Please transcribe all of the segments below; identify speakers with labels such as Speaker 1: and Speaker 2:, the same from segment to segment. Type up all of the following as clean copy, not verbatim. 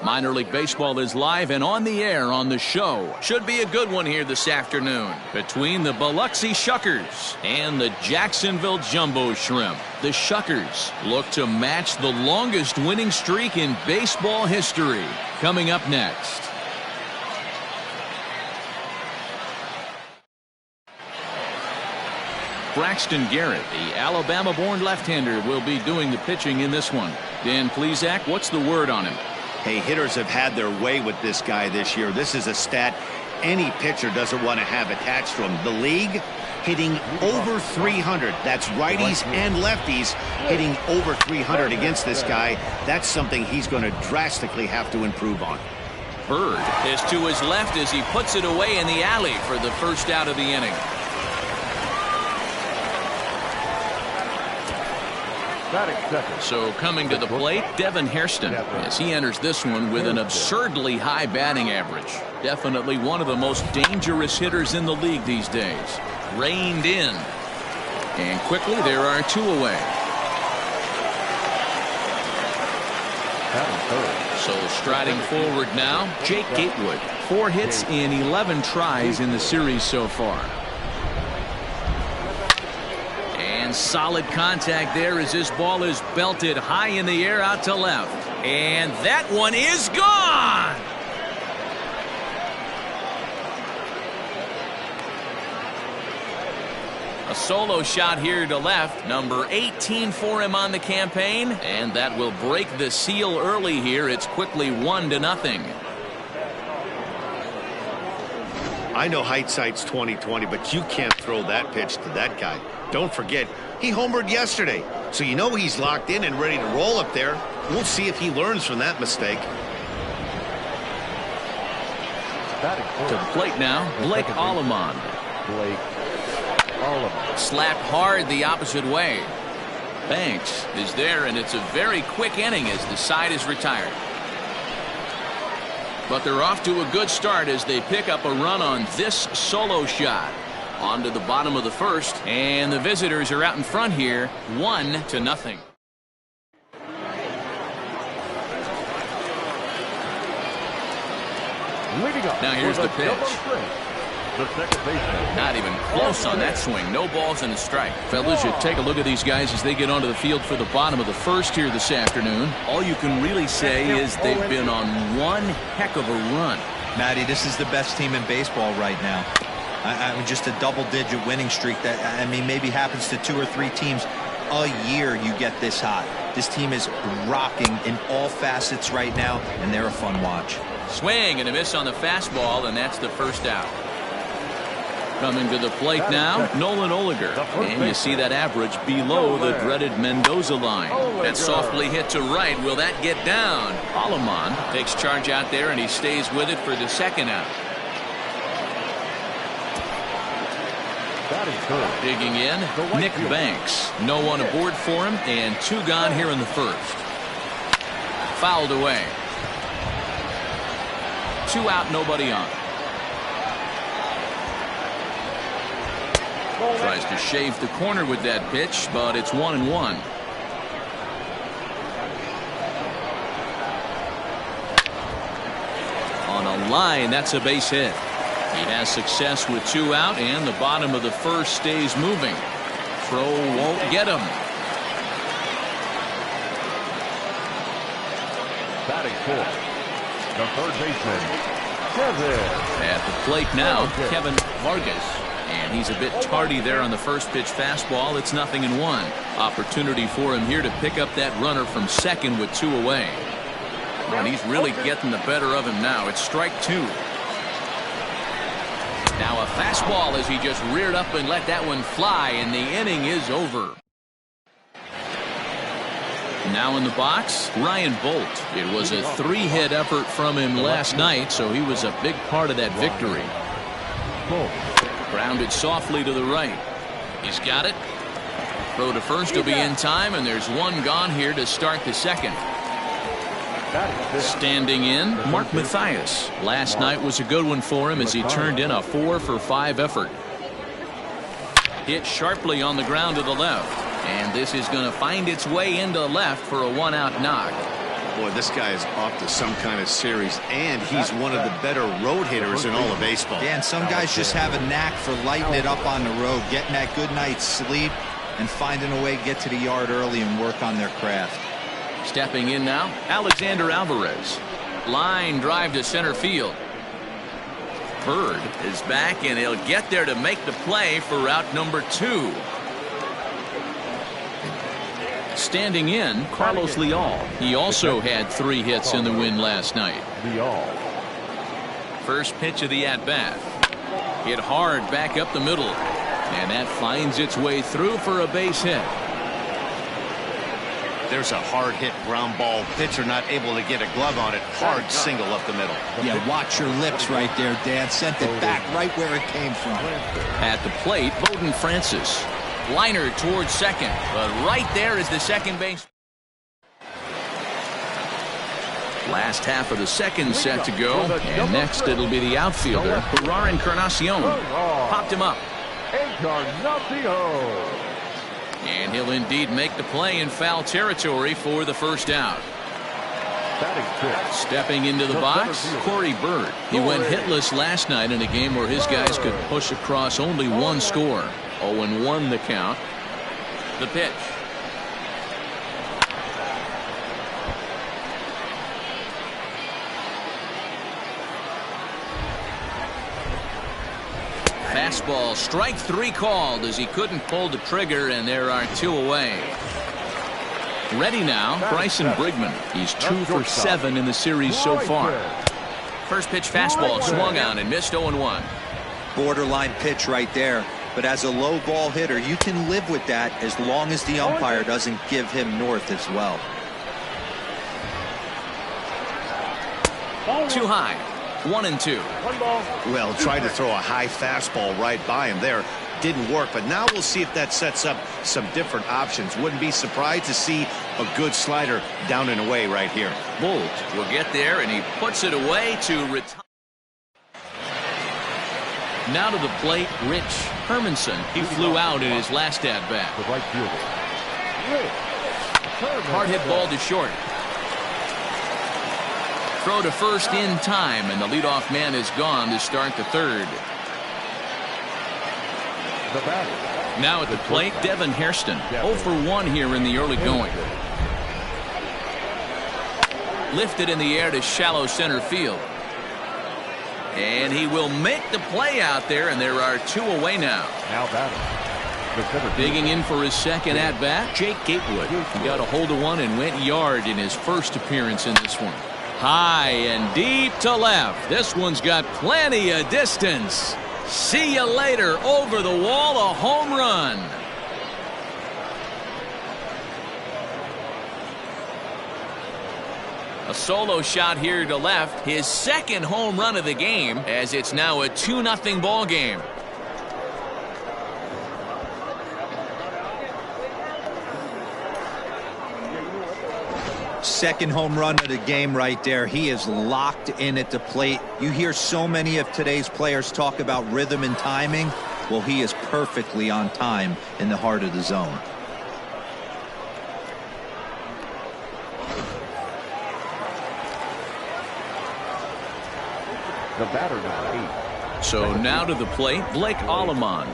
Speaker 1: Minor League Baseball is live and on the air on the show. Should be a good one here this afternoon between the Biloxi Shuckers and the Jacksonville Jumbo Shrimp. The Shuckers look to match the longest winning streak in baseball history. Coming up next. Braxton Garrett, the Alabama-born left-hander, will be doing the pitching in this one. Dan Plesac, what's the word on him?
Speaker 2: Hey, hitters have had their way with this guy this year. This is a stat any pitcher doesn't want to have attached to him. The league hitting over 300. That's righties and lefties hitting over 300 against this guy. That's something he's going to drastically have to improve on.
Speaker 1: Bird is to his left as he puts it away in the alley for the first out of the inning. So coming to the plate, Devin Hairston, as he enters this one with an absurdly high batting average. Definitely one of the most dangerous hitters in the league these days. Reined in. And quickly there are two away. So striding forward now, Jake Gatewood. 4 hits in 11 tries in the series so far. And solid contact there as this ball is belted high in the air out to left. And that one is gone. A solo shot here to left. Number 18 for him on the campaign. And that will break the seal early here. It's quickly 1-0.
Speaker 2: I know hindsight's 20/20, but you can't throw that pitch to that guy. Don't forget, he homered yesterday, so you know he's locked in and ready to roll up there. We'll see if he learns from that mistake.
Speaker 1: To the plate now, Blake Allemond. Slapped hard the opposite way. Banks is there, and it's a very quick inning as the side is retired. But they're off to a good start as they pick up a run on this solo shot. On to the bottom of the first, and the visitors are out in front here, 1-0. Now here's the pitch. Not even close on that swing. No balls and a strike. Fellas, you take a look at these guys as they get onto the field for the bottom of the first here this afternoon. All you can really say is they've been on one heck of a run.
Speaker 3: Matty, this is the best team in baseball right now. I mean, just a double-digit winning streak that, I mean, maybe happens to 2 or 3 teams a year. You get this hot. This team is rocking in all facets right now, and they're a fun watch.
Speaker 1: Swing and a miss on the fastball, and that's the first out. Coming to the plate now, Nolan Oliger. And you see that average below the dreaded Mendoza line. That softly hit to right. Will that get down? Allemond takes charge out there, and he stays with it for the second out. Digging in, Nick Banks. No one aboard for him, and 2 gone here in the first. Fouled away. 2 out, nobody on. Tries to shave the corner with that pitch, but it's 1-1. On a line, that's a base hit. He has success with 2 out, and the bottom of the first stays moving. Throw won't get him.
Speaker 4: Batting fourth, the third baseman, Kevin.
Speaker 1: At the plate now, Kevin Vargas. And he's a bit tardy there on the first pitch fastball. It's 0-1. Opportunity for him here to pick up that runner from second with 2 away. And he's really getting the better of him now. It's strike 2. Now a fastball as he just reared up and let that one fly, and the inning is over. Now in the box, Ryan Bolt. It was a 3-hit effort from him last night, so he was a big part of that victory. Grounded softly to the right. He's got it. Throw to first will be in time, and there's 1 gone here to start the second. Standing in, Mark Mathias. Last night was a good one for him as he turned in a 4-for-5 effort. Hit sharply on the ground to the left. And this is going to find its way into left for a 1-out knock.
Speaker 2: Boy, this guy is off to some kind of series, and he's one of the better road hitters in all of baseball.
Speaker 3: Yeah, and some guys just have a knack for lighting it up on the road, getting that good night's sleep, and finding a way to get to the yard early and work on their craft.
Speaker 1: Stepping in now, Alexander Alvarez. Line drive to center field. Bird is back, and he'll get there to make the play for route number 2. Standing in, Carlos Leal. He also had 3 hits in the win last night. First pitch of the at-bat. Hit hard back up the middle. And that finds its way through for a base hit.
Speaker 2: There's a hard hit ground ball. Pitcher not able to get a glove on it. Hard single up the middle.
Speaker 3: Yeah, watch your lips right there, Dan. Sent it back right where it came from.
Speaker 1: At the plate, Bowden Francis. Liner towards second, but right there is the second base. Last half of the second set to go, and next it'll be the outfielder, Gerard Encarnacion. Popped him up. And he'll indeed make the play in foul territory for the first out. Stepping into the box, Corey Bird. He went hitless last night in a game where his guys could push across only 1 score. 0-1 the count. The pitch. Fastball, strike 3 called as he couldn't pull the trigger, and there are 2 away. Ready now, Bryson Brigman. He's 2 for 7 in the series so far. First pitch fastball swung on and missed. 0-1.
Speaker 3: Borderline pitch right there. But as a low ball hitter, you can live with that as long as the umpire doesn't give him north as well.
Speaker 1: Too high. 1-2.
Speaker 2: Well, tried to throw a high fastball right by him there. Didn't work, but now we'll see if that sets up some different options. Wouldn't be surprised to see a good slider down and away right here.
Speaker 1: Bolt will get there, and he puts it away to retire. Now to the plate, Rich Hermanson. He flew out in his last at-bat. Hard hit ball to short. Throw to first in time, and the leadoff man is gone to start the third. Now at the plate, Devin Hairston. 0 for 1 here in the early going. Lifted in the air to shallow center field. And he will make the play out there, and there are 2 away now. Digging in for his second at-bat, Jake Gatewood. He got a hold of one and went yard in his first appearance in this one. High and deep to left. This one's got plenty of distance. See you later. Over the wall, a home run. A solo shot here to left, his second home run of the game, as it's now a 2-0 ball game.
Speaker 3: Second home run of the game right there. He is locked in at the plate. You hear so many of today's players talk about rhythm and timing. Well, he is perfectly on time in the heart of the zone.
Speaker 4: The batter number 8.
Speaker 1: So now to the plate, Blake Allemond.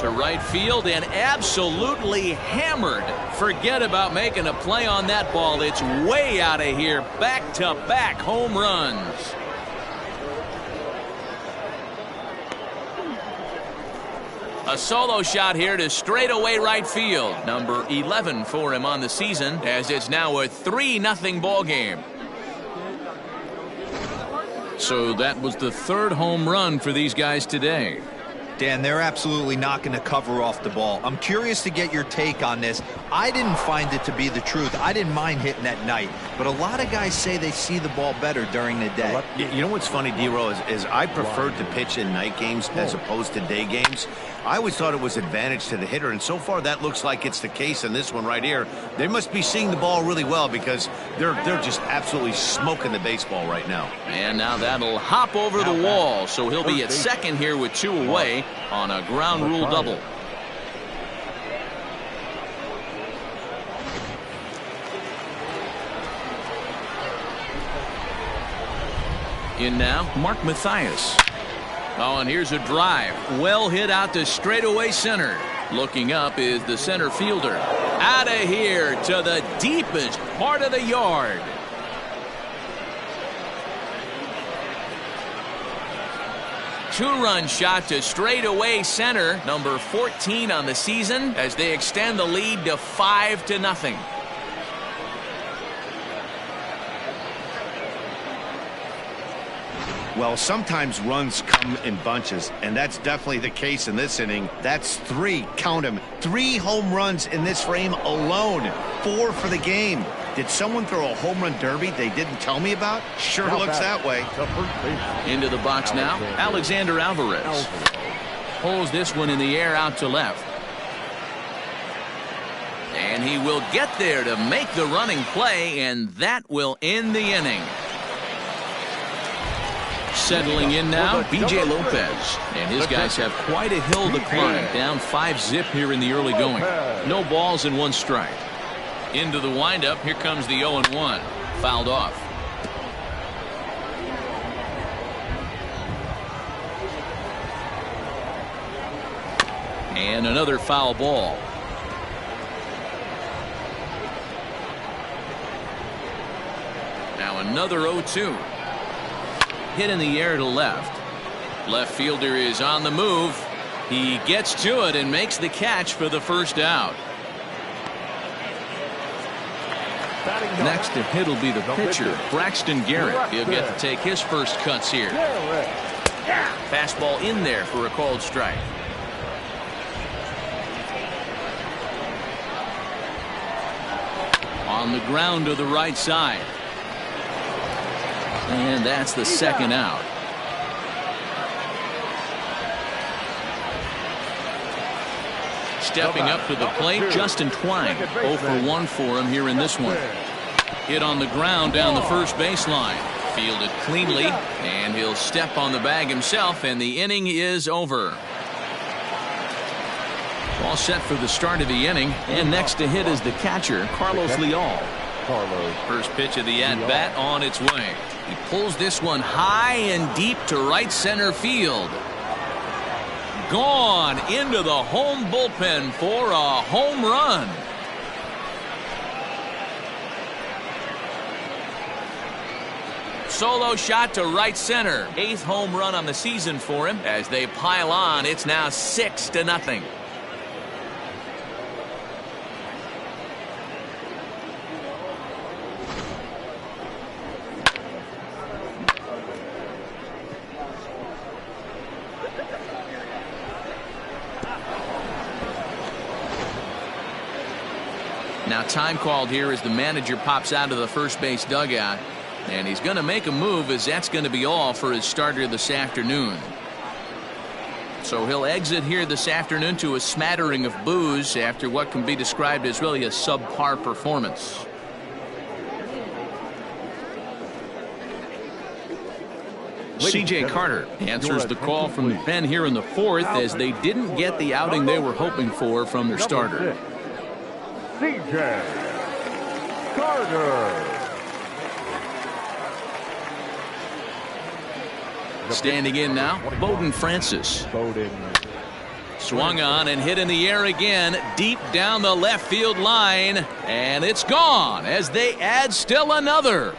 Speaker 1: To right field and absolutely hammered. Forget about making a play on that ball. It's way out of here. Back-to-back home runs. A solo shot here to straightaway right field. Number 11 for him on the season, as it's now a 3-0 ball game. So that was the 3rd home run for these guys today.
Speaker 3: Dan, they're absolutely not going to cover off the ball. I'm curious to get your take on this. I didn't find it to be the truth. I didn't mind hitting at night, but a lot of guys say they see the ball better during the day.
Speaker 2: You know what's funny, D-Row, is I preferred to pitch in night games as opposed to day games. I always thought it was advantage to the hitter, and so far that looks like it's the case in this one right here. They must be seeing the ball really well because they're just absolutely smoking the baseball right now.
Speaker 1: And now that'll hop over the wall, so he'll be at second here with 2 away on a ground rule double. In now, Mark Mathias. Oh, and here's a drive. Well hit out to straightaway center. Looking up is the center fielder. Out of here to the deepest part of the yard. Two-run shot to straightaway center, number 14 on the season, as they extend the lead to 5-0.
Speaker 2: Well, sometimes runs come in bunches, and that's definitely the case in this inning. That's 3, count them, 3 home runs in this frame alone, 4 for the game. Did someone throw a home run derby they didn't tell me about? Sure looks that way.
Speaker 1: Into the box now, Alexander Alvarez. Pulls this one in the air out to left. And he will get there to make the running play, and that will end the inning. Settling in now, B.J. Lopez. And his guys have quite a hill to climb. Down 5-zip here in the early going. No balls and 1 strike. Into the windup. Here comes the 0-1. Fouled off. And another foul ball. Now another 0-2. Hit in the air to left. Left fielder is on the move. He gets to it and makes the catch for the first out. Next to hit will be the pitcher, Braxton Garrett. He'll get to take his first cuts here. Fastball in there for a called strike. On the ground to the right side. And that's the second out. Stepping up to the plate, Justin Twine. 0 for 1 for him here in this one. Hit on the ground down the first baseline. Fielded cleanly, and he'll step on the bag himself, and the inning is over. All set for the start of the inning, and next to hit is the catcher, Carlos Leal. First pitch of the at-bat on its way. He pulls this one high and deep to right center field. Gone into the home bullpen for a home run. Solo shot to right center. 8th home run on the season for him. As they pile on, it's now 6-0. Now time called here as the manager pops out of the first base dugout. And he's going to make a move, as that's going to be all for his starter this afternoon. So he'll exit here this afternoon to a smattering of boos after what can be described as really a subpar performance. C.J. Carter answers the call from the pen here in the 4th as they didn't get the outing they were hoping for from their starter.
Speaker 4: C.J. Carter.
Speaker 1: Standing in now, Bowden Francis. Swung on and hit in the air again, deep down the left field line, and it's gone as they add still another.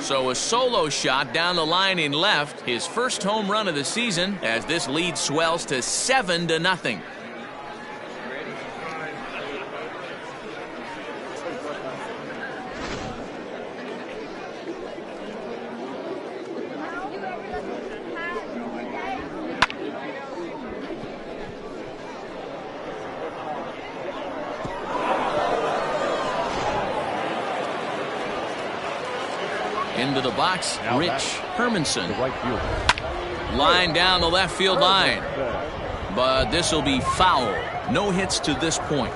Speaker 1: So a solo shot down the line in left, his first home run of the season, as this lead swells to 7-0. Into the box, Rich Hermanson. Line down the left field line. But this will be foul. No hits to this point.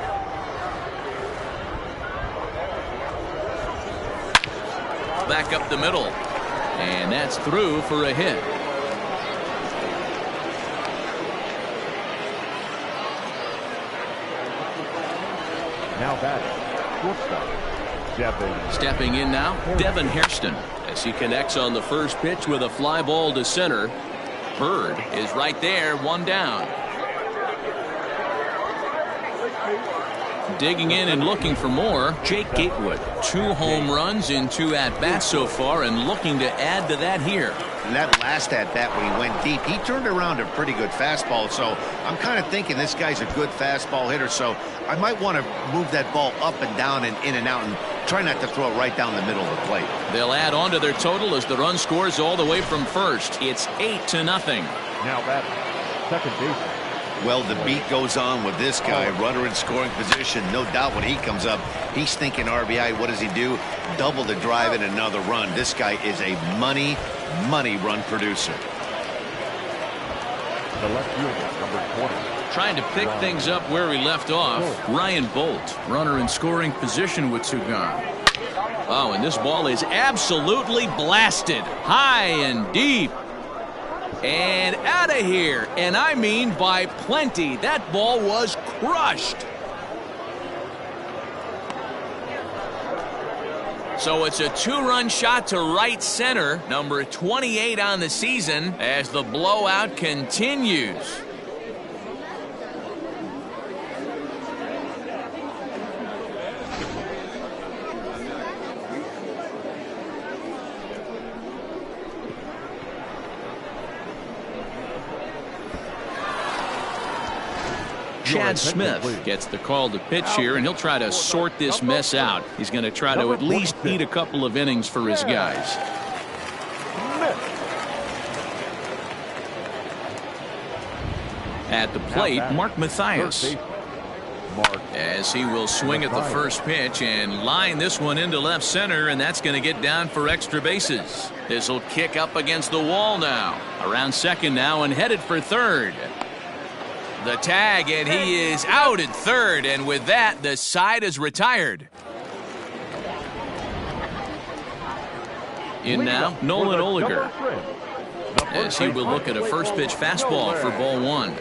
Speaker 1: Back up the middle. And that's through for a hit.
Speaker 4: Now batting, shortstop, Devin.
Speaker 1: Stepping in now, Devin Hairston, as he connects on the first pitch with a fly ball to center. Bird is right there, one down. Digging in and looking for more, Jake Gatewood. 2 home runs in 2 at-bats so far, and looking to add to that here.
Speaker 2: And that last at-bat when he went deep, he turned around a pretty good fastball. So I'm kind of thinking this guy's a good fastball hitter. So I might want to move that ball up and down and in and out and try not to throw it right down the middle of the plate.
Speaker 1: They'll add on to their total as the run scores all the way from first. It's 8-0.
Speaker 4: Now that second baseman.
Speaker 2: Well, the beat goes on with this guy. Runner in scoring position. No doubt when he comes up, he's thinking RBI. What does he do? Double the drive and another run. This guy is a money run producer.
Speaker 4: The left fielder, number 20.
Speaker 1: Trying to pick things up where we left off. Ryan Bolt, runner in scoring position with 2 gone. Oh, and this ball is absolutely blasted. High and deep. And out of here. And I mean by plenty. That ball was crushed. So it's a 2-run shot to right center. Number 28 on the season as the blowout continues. Chad Smith gets the call to pitch here, and he'll try to sort this mess out. He's going to try to at least eat a couple of innings for his guys. At the plate, Mark Mathias, as he will swing at the first pitch and line this one into left center, and that's going to get down for extra bases. This will kick up against the wall now. Around second now and headed for third. The tag, and he is out at third, and with that, the side is retired. In now, Nolan Oliger, as he will look at a first pitch fastball for ball 1.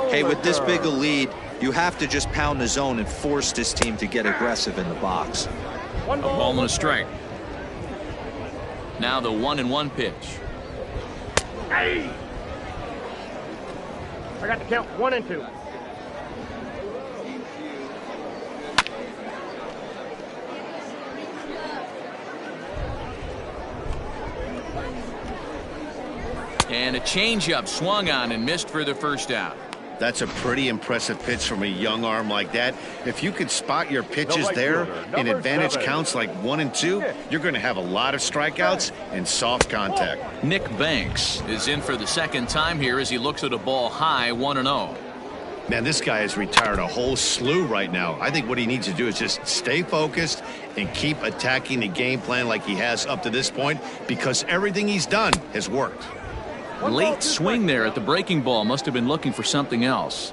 Speaker 3: Hey, with this big a lead, you have to just pound the zone and force this team to get aggressive in the box.
Speaker 1: A ball and a strike. Now the 1-1 pitch.
Speaker 5: Hey! I got the count 1 and 2.
Speaker 1: And a changeup swung on and missed for the first out.
Speaker 2: That's a pretty impressive pitch from a young arm like that. If you could spot your pitches there in advantage counts like 1 and 2, you're going to have a lot of strikeouts and soft contact.
Speaker 1: Nick Banks is in for the second time here as he looks at a ball high, 1-0.
Speaker 2: Man, this guy has retired a whole slew right now. I think what he needs to do is just stay focused and keep attacking the game plan like he has up to this point, because everything he's done has worked.
Speaker 1: Late swing there at the breaking ball. Must have been looking for something else.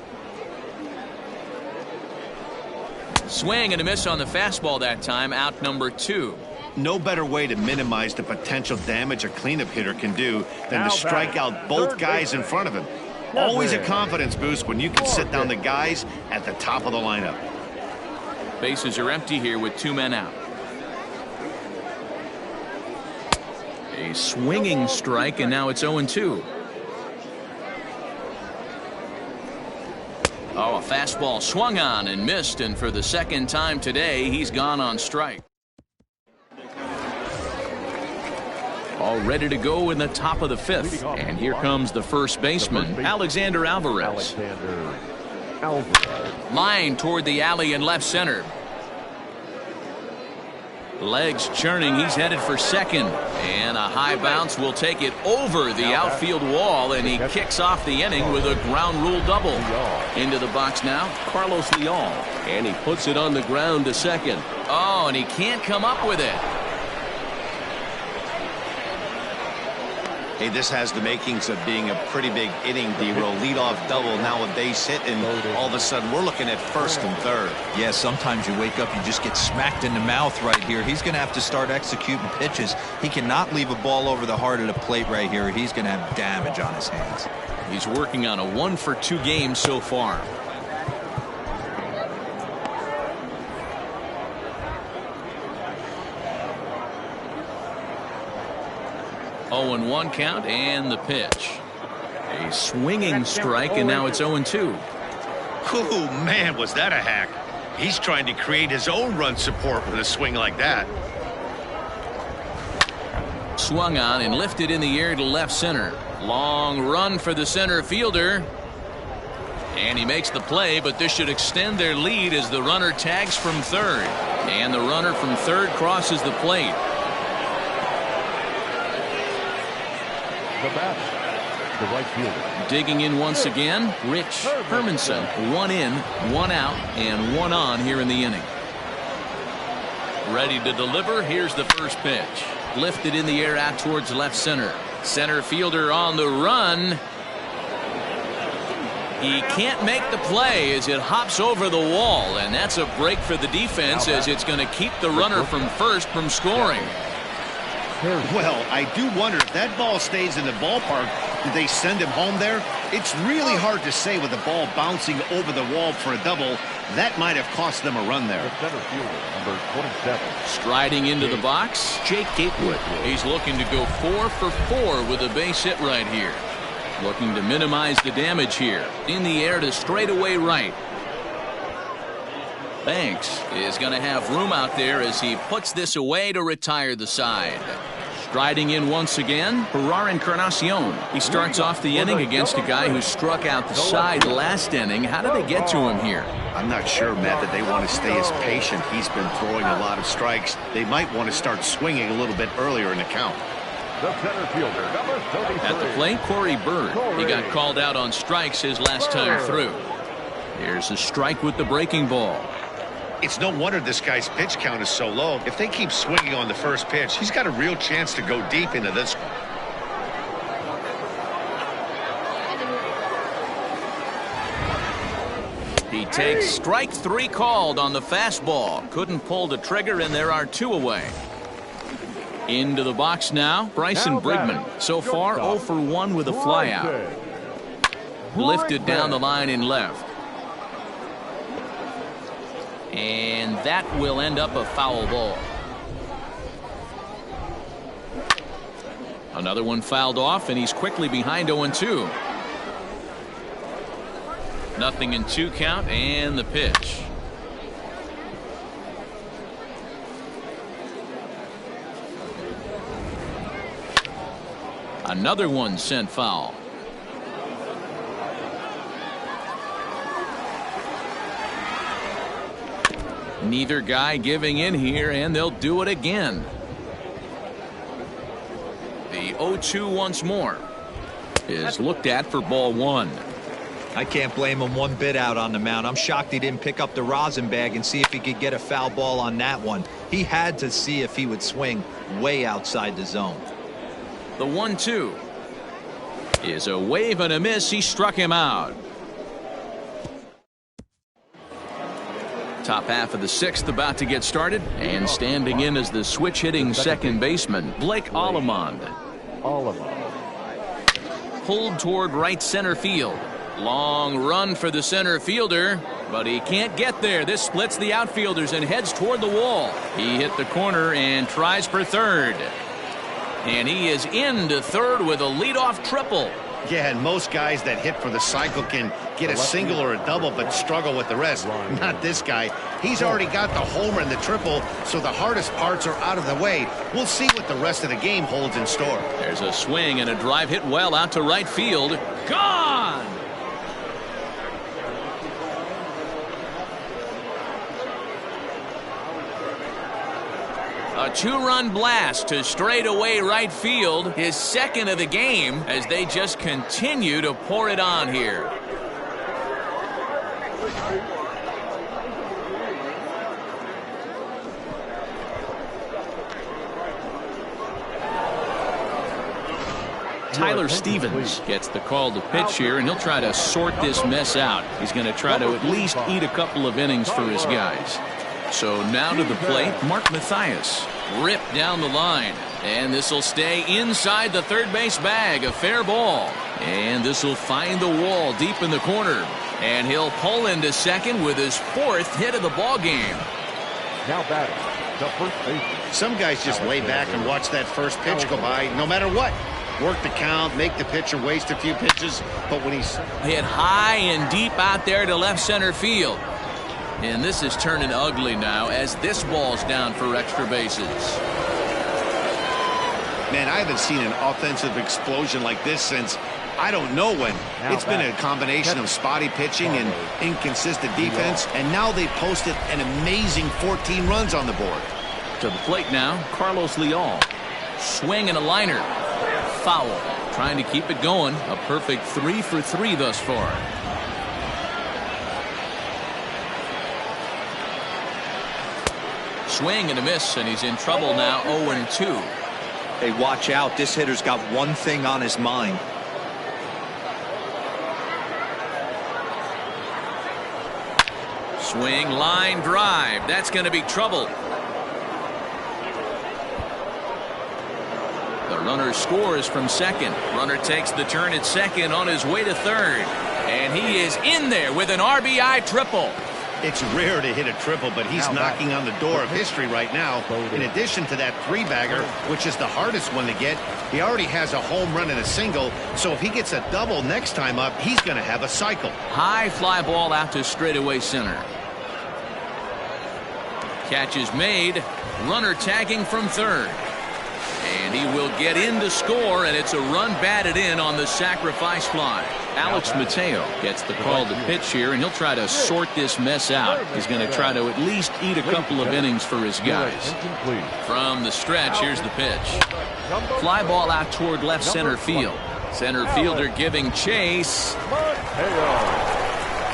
Speaker 1: Swing and a miss on the fastball that time. Out number 2.
Speaker 2: No better way to minimize the potential damage a cleanup hitter can do than to strike out both guys in front of him. Always a confidence boost when you can sit down the guys at the top of the lineup.
Speaker 1: Bases are empty here with 2 men out. A swinging strike, and now it's 0-2. Oh, a fastball swung on and missed, and for the second time today, he's gone on strike. All ready to go in the top of the 5th, and here comes the first baseman, Alexander Alvarez. Line toward the alley in left center. Legs churning, he's headed for second, and a high bounce will take it over the outfield wall, and he kicks off the inning with a ground rule double. Into the box now, Carlos Leal, and he puts it on the ground to second. Oh, and he can't come up with it.
Speaker 2: Hey, this has the makings of being a pretty big inning, D-roll. Leadoff double, now a base hit, and all of a sudden we're looking at first and third.
Speaker 3: Yeah, sometimes you wake up, you just get smacked in the mouth right here. He's going to have to start executing pitches. He cannot leave a ball over the heart of the plate right here. He's going to have damage on his hands.
Speaker 1: He's working on a 1-for-2 game so far. 0-1 count and the pitch. A swinging strike, and now it's 0-2.
Speaker 2: Oh, man, was that a hack. He's trying to create his own run support with a swing like that.
Speaker 1: Swung on and lifted in the air to left center. Long run for the center fielder. And he makes the play, but this should extend their lead as the runner tags from third. And the runner from third crosses the plate.
Speaker 4: The bat, the right fielder.
Speaker 1: Digging in once again, Rich Hermanson. 1 in, 1 out, and 1 on here in the inning. Ready to deliver. Here's the first pitch. Lifted in the air out towards left center. Center fielder on the run. He can't make the play as it hops over the wall, and that's a break for the defense as it's going to keep the runner from first from scoring.
Speaker 2: Well, I do wonder if that ball stays in the ballpark, did they send him home there? It's really hard to say with the ball bouncing over the wall for a double. That might have cost them a run there.
Speaker 4: The center fielder, number 27.
Speaker 1: Striding into the box, Jake Gatewood. He's looking to go 4 for 4 with a base hit right here. Looking to minimize the damage here. In the air to straightaway right. Banks is going to have room out there as he puts this away to retire the side. Striding in once again, Ferrar Encarnacion. He starts off the inning against a guy who struck out the side last inning. How did they get to him here?
Speaker 2: I'm not sure, Matt, that they want to stay as patient. He's been throwing a lot of strikes. They might want to start swinging a little bit earlier in the count.
Speaker 4: The center fielder, number 33.
Speaker 1: At the plate, Corey Bird. He got called out on strikes his last time through. Here's a strike with the breaking ball.
Speaker 2: It's no wonder this guy's pitch count is so low. If they keep swinging on the first pitch, he's got a real chance to go deep into this.
Speaker 1: He takes strike 3 called on the fastball. Couldn't pull the trigger, and there are 2 away. Into the box now, Bryson Brigman. So far, 0 for 1 with a flyout. Lifted down the line in left. And that will end up a foul ball. Another one fouled off, and he's quickly behind 0-2. Nothing in 2 count, and the pitch. Another one sent foul. Neither guy giving in here, and they'll do it again. The 0-2 once more is looked at for ball 1.
Speaker 3: I can't blame him one bit out on the mound. I'm shocked he didn't pick up the rosin bag and see if he could get a foul ball on that one. He had to see if he would swing way outside the zone.
Speaker 1: The 1-2 is a wave and a miss. He struck him out. Top half of the 6th about to get started, and standing in as the switch hitting second baseman, Blake Allemond. Pulled toward right center field. Long run for the center fielder, but he can't get there. This splits the outfielders and heads toward the wall. He hit the corner and tries for third. And he is into third with a leadoff triple.
Speaker 2: Yeah, and most guys that hit for the cycle can get a single or a double but struggle with the rest. Not this guy. He's already got the homer and the triple, so the hardest parts are out of the way. We'll see what the rest of the game holds in store.
Speaker 1: There's a swing and a drive hit well out to right field. Gone! A 2-run blast to straightaway right field, his second of the game, as they just continue to pour it on here. Tyler Stevens gets the call to pitch here, and he'll try to sort this mess out. He's going to try to at least eat a couple of innings for his guys. So now to the plate, Mark Mathias. Ripped down the line. And this will stay inside the third base bag. A fair ball. And this will find the wall deep in the corner. And he'll pull into second with his 4th hit of the ball game.
Speaker 4: Now batting, the first baseman.
Speaker 2: Some guys just lay back and watch that first pitch go by no matter what. Work the count, make the pitcher waste a few pitches, but when he's
Speaker 1: hit high and deep out there to left center field. And this is turning ugly now as this ball's down for extra bases.
Speaker 2: Man, I haven't seen an offensive explosion like this since I don't know when. It's been a combination of spotty pitching and inconsistent defense, and now they've posted an amazing 14 runs on the board.
Speaker 1: To the plate now, Carlos Leal. Swing and a liner. Foul. Trying to keep it going. A perfect 3 for 3 thus far. Swing and a miss, and he's in trouble now. 0-2.
Speaker 3: Hey, watch out. This hitter's got one thing on his mind.
Speaker 1: Swing, line drive. That's going to be trouble. The runner scores from second. Runner takes the turn at second on his way to third. And he is in there with an RBI triple.
Speaker 2: It's rare to hit a triple, but he's knocking on the door of history right now. In addition to that three-bagger, which is the hardest one to get, he already has a home run and a single. So if he gets a double next time up, he's going to have a cycle.
Speaker 1: High fly ball out to straightaway center. Catch is made. Runner tagging from third. And he will get in to score, and it's a run batted in on the sacrifice fly. Alex Mateo gets the call to pitch here, and he'll try to sort this mess out. He's going to try to at least eat a couple of innings for his guys. From the stretch, here's the pitch. Fly ball out toward left center field. Center fielder giving chase.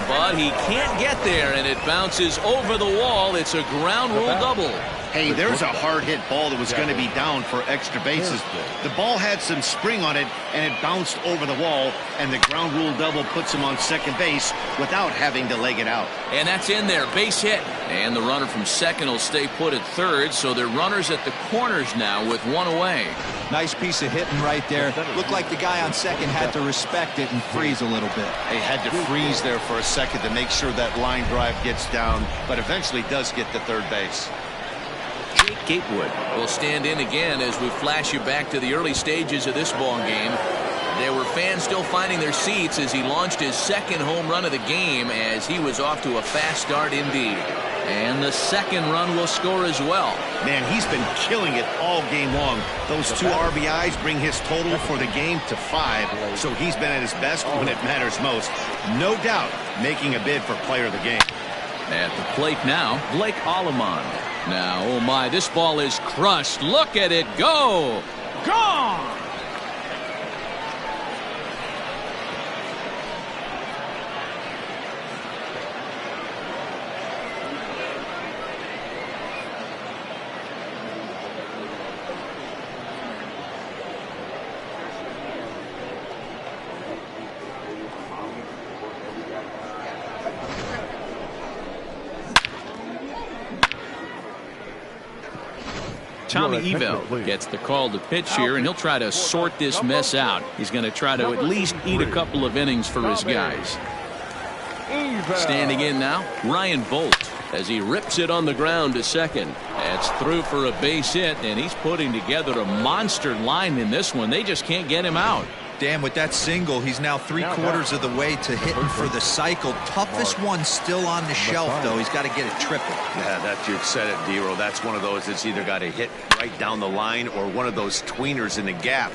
Speaker 1: But he can't get there, and it bounces over the wall. It's a ground rule double.
Speaker 2: Hey, there's a hard hit ball that was going to be down for extra bases. The ball had some spring on it, and it bounced over the wall, and the ground rule double puts him on second base without having to leg it out.
Speaker 1: And that's in there, base hit. And the runner from second will stay put at third, so they're runners at the corners now with one away.
Speaker 3: Nice piece of hitting right there. Looked like the guy on second had to respect it and freeze a little bit.
Speaker 2: He had to freeze there for a second to make sure that line drive gets down, but eventually does get to third base.
Speaker 1: Jake Gatewood will stand in again as we flash you back to the early stages of this ball game. There were fans still finding their seats as he launched his second home run of the game, as he was off to a fast start indeed. And the second run will score as well.
Speaker 2: Man, he's been killing it all game long. Those 2 RBIs bring his total for the game to 5, so he's been at his best when it matters most. No doubt making a bid for player of the game.
Speaker 1: At the plate now, Blake Alleman. Now, oh my, this ball is crushed. Look at it go. Gone! Tommy Evel gets the call to pitch here, and he'll try to sort this mess out. He's going to try to at least eat a couple of innings for his guys. Standing in now, Ryan Bolt, as he rips it on the ground to second. That's through for a base hit, and he's putting together a monster line in this one. They just can't get him out.
Speaker 3: Dan, with that single, he's now 3/4 of the way to hitting for the cycle. Toughest one still on the shelf, though. He's got to get a triple.
Speaker 2: Yeah, that you've said it, Dero. That's one of those that's either got to hit right down the line or one of those tweeners in the gap.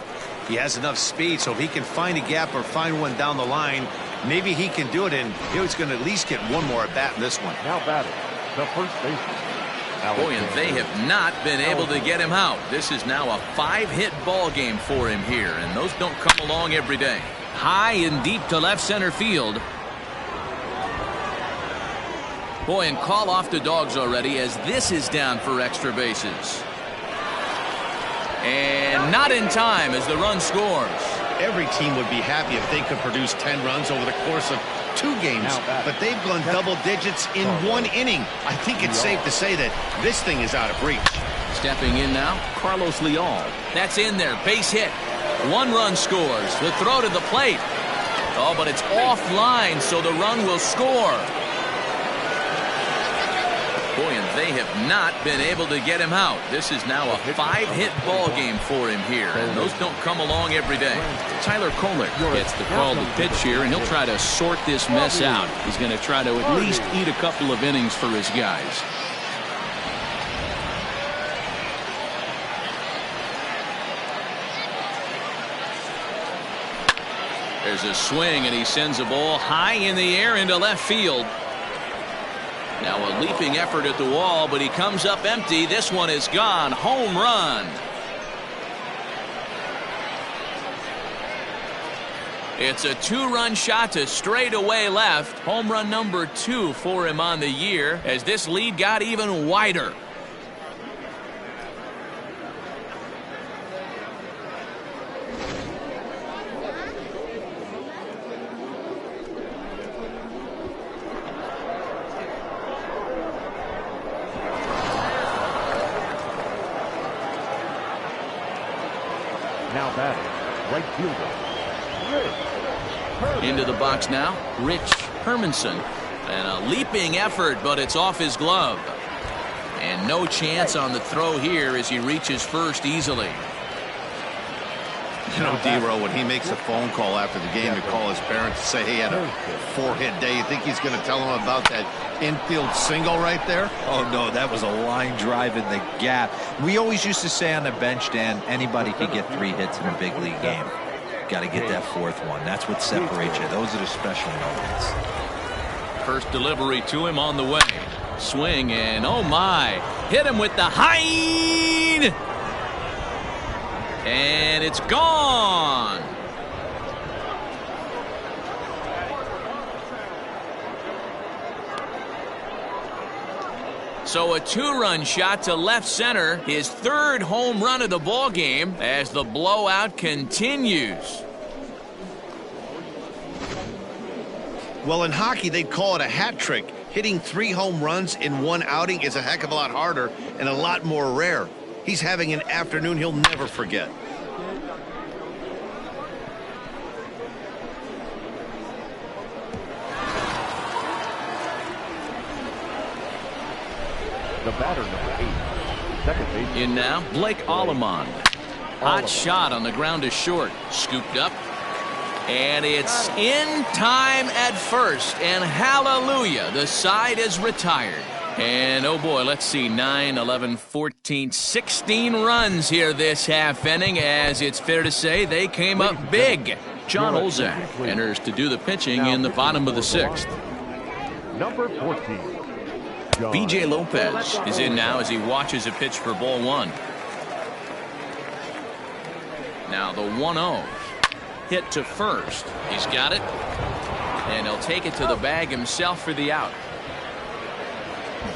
Speaker 2: He has enough speed, so if he can find a gap or find one down the line, maybe he can do it, and he's going to at least get one more at bat in this one.
Speaker 4: Now batting, the first baseman.
Speaker 1: Boy, and they have not been able to get him out. This is now a 5-hit ball game for him here, and those don't come along every day. High and deep to left center field. Boy, and call off the dogs already, as this is down for extra bases. And not in time as the run scores.
Speaker 2: Every team would be happy if they could produce 10 runs over the course of 2 games, but they've gone double digits in 1 inning. I think it's safe to say that this thing is out of reach.
Speaker 1: Stepping in now, Carlos Leal. That's in there, base hit. 1 run scores. The throw to the plate. Oh, but it's offline, so the run will score. Boy, and they have not been able to get him out. This is now a 5-hit ball game for him here, and those don't come along every day. Tyler Kohler gets the call to pitch here, and he'll try to sort this mess out. He's going to try to at least eat a couple of innings for his guys. There's a swing, and he sends a ball high in the air into left field. Now a leaping effort at the wall, but he comes up empty. This one is gone. Home run. It's a 2-run shot to straightaway left. Home run number 2 for him on the year as this lead got even wider.
Speaker 4: Now batting, right fielder,
Speaker 1: Into the box now, Rich Hermanson. And a leaping effort, but it's off his glove. And no chance on the throw here as he reaches first easily.
Speaker 2: You know, D-Row, when he makes a phone call after the game to call his parents to say he had a 4-hit day, you think he's going to tell them about that infield single right there?
Speaker 3: Oh, no, that was a line drive in the gap. We always used to say on the bench, Dan, anybody could get 3 hits in a big league game. Got to get that 4th one. That's what separates you. Those are the special moments.
Speaker 1: First delivery to him on the way. Swing, and oh my, hit him with the high. And it's gone. So a 2-run shot to left center, his 3rd home run of the ball game as the blowout continues.
Speaker 2: Well, in hockey, they'd call it a hat trick. Hitting 3 home runs in one outing is a heck of a lot harder and a lot more rare. He's having an afternoon he'll never forget.
Speaker 4: the batter, number 8, second base.
Speaker 1: In now, Blake Allemond. Hot shot on the ground is short. Scooped up. And it's in time at first. And hallelujah, the side is retired. And oh boy, let's see, 9, 11, 14, 16 runs here this half inning, as it's fair to say they came up big. John Olzak enters to do the pitching in the bottom of the 6th.
Speaker 4: Number 14.
Speaker 1: B.J. Lopez is in now as he watches a pitch for ball 1. Now the 1-0 hit to first. He's got it, and he'll take it to the bag himself for the out.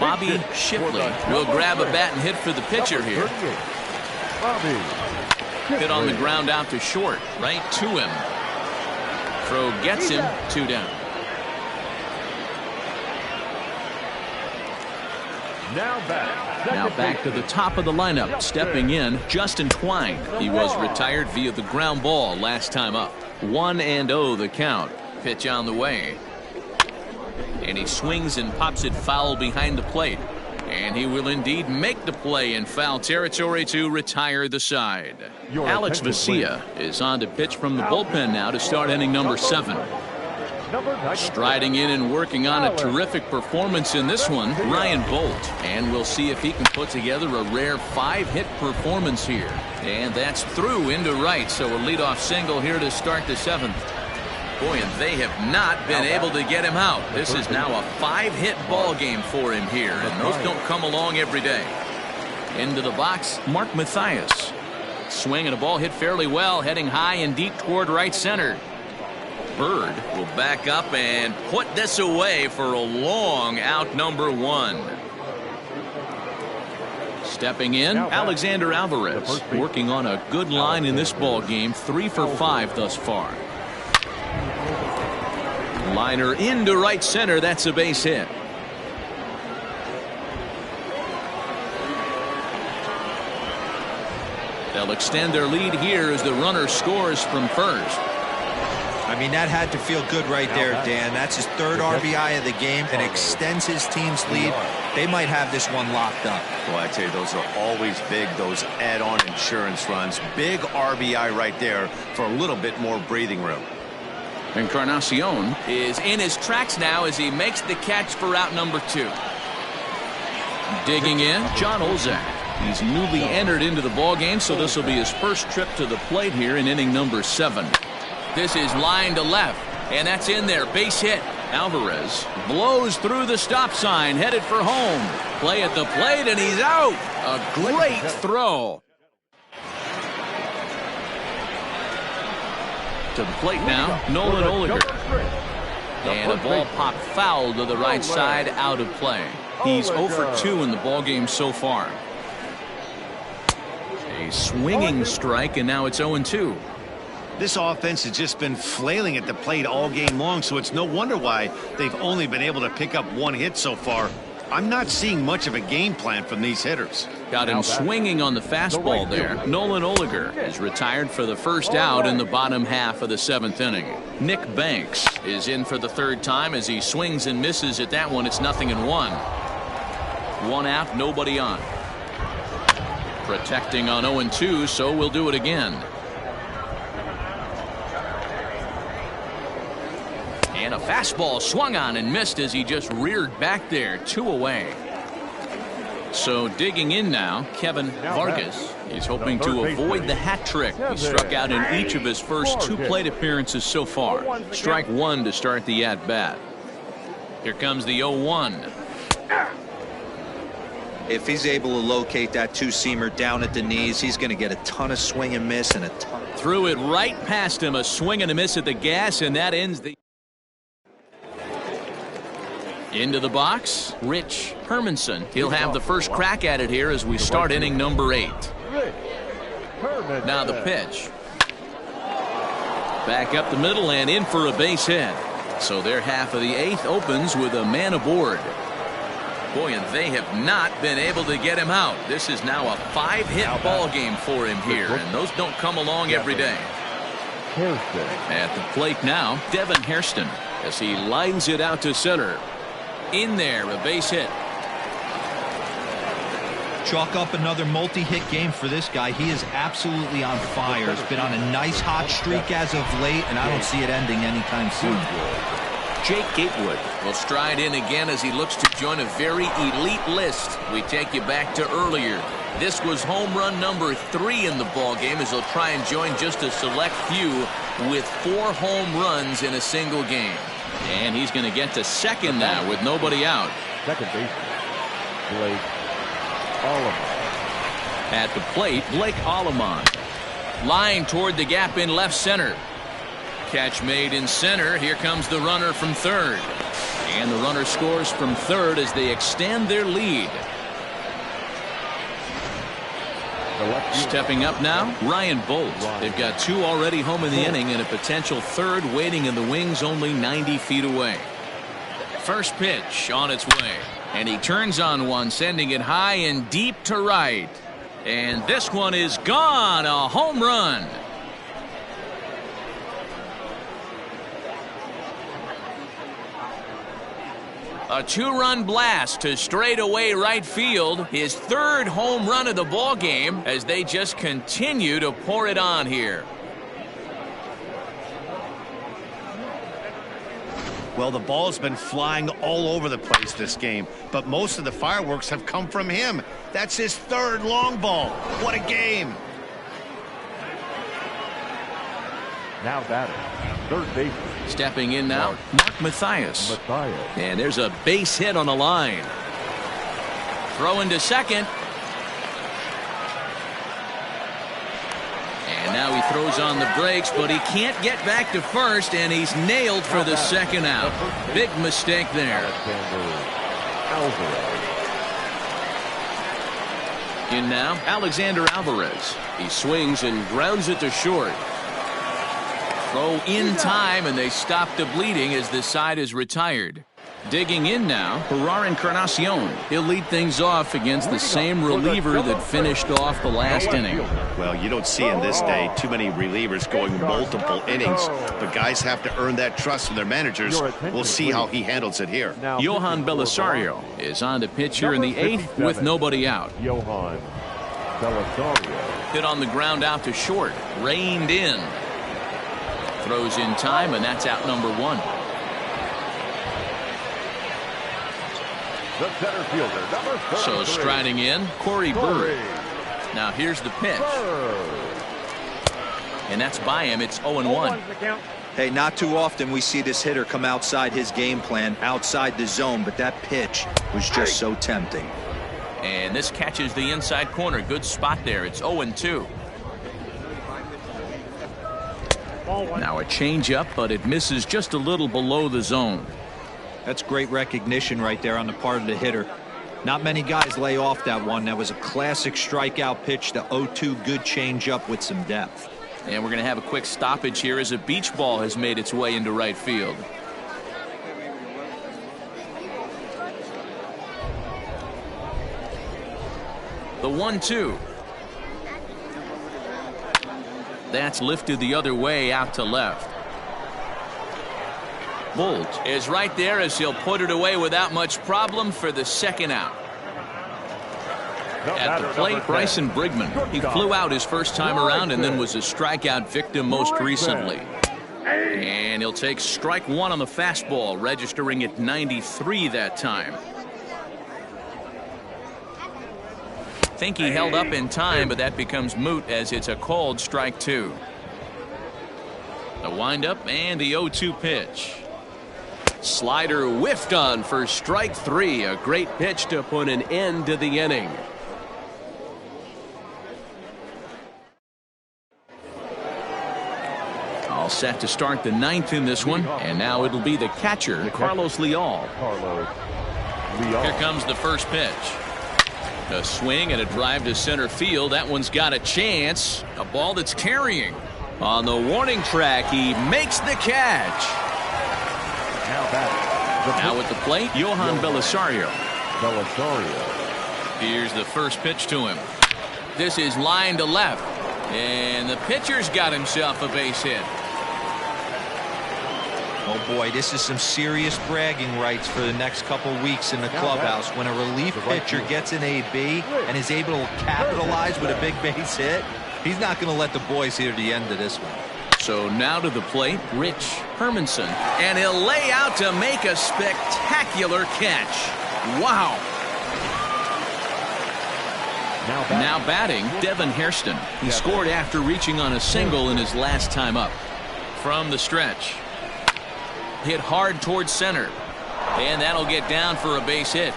Speaker 1: Bobby Shipley will grab a bat and hit for the pitcher here. Hit on the ground out to short, right to him. Throw gets him, 2 down. Now back to the top of the lineup. Stepping in, Justin Twine. He was retired via the ground ball last time up. 1-0 the count. Pitch on the way. And he swings and pops it foul behind the plate. And he will indeed make the play in foul territory to retire the side. Alex Vesia is on to pitch from the bullpen now to start inning number 7. Striding in and working on a terrific performance in this one, Ryan Bolt. And we'll see if he can put together a rare 5-hit performance here. And that's through into right, so a leadoff single here to start the 7th. Boy, and they have not been able to get him out. This is now a 5-hit ball game for him here, and those don't come along every day. Into the box, Mark Mathias. Swing and a ball hit fairly well, heading high and deep toward right center. Bird will back up and put this away for a long out, number 1. Stepping in, Alexander Alvarez, working on a good line in this ball game, 3 for 5 thus far. Liner into right center. That's a base hit. They'll extend their lead here as the runner scores from first.
Speaker 2: I
Speaker 3: mean, that had to feel good right there, Dan. That's his third RBI of the game and extends his team's lead. They might have this one locked up.
Speaker 2: Well, I tell you, those are always big, those add-on insurance runs. Big RBI right there for a little bit more breathing room.
Speaker 1: Encarnacion is in his tracks now as he makes the catch for out number 2. Digging in, John Olzak. He's newly entered into the ballgame, so this will be his first trip to the plate here in inning number 7. This is line to left, and that's in there. Base hit. Alvarez blows through the stop sign, headed for home. Play at the plate, and he's out. A great throw. To the plate now, Nolan Oliger. And a ball popped foul to the right side, out of play. He's 0 for 2 in the ballgame so far. A swinging strike, and now it's 0-2.
Speaker 2: This offense has just been flailing at the plate all game long, so it's no wonder why they've only been able to pick up 1 hit so far. I'm not seeing much of a game plan from these hitters.
Speaker 1: Got him swinging on the fastball there. Nolan Oliger is retired for the first out in the bottom half of the 7th inning. Nick Banks is in for the 3rd time as he swings and misses at that one. It's 0-1. 1 out, nobody on. Protecting on 0-2, so we'll do it again. And a fastball swung on and missed as he just reared back there. 2 away. So digging in now, Kevin Vargas. He's hoping to avoid the hat trick. He struck out in each of his first 2 plate appearances so far. Strike 1 to start the at-bat. Here comes the 0-1.
Speaker 3: If he's able to locate that 2-seamer down at the knees, he's going to get a ton of swing and miss and a ton.
Speaker 1: Threw it right past him. A swing and a miss at the gas, and that ends the. Into the box, Rich Hermanson. He'll have the first crack at it here as we start inning number 8. Now the pitch. Back up the middle and in for a base hit. So their half of the 8th opens with a man aboard. Boy, and they have not been able to get him out. This is now a 5-hit ball game for him here, and those don't come along every day. At the plate now, Devin Hairston as he lines it out to center. In there, a base hit.
Speaker 3: Chalk up another multi-hit game for this guy. He is absolutely on fire. He's been on a nice hot streak as of late, and I don't see it ending anytime soon.
Speaker 1: Jake Gatewood will stride in again as he looks to join a very elite list. We take you back to earlier. This was home run number 3 in the ball game as he'll try and join just a select few with 4 home runs in a single game. And he's going to get to second now with nobody out.
Speaker 4: Second baseman, Blake Alleman.
Speaker 1: At the plate, Blake Alleman. Line toward the gap in left center. Catch made in center. Here comes the runner from third. And the runner scores from third as they extend their lead. Stepping up now, Ryan Bolt. They've got 2 already home in the inning and a potential 3rd waiting in the wings only 90 feet away. First pitch on its way. And he turns on one, sending it high and deep to right. And this one is gone. A home run. A 2-run blast to straightaway right field. His 3rd home run of the ball game as they just continue to pour it on here.
Speaker 2: Well, the ball's been flying all over the place this game, but most of the fireworks have come from him. That's his 3rd long ball. What a game.
Speaker 4: Now batting, third baseman.
Speaker 1: Stepping in now, Mark Mathias. And there's a base hit on the line. Throwing to second. And now he throws on the brakes, but he can't get back to first, and he's nailed for the second out. Big mistake there. In now, Alexander Alvarez. He swings and grounds it to short. Throw in time, and they stop the bleeding as the side is retired. Digging in now, Gerard Encarnacion. He'll lead things off against the same reliever that finished off the last inning.
Speaker 2: Well, you don't see in this day too many relievers going multiple innings, but guys have to earn that trust from their managers. We'll see how he handles it here.
Speaker 1: Yohan Belisario is on to pitch here in the 8th with nobody out.
Speaker 4: Yohan Belisario.
Speaker 1: Hit on the ground out to short. Reined in. Throws in time, and that's out number 1.
Speaker 4: The center fielder, number 33.
Speaker 1: So striding in, Corey Bird. Now here's the pitch. And that's by him. It's 0-1.
Speaker 3: Hey, not too often we see this hitter come outside his game plan, outside the zone, but that pitch was just so tempting.
Speaker 1: And this catches the inside corner. Good spot there. It's 0-2. Now a changeup, but it misses just a little below the zone.
Speaker 3: That's great recognition right there on the part of the hitter. Not many guys lay off that one. That was a classic strikeout pitch. The 0-2 good changeup with some depth.
Speaker 1: And we're going to have a quick stoppage here as a beach ball has made its way into right field. The 1-2. That's lifted the other way out to left. Bolt is right there as he'll put it away without much problem for the second out. At the plate, Bryson Brigman. He flew out his first time around and then was a strikeout victim most recently. And he'll take strike 1 on the fastball, registering at 93 that time. Think he held up in time, but that becomes moot as it's a called strike 2. The windup and the 0-2 pitch. Slider whiffed on for strike 3. A great pitch to put an end to the inning. All set to start the 9th in this one, and now it'll be the catcher, Carlos Leal. Here comes the first pitch. A swing and a drive to center field. That one's got a chance. A ball that's carrying. On the warning track, he makes the catch. Now at the plate, Yohan Belisario. Here's the first pitch to him. This is line to left. And the pitcher's got himself a base hit.
Speaker 3: Oh boy, this is some serious bragging rights for the next couple weeks in the clubhouse. When a relief pitcher gets an AB and is able to capitalize with a big base hit, he's not going to let the boys hear the end of this one.
Speaker 1: So now to the plate, Rich Hermanson. And he'll lay out to make a spectacular catch. Wow. Now batting, Devin Hairston. He scored after reaching on a single in his last time up. From the stretch. Hit hard towards center. And that'll get down for a base hit.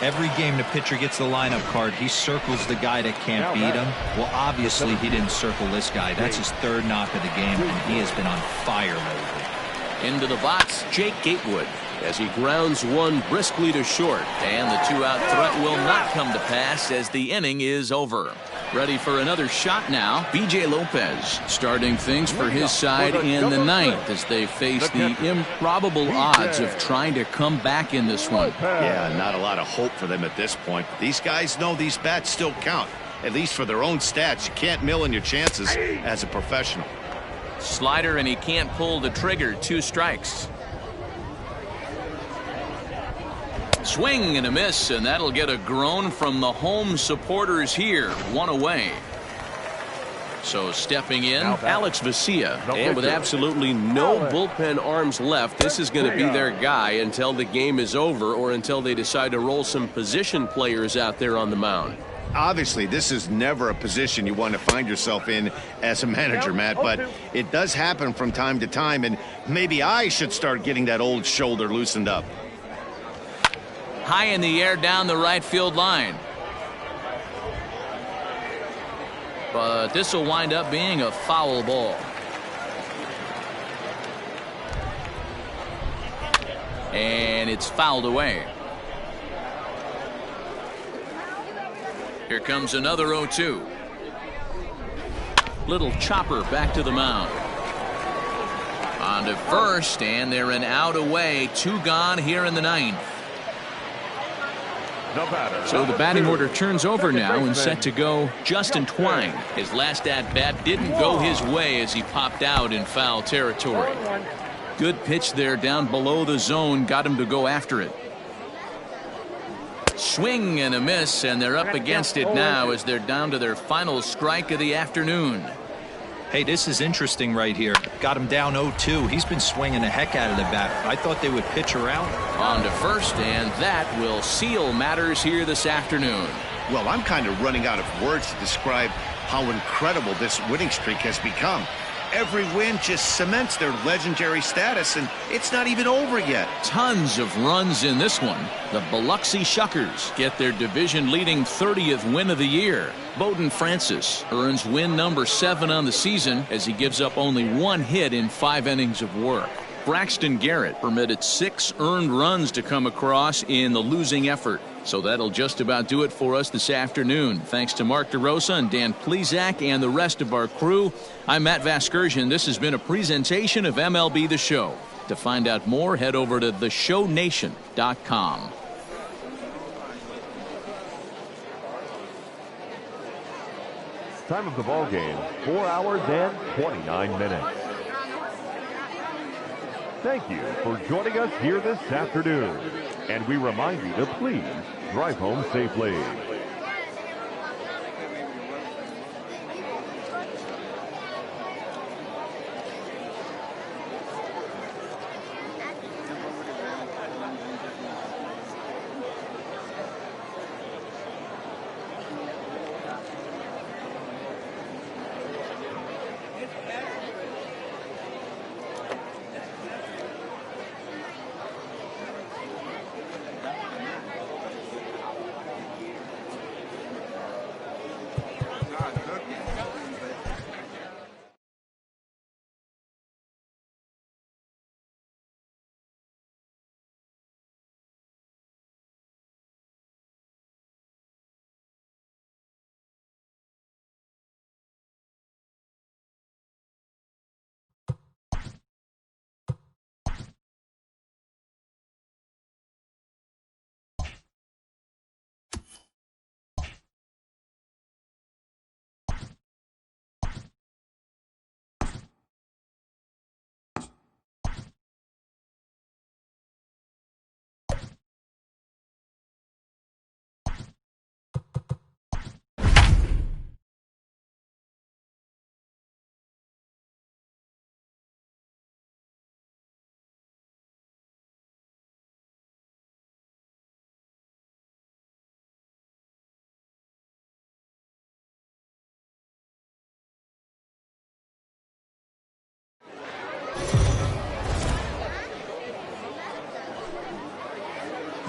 Speaker 3: Every game the pitcher gets the lineup card, he circles the guy that can't beat him. Well, obviously he didn't circle this guy. That's his 3rd knock of the game, and he has been on fire lately.
Speaker 1: Into the box, Jake Gatewood, as he grounds one briskly to short. And the 2-out threat will not come to pass as the inning is over. Ready for another shot now, B.J. Lopez starting things for his side in the 9th as they face the improbable odds of trying to come back in this one.
Speaker 2: Yeah, not a lot of hope for them at this point. These guys know these bats still count, at least for their own stats. You can't mill in your chances as a professional.
Speaker 1: Slider, and he can't pull the trigger. 2 strikes. Swing and a miss, and that'll get a groan from the home supporters here. 1 away. So stepping in, Alex Vesia. And with absolutely no bullpen arms left, this is going to be their guy until the game is over or until they decide to roll some position players out there on the mound.
Speaker 2: Obviously, this is never a position you want to find yourself in as a manager, Matt, but it does happen from time to time, and maybe I should start getting that old shoulder loosened up.
Speaker 1: High in the air down the right field line. But this will wind up being a foul ball. And it's fouled away. Here comes another 0-2. Little chopper back to the mound. On to first, and they're an out away. 2 gone here in the 9th. So the batting order turns over now and set to go Justin Twine. His last at-bat didn't go his way as he popped out in foul territory. Good pitch there down below the zone, got him to go after it. Swing and a miss, and they're up against it now as they're down to their final strike of the afternoon.
Speaker 3: Hey, this is interesting right here. Got him down 0-2. He's been swinging the heck out of the bat. I thought they would pitch around.
Speaker 1: On to first, and that will seal matters here this afternoon.
Speaker 2: Well, I'm kind of running out of words to describe how incredible this winning streak has become. Every win just cements their legendary status, and it's not even over yet.
Speaker 1: Tons of runs in this one. The Biloxi Shuckers get their division-leading 30th win of the year. Bowden Francis earns win number 7 on the season as he gives up only 1 hit in 5 innings of work. Braxton Garrett permitted 6 earned runs to come across in the losing effort. So that'll just about do it for us this afternoon. Thanks to Mark DeRosa and Dan Plezak and the rest of our crew. I'm Matt Vasgersian. This has been a presentation of MLB The Show. To find out more, head over to theshownation.com.
Speaker 4: Time of the ball game, 4 hours and 29 minutes. Thank you for joining us here this afternoon. And we remind you to please drive home safely.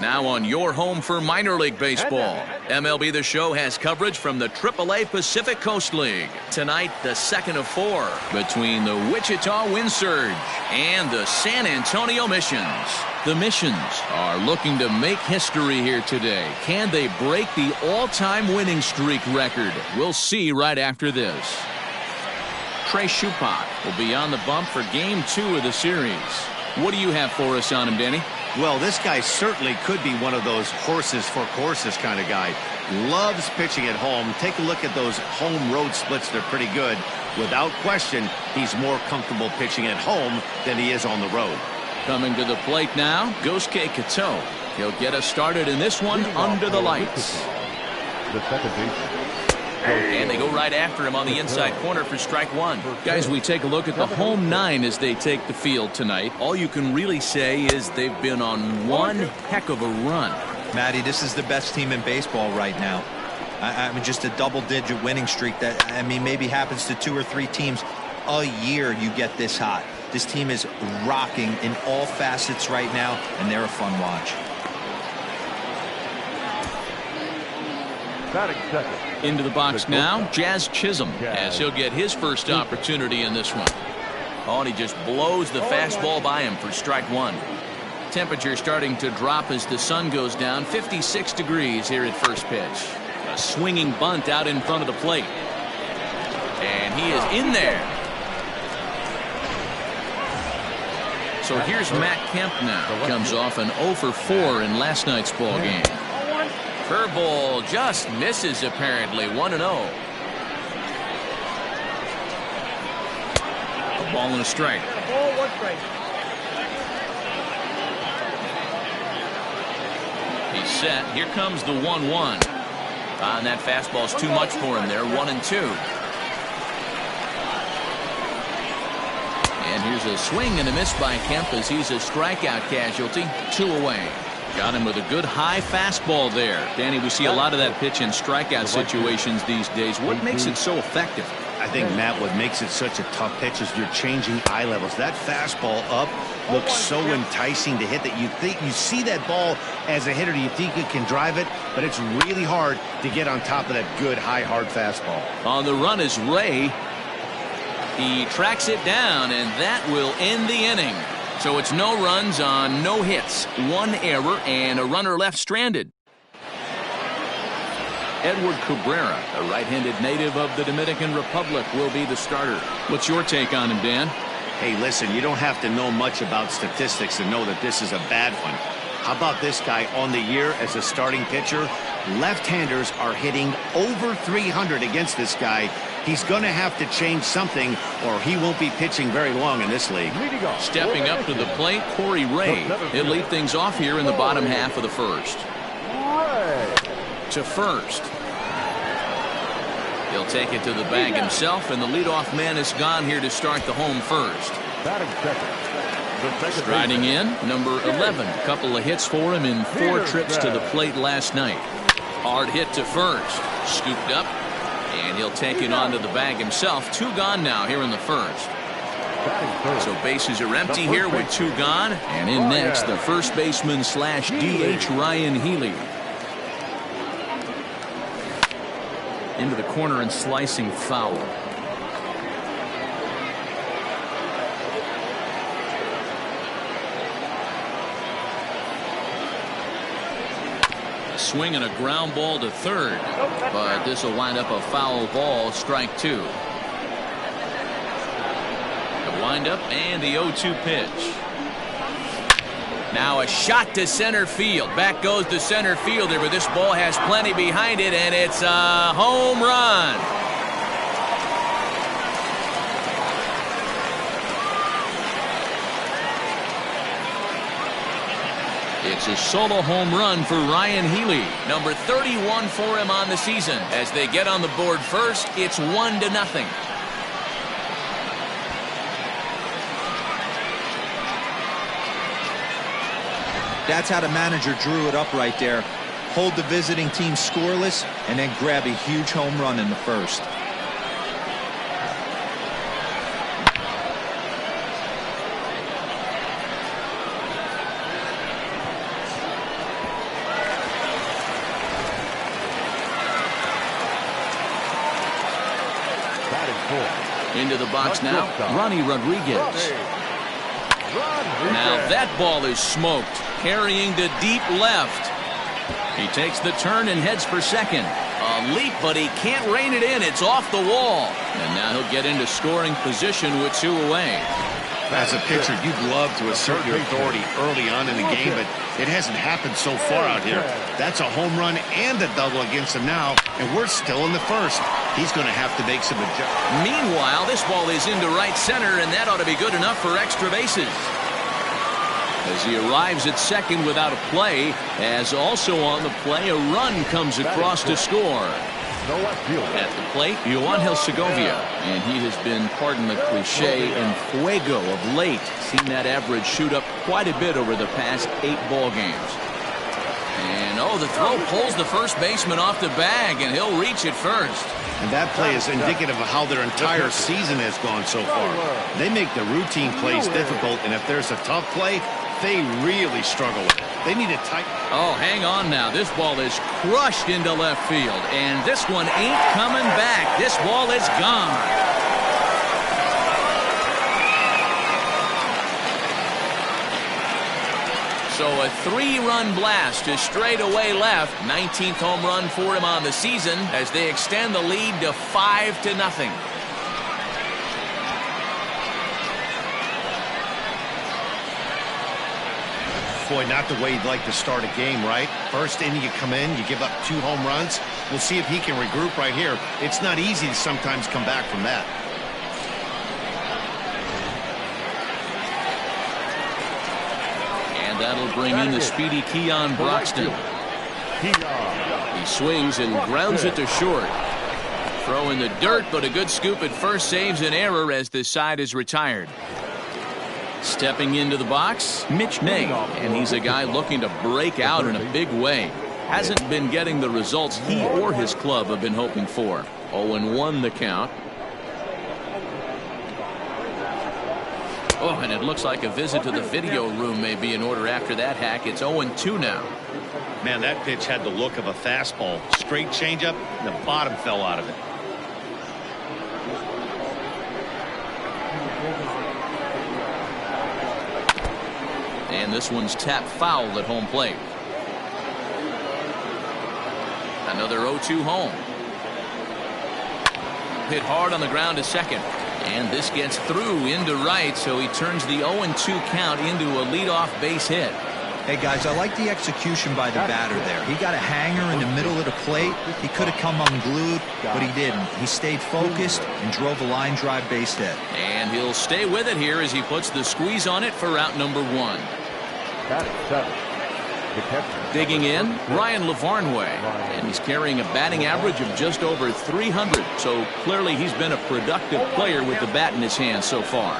Speaker 1: Now on your home for minor league baseball. MLB The Show has coverage from the AAA Pacific Coast League. Tonight, the second of 4 between the Wichita Wind Surge and the San Antonio Missions. The Missions are looking to make history here today. Can they break the all-time winning streak record? We'll see right after this. Trey Shupak will be on the bump for Game 2 of the series. What do you have for us on him, Danny?
Speaker 2: Well, this guy certainly could be one of those horses for courses kind of guy. Loves pitching at home. Take a look at those home road splits. They're pretty good. Without question, he's more comfortable pitching at home than he is on the road.
Speaker 1: Coming to the plate now, Gosuke Kato. He'll get us started in this one under the lights.
Speaker 4: The second baseman.
Speaker 1: And they go right after him on the inside corner for strike 1. Guys, we take a look at the home 9 as they take the field tonight. All you can really say is they've been on one heck of a run.
Speaker 3: Matty, this is the best team in baseball right now. I mean, just a double-digit winning streak that, I mean, maybe happens to 2 or 3 teams a year you get this hot. This team is rocking in all facets right now, and they're a fun watch.
Speaker 4: Batting second.
Speaker 1: Into the box now, Jazz Chisholm, as he'll get his first opportunity in this one. Oh, and he just blows the fastball by him for strike 1. Temperature starting to drop as the sun goes down. 56 degrees here at first pitch. A swinging bunt out in front of the plate. And he is in there. So here's Matt Kemp now. Comes off an 0 for 4 in last night's ball game. Curveball just misses apparently. 1-0. A ball and a strike.
Speaker 5: Ball, 1 strike.
Speaker 1: He's set. Here comes the 1-1. And that fastball's too much for him there. 1-2. And here's a swing and a miss by Kemp as he's a strikeout casualty. 2 away. Got him with a good high fastball there. Danny, we see a lot of that pitch in strikeout situations these days. What makes it so effective?
Speaker 2: I think, Matt, what makes it such a tough pitch is you're changing eye levels. That fastball up looks so enticing to hit that you think you see that ball as a hitter. You think you can drive it, but it's really hard to get on top of that good high hard fastball.
Speaker 1: On the run is Ray. He tracks it down, and that will end the inning. So it's no runs on no hits, 1 error, and a runner left stranded. Edward Cabrera, a right-handed native of the Dominican Republic, will be the starter. What's your take on him, Dan?
Speaker 2: Hey, listen, you don't have to know much about statistics to know that this is a bad one. How about this guy on the year as a starting pitcher? Left-handers are hitting over 300 against this guy. He's going to have to change something or he won't be pitching very long in this league.
Speaker 1: Stepping up to the plate, Corey Ray. He'll lead things off here in the bottom half of the first. To first. He'll take it to the bag himself, and the leadoff man is gone here to start the home first. Striding in, number 11. A couple of hits for him in 4 trips to the plate last night. Hard hit to first. Scooped up, and he'll take it onto the bag himself. 2 gone now here in the first. So bases are empty here with 2 gone. And in next, the first baseman / DH Ryan Healy. Into the corner and slicing foul. A swing and a ground ball to third, but this will wind up a foul ball. Strike 2. The windup and the 0-2 pitch. Now a shot to center field. Back goes the center fielder, but this ball has plenty behind it, and it's a home run. It's a solo home run for Ryan Healy. Number 31 for him on the season. As they get on the board first, it's 1-0.
Speaker 3: That's how the manager drew it up right there. Hold the visiting team scoreless and then grab a huge home run in the first.
Speaker 1: Into the box now, Ronnie Rodriguez. Now that ball is smoked, carrying to deep left. He takes the turn and heads for second. A leap, but he can't rein it in. It's off the wall. And now he'll get into scoring position with 2 away.
Speaker 2: As a pitcher, you'd love to assert your authority early on in the game, but it hasn't happened so far out here. That's a home run and a double against him now, and we're still in the first. He's going to have to make some adjustments.
Speaker 1: Meanwhile, this ball is into right center, and that ought to be good enough for extra bases. As he arrives at second without a play, as also on the play, a run comes across to score. At the plate, Yoangel Segovia, and he has been, pardon the cliche, in fuego of late. Seen that average shoot up quite a bit over the past 8 ball games. And the throw pulls the first baseman off the bag, and he'll reach it first.
Speaker 2: And that play is indicative of how their entire season has gone so far. They make the routine plays difficult, and if there's a tough play, they really struggle with it. They need a tight.
Speaker 1: Oh, hang on now. This ball is crushed into left field, and this one ain't coming back. This ball is gone. So a 3-run blast to straightaway left. 19th home run for him on the season as they extend the lead to 5-0.
Speaker 2: Boy, not the way you'd like to start a game, right? First inning, you come in, you give up 2 home runs. We'll see if he can regroup right here. It's not easy to sometimes come back from that.
Speaker 1: And that'll bring in the speedy Keon Broxton. He swings and grounds it to short. Throw in the dirt, but a good scoop at first saves an error as this side is retired. Stepping into the box, Mitch Ney, and he's a guy looking to break out in a big way. Hasn't been getting the results he or his club have been hoping for. 0-1 the count. Oh, and it looks like a visit to the video room may be in order after that hack. It's 0-2 now.
Speaker 2: Man, that pitch had the look of a fastball. Straight changeup, and the bottom fell out of it.
Speaker 1: And this one's tapped foul at home plate. Another 0-2 home. Hit hard on the ground to second. And this gets through into right, so he turns the 0-2 count into a leadoff base hit.
Speaker 3: Hey, guys, I like the execution by the batter there. He got a hanger in the middle of the plate. He could have come unglued, but he didn't. He stayed focused and drove a line drive base hit.
Speaker 1: And he'll stay with it here as he puts the squeeze on it for out number 1. Digging in, Ryan Lavarnway, and he's carrying a batting average of just over 300, so clearly he's been a productive player with the bat in his hand so far.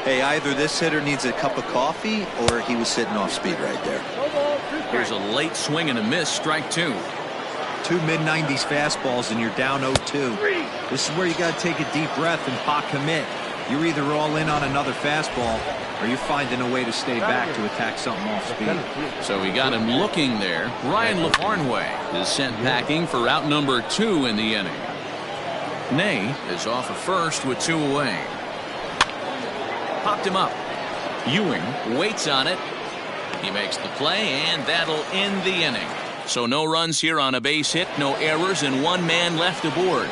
Speaker 6: Hey, either this hitter needs a cup of coffee or he was sitting off speed right there.
Speaker 1: Here's a late swing and a miss, strike 2.
Speaker 3: 2 mid-90s fastballs and you're down 0-2. This is where you got to take a deep breath and pot commit. You're either all in on another fastball or you're finding a way to stay back to attack something off speed.
Speaker 1: So we got him looking there. Ryan Lavarnway is sent packing for out number 2 in the inning. Ney is off of first with 2 away. Popped him up. Ewing waits on it. He makes the play, and that'll end the inning. So no runs here on a base hit, no errors, and 1 man left aboard.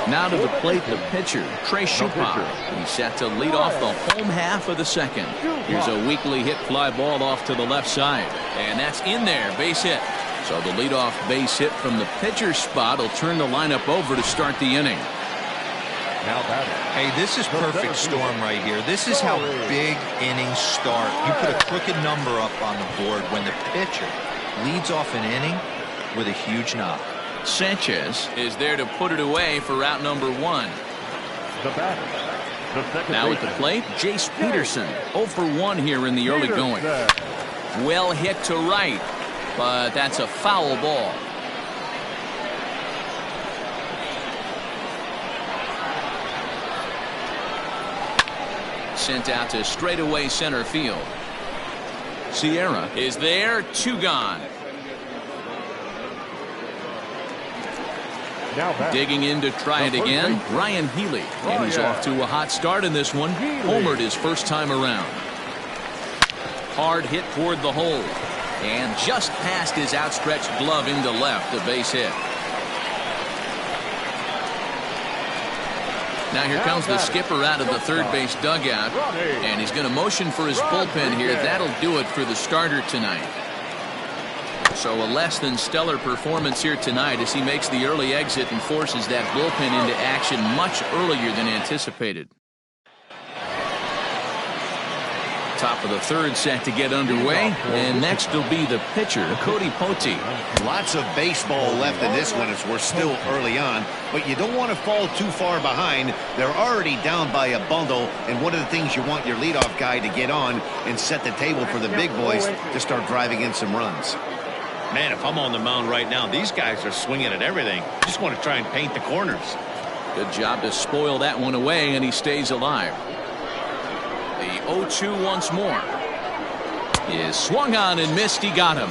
Speaker 1: Now to the plate, the pitcher, Trey Shupar. He's set to lead off the home half of the second. Here's a weakly hit fly ball off to the left side. And that's in there, base hit. So the leadoff base hit from the pitcher's spot will turn the lineup over to start the inning.
Speaker 3: Hey, this is perfect storm right here. This is how big innings start. You put a crooked number up on the board when the pitcher leads off an inning with a huge knock.
Speaker 1: Sanchez is there to put it away for out number 1. Now at the plate, Jace Peterson. 0 for 1 here in the early going. Well hit to right, but that's a foul ball. Sent out to straightaway center field. Sierra is there, 2 gone. Digging in to try it again, Ryan Healy. And he's off to a hot start in this one. Homered his first time around. Hard hit toward the hole. And just past his outstretched glove into left, a base hit. Now here comes the skipper out of the third base dugout. And he's going to motion for his bullpen here. That'll do it for the starter tonight. So a less than stellar performance here tonight as he makes the early exit and forces that bullpen into action much earlier than anticipated. Top of the third set to get underway, and next will be the pitcher, Cody Pote.
Speaker 2: Lots of baseball left in this one as we're still early on, but you don't want to fall too far behind. They're already down by a bundle, and one of the things you want your leadoff guy to get on and set the table for the big boys to start driving in some runs. Man, if I'm on the mound right now, these guys are swinging at everything. Just want to try and paint the corners.
Speaker 1: Good job to spoil that one away, and he stays alive. The 0-2 once more. Is swung on and missed. He got him.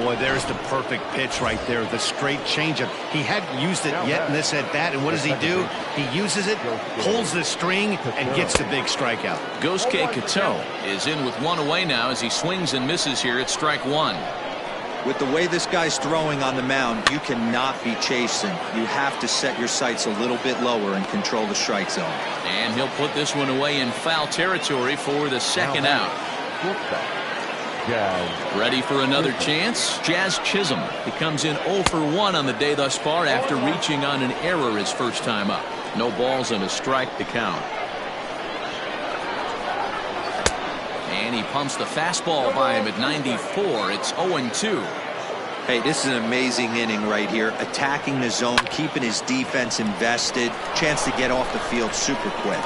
Speaker 2: Boy, there's the perfect pitch right there. The straight changeup. He hadn't used it yet in this at bat, and what does he do? He uses it, pulls the string, and gets the big strikeout.
Speaker 1: Gosuke Kato is in with 1 away now as he swings and misses here at strike 1.
Speaker 6: With the way this guy's throwing on the mound, you cannot be chasing. You have to set your sights a little bit lower and control the strike zone.
Speaker 1: And he'll put this one away in foul territory for the second out. Ready for another chance? Jazz Chisholm. He comes in 0 for 1 on the day thus far after reaching on an error his first time up. No balls and a strike to count. And he pumps the fastball by him at 94. It's 0-2.
Speaker 6: Hey, this is an amazing inning right here. Attacking the zone, keeping his defense invested. Chance to get off the field super quick.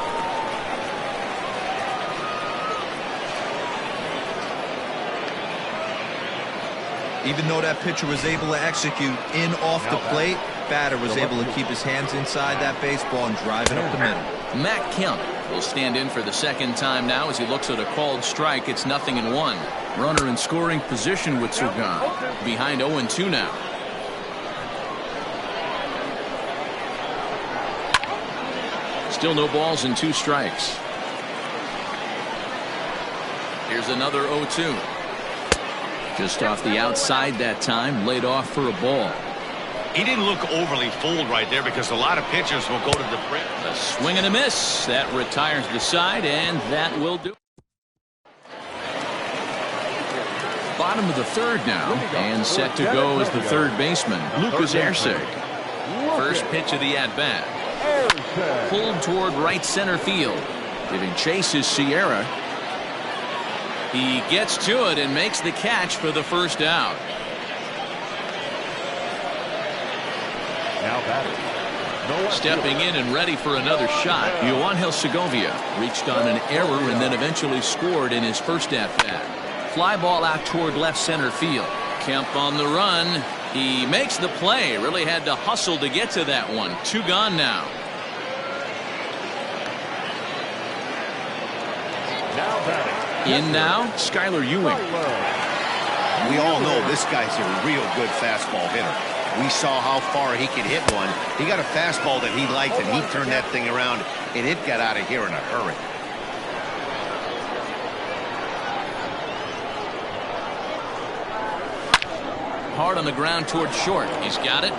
Speaker 6: Even though that pitcher was able to execute in off the plate, batter was able to keep his hands inside that baseball and drive it up the middle.
Speaker 1: Matt Kemp will stand in for the second time now as he looks at a called strike. It's 0-1. Runner in scoring position with Sugan. Behind 0-2 now. Still no balls and 2 strikes. Here's another 0-2. Just off the outside that time, laid off for a ball.
Speaker 2: He didn't look overly fooled right there because a lot of pitchers will go to the print.
Speaker 1: A swing and a miss. That retires the side, and that will do. Bottom of the third now, and set to go is the third baseman, Lucas Erceg. First pitch of the at-bat. Pulled toward right center field. Giving chase is Sierra. He gets to it and makes the catch for the first out.
Speaker 4: Now batting.
Speaker 1: Stepping in and ready for another shot, Yoangel Segovia reached on an error and then eventually scored in his first at-bat. Fly ball out toward left center field. Kemp on the run. He makes the play. Really had to hustle to get to that one. 2 gone now.
Speaker 4: Now batting.
Speaker 1: In now, Skylar Ewing.
Speaker 2: We all know this guy's a real good fastball hitter. We saw how far he could hit one. He got a fastball that he liked, and he turned that thing around, and it got out of here in a hurry.
Speaker 1: Hard on the ground toward short. He's got it.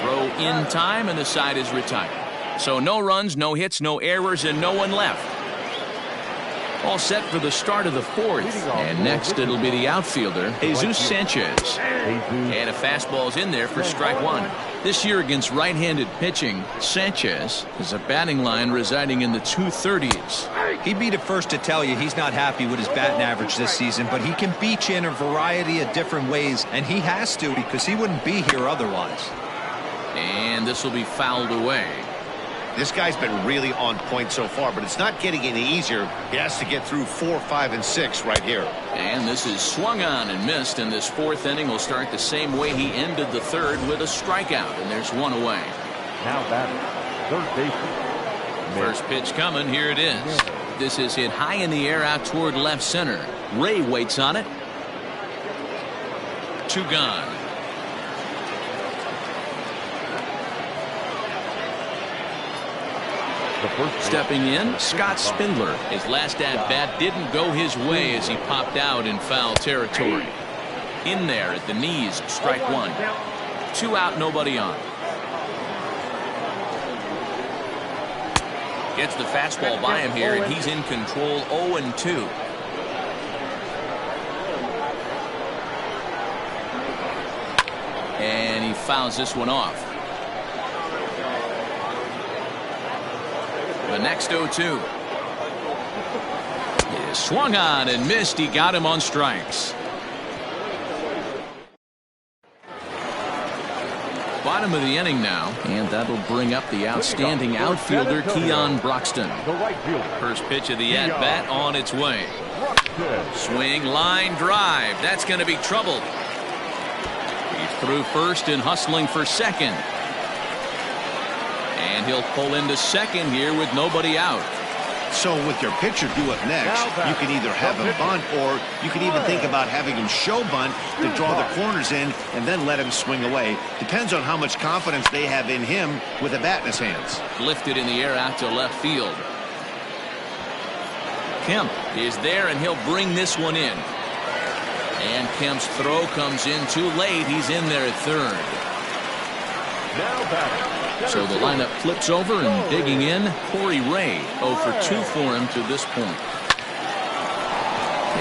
Speaker 1: Throw in time, and the side is retired. So no runs, no hits, no errors, and no one left. All set for the start of the fourth. And next it'll be the outfielder, Jesus Sanchez. And a fastball's in there for strike 1. This year against right-handed pitching, Sanchez has a batting line residing in the 230s.
Speaker 3: He'd be the first to tell you he's not happy with his batting average this season, but he can beat you in a variety of different ways, and he has to because he wouldn't be here otherwise.
Speaker 1: And this will be fouled away.
Speaker 2: This guy's been really on point so far, but it's not getting any easier. He has to get through 4, 5, and 6 right here.
Speaker 1: And this is swung on and missed, and this fourth inning will start the same way he ended the third with a strikeout, and there's one away.
Speaker 4: Now batting. Third baseman.
Speaker 1: First pitch coming. Here it is. This is hit high in the air out toward left center. Ray waits on it. 2 gone. Stepping in, Scott Spindler. His last at-bat didn't go his way as he popped out in foul territory. In there at the knees, strike 1. 2 out, nobody on. Gets the fastball by him here, and he's in control. 0-2. And he fouls this one off. The next 0-2. He swung on and missed. He got him on strikes. Bottom of the inning now, and that'll bring up the outstanding outfielder Keon Broxton. First pitch of the at-bat on its way. Swing, line drive. That's going to be trouble. He's through first and hustling for second. And he'll pull into second here with nobody out.
Speaker 2: So with your pitcher do it next, you can either have him bunt, or you can even think about having him show bunt to draw the corners in and then let him swing away. Depends on how much confidence they have in him with a bat in his hands.
Speaker 1: Lifted in the air out to left field. Kemp is there, and he'll bring this one in. And Kemp's throw comes in too late. He's in there at third.
Speaker 4: Now batting.
Speaker 1: So the lineup flips over and digging in, Corey Ray. 0 for 2 for him to this point.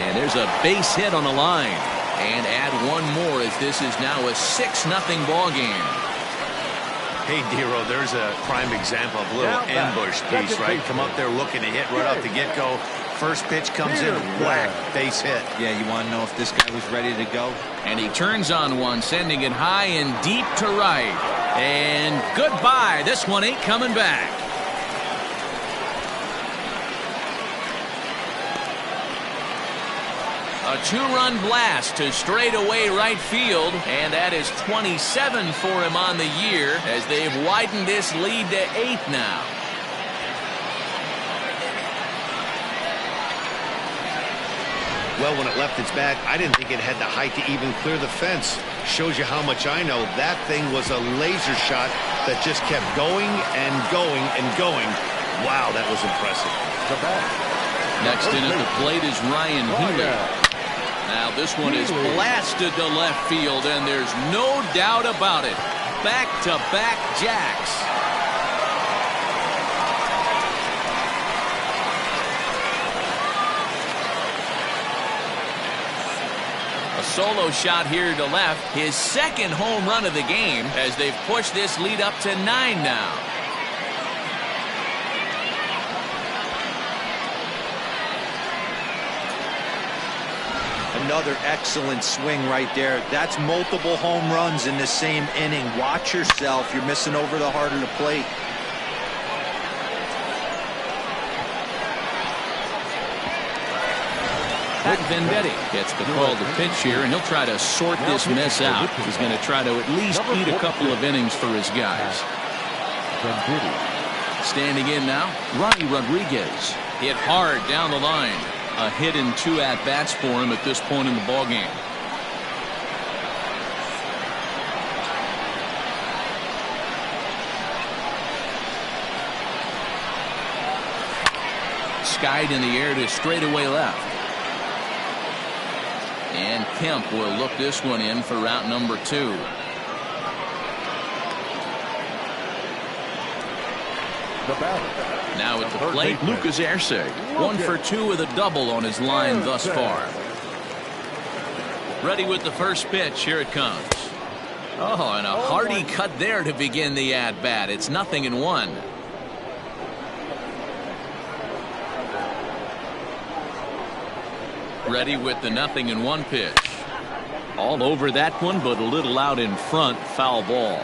Speaker 1: And there's a base hit on the line. And add one more as this is now a 6-0 ball game.
Speaker 2: Hey, Dero, there's a prime example of a little ambush piece, right? Come up there looking to hit right off the get-go. First pitch comes in, whack, base hit.
Speaker 3: Yeah, you want to know if this guy was ready to go?
Speaker 1: And he turns on one, sending it high and deep to right. And goodbye. This one ain't coming back. A 2-run blast to straightaway right field, and that is 27 for him on the year as they've widened this lead to 8 now.
Speaker 2: Well, when it left its bat, I didn't think it had the height to even clear the fence. Shows you how much I know. That thing was a laser shot that just kept going and going and going. Wow, that was impressive.
Speaker 1: Next in at the plate is Ryan Healy. Now this one is blasted to left field, and there's no doubt about it. Back-to-back jacks. A solo shot here to left. His second home run of the game as they've pushed this lead up to 9 now.
Speaker 3: Another excellent swing right there. That's multiple home runs in the same inning. Watch yourself. You're missing over the heart of the plate.
Speaker 1: Pat Venditti gets the call to pitch here, and he'll try to sort this mess out. He's going to try to at least eat a couple of innings for his guys. Standing in now, Ronnie Rodriguez. Hit hard down the line. A hit and 2 at-bats for him at this point in the ballgame. Skied in the air to straightaway left. And Kemp will look this one in for route number 2. Now at the plate, Lucas Erceg. 1 for 2 with a double on his line thus far. Ready with the first pitch. Here it comes. Oh, and a hearty cut there to begin the at-bat. It's 0-1. Ready with the 0-1 pitch. All over that one, but a little out in front. Foul ball.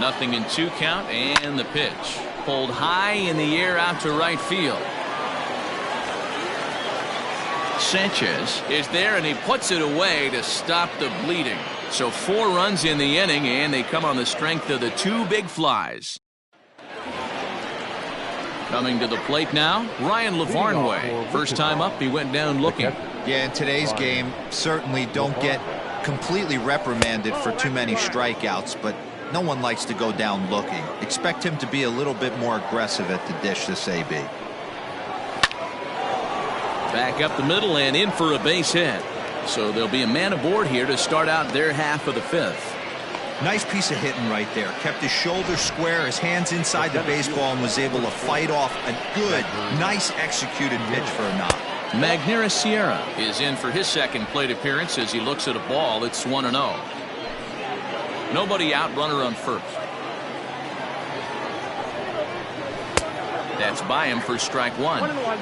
Speaker 1: Nothing in 2 count, and the pitch pulled high in the air out to right field. Sanchez is there, and he puts it away to stop the bleeding. So 4 runs in the inning, and they come on the strength of the 2 big flies. Coming to the plate now, Ryan Lavarnway. First time up, he went down looking.
Speaker 3: Yeah, in today's game, certainly don't get completely reprimanded for too many strikeouts, but no one likes to go down looking. Expect him to be a little bit more aggressive at the dish this AB.
Speaker 1: Back up the middle and in for a base hit. So there'll be a man aboard here to start out their half of the 5th.
Speaker 3: Nice piece of hitting right there. Kept his shoulders square, his hands inside the baseball, and was able to fight off a good, nice executed pitch for a knock.
Speaker 1: Magneuris Sierra is in for his second plate appearance as he looks at a ball. It's 1-0. Nobody out, runner on first. That's by him for strike 1.
Speaker 5: 1-1.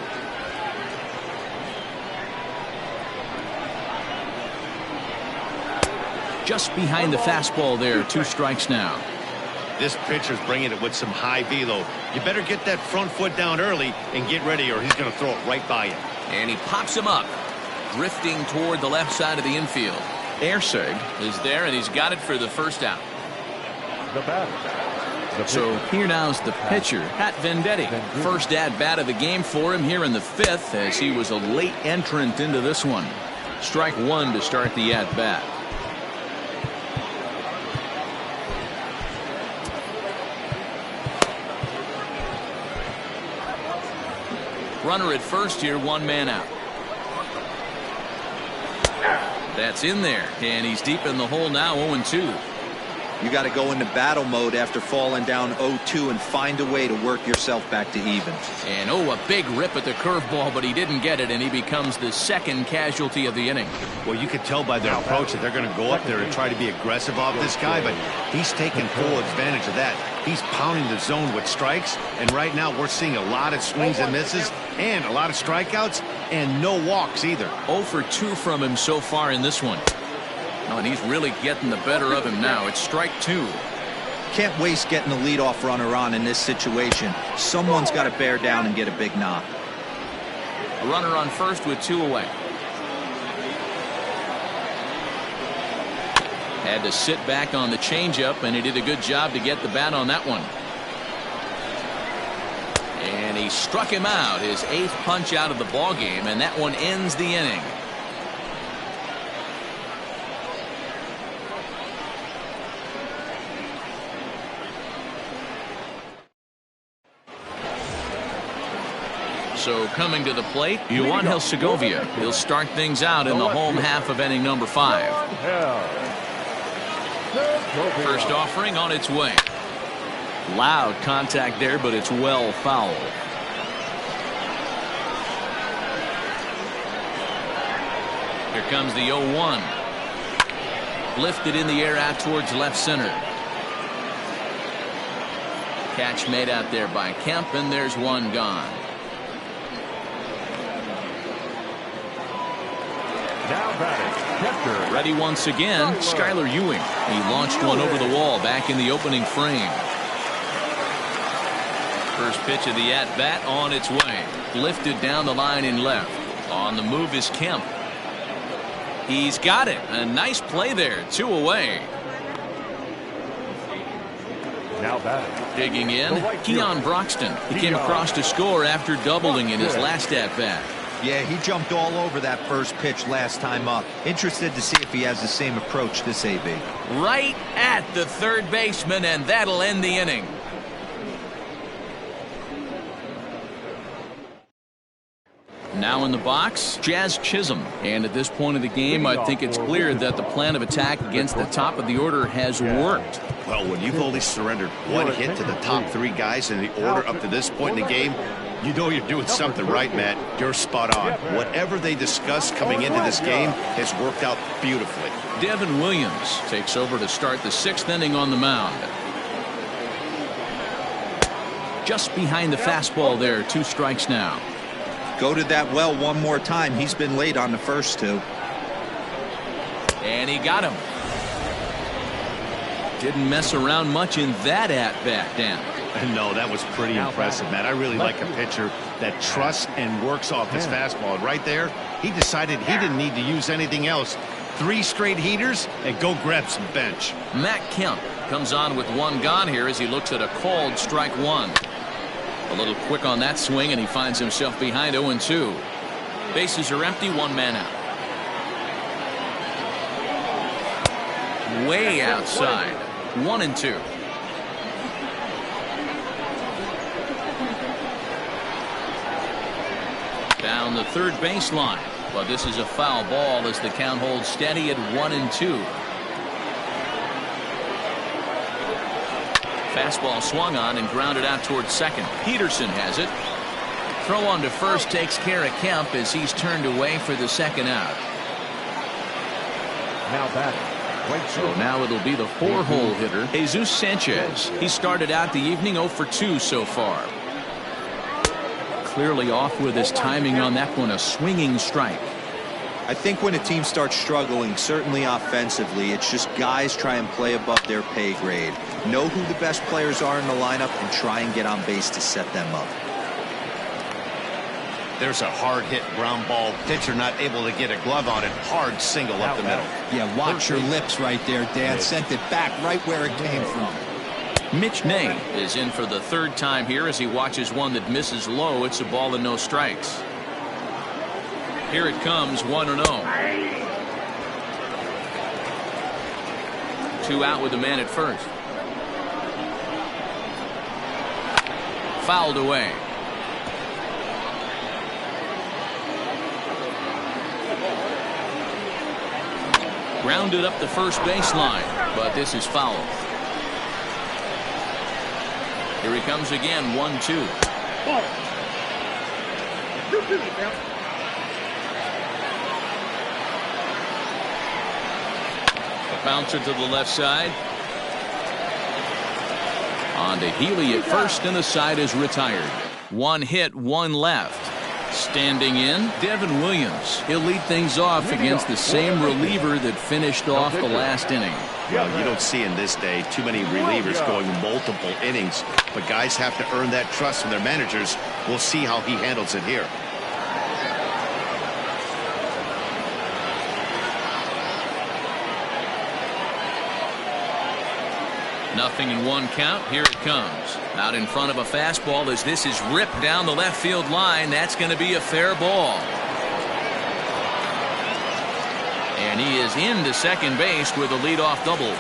Speaker 1: Just behind the fastball there. 2 strikes now.
Speaker 2: This pitcher's bringing it with some high velo. You better get that front foot down early and get ready, or he's going to throw it right by you.
Speaker 1: And he pops him up, drifting toward the left side of the infield. Erceg is there, and he's got it for the first out. So here now's the pitcher, Pat Venditti. First at-bat of the game for him here in the 5th, as he was a late entrant into this one. Strike 1 to start the at-bat. Runner at first here, one man out. That's in there, and he's deep in the hole now, 0-2.
Speaker 6: You got to go into battle mode after falling down 0-2 and find a way to work yourself back to even.
Speaker 1: And a big rip at the curveball, but he didn't get it, and he becomes the second casualty of the inning.
Speaker 2: Well, you can tell by their approach that they're going to go up there and try to be aggressive off this guy, but he's taking full advantage of that. He's pounding the zone with strikes, and right now we're seeing a lot of swings and misses and a lot of strikeouts and no walks either.
Speaker 1: 0 for 2 from him so far in this one. Oh, and he's really getting the better of him now. It's strike 2.
Speaker 6: Can't waste getting the leadoff runner on in this situation. Someone's got to bear down and get a big knock.
Speaker 1: A runner on first with 2 away. Had to sit back on the changeup, and he did a good job to get the bat on that one. And he struck him out, his 8th punch out of the ball game, and that one ends the inning. So coming to the plate, Juan Segovia. He'll start things out in the home half of inning number 5. First offering on its way. Loud contact there, but it's well fouled. Here comes the 0-1. Lifted in the air out towards left center. Catch made out there by Kemp, and there's one gone.
Speaker 4: Now batting, catcher.
Speaker 1: Ready once again, Skylar Ewing. He launched one over the wall back in the opening frame. First pitch of the at-bat on its way. Lifted down the line in left. On the move is Kemp. He's got it. A nice play there. 2 away.
Speaker 4: Now batting.
Speaker 1: Digging in, Keon Broxton. He came across to score after doubling in his last at-bat.
Speaker 6: Yeah, he jumped all over that first pitch last time up. Interested to see if he has the same approach this AB.
Speaker 1: Right at the third baseman, and that'll end the inning. Now in the box, Jazz Chisholm. And at this point of the game, I think it's clear that the plan of attack against the top of the order has worked.
Speaker 2: Well, when you've only surrendered one hit to the top 3 guys in the order up to this point in the game, you know you're doing something right, Matt. You're spot on. Whatever they discussed coming into this game has worked out beautifully.
Speaker 1: Devin Williams takes over to start the 6th inning on the mound. Just behind the fastball there, 2 strikes now.
Speaker 6: Go to that well one more time. He's been late on the first 2.
Speaker 1: And he got him. Didn't mess around much in that at-bat, Dan.
Speaker 2: No, that was pretty impressive, man. I really like a pitcher that trusts and works off his fastball. Right there, he decided he didn't need to use anything else. 3 straight heaters and go grab some bench.
Speaker 1: Matt Kemp comes on with 1 gone here as he looks at a called strike 1. A little quick on that swing, and he finds himself behind 0-2. Bases are empty, 1 man out. Way outside. 1-2. Down the third baseline, but this is a foul ball as the count holds steady at 1-2. Fastball swung on and grounded out towards second. Peterson has it. Throw on to first takes care of Kemp as he's turned away for the 2nd out.
Speaker 4: Now batting.
Speaker 1: So now it'll be the 4-hole hitter, Jesus Sanchez. He started out the evening 0 for 2 so far. Clearly off with his timing on that one, a swinging strike.
Speaker 6: I think when a team starts struggling, certainly offensively, it's just guys try and play above their pay grade. Know who the best players are in the lineup and try and get on base to set them up.
Speaker 2: There's a hard hit ground ball. Pitcher not able to get a glove on it. Hard single up the middle.
Speaker 6: Yeah, watch your lips right there, Dan. Sent it back right where it came from.
Speaker 1: Mitch Ney is in for the 3rd time here as he watches one that misses low. It's a ball and no strikes. Here it comes, 1-0. 2 out with the man at first. Fouled away. Grounded up the first baseline, but this is foul. Here he comes again, 1-2. A bouncer to the left side. On to Healy at first, and the side is retired. One hit, one left. Standing in, Devin Williams. He'll lead things off against the same reliever that finished off the last inning.
Speaker 2: Well, you don't see in this day too many relievers going multiple innings, but guys have to earn that trust from their managers. We'll see how he handles it here.
Speaker 1: Nothing in one count. Here it comes. Out in front of a fastball as this is ripped down the left field line. That's going to be a fair ball. And he is into second base with a leadoff double.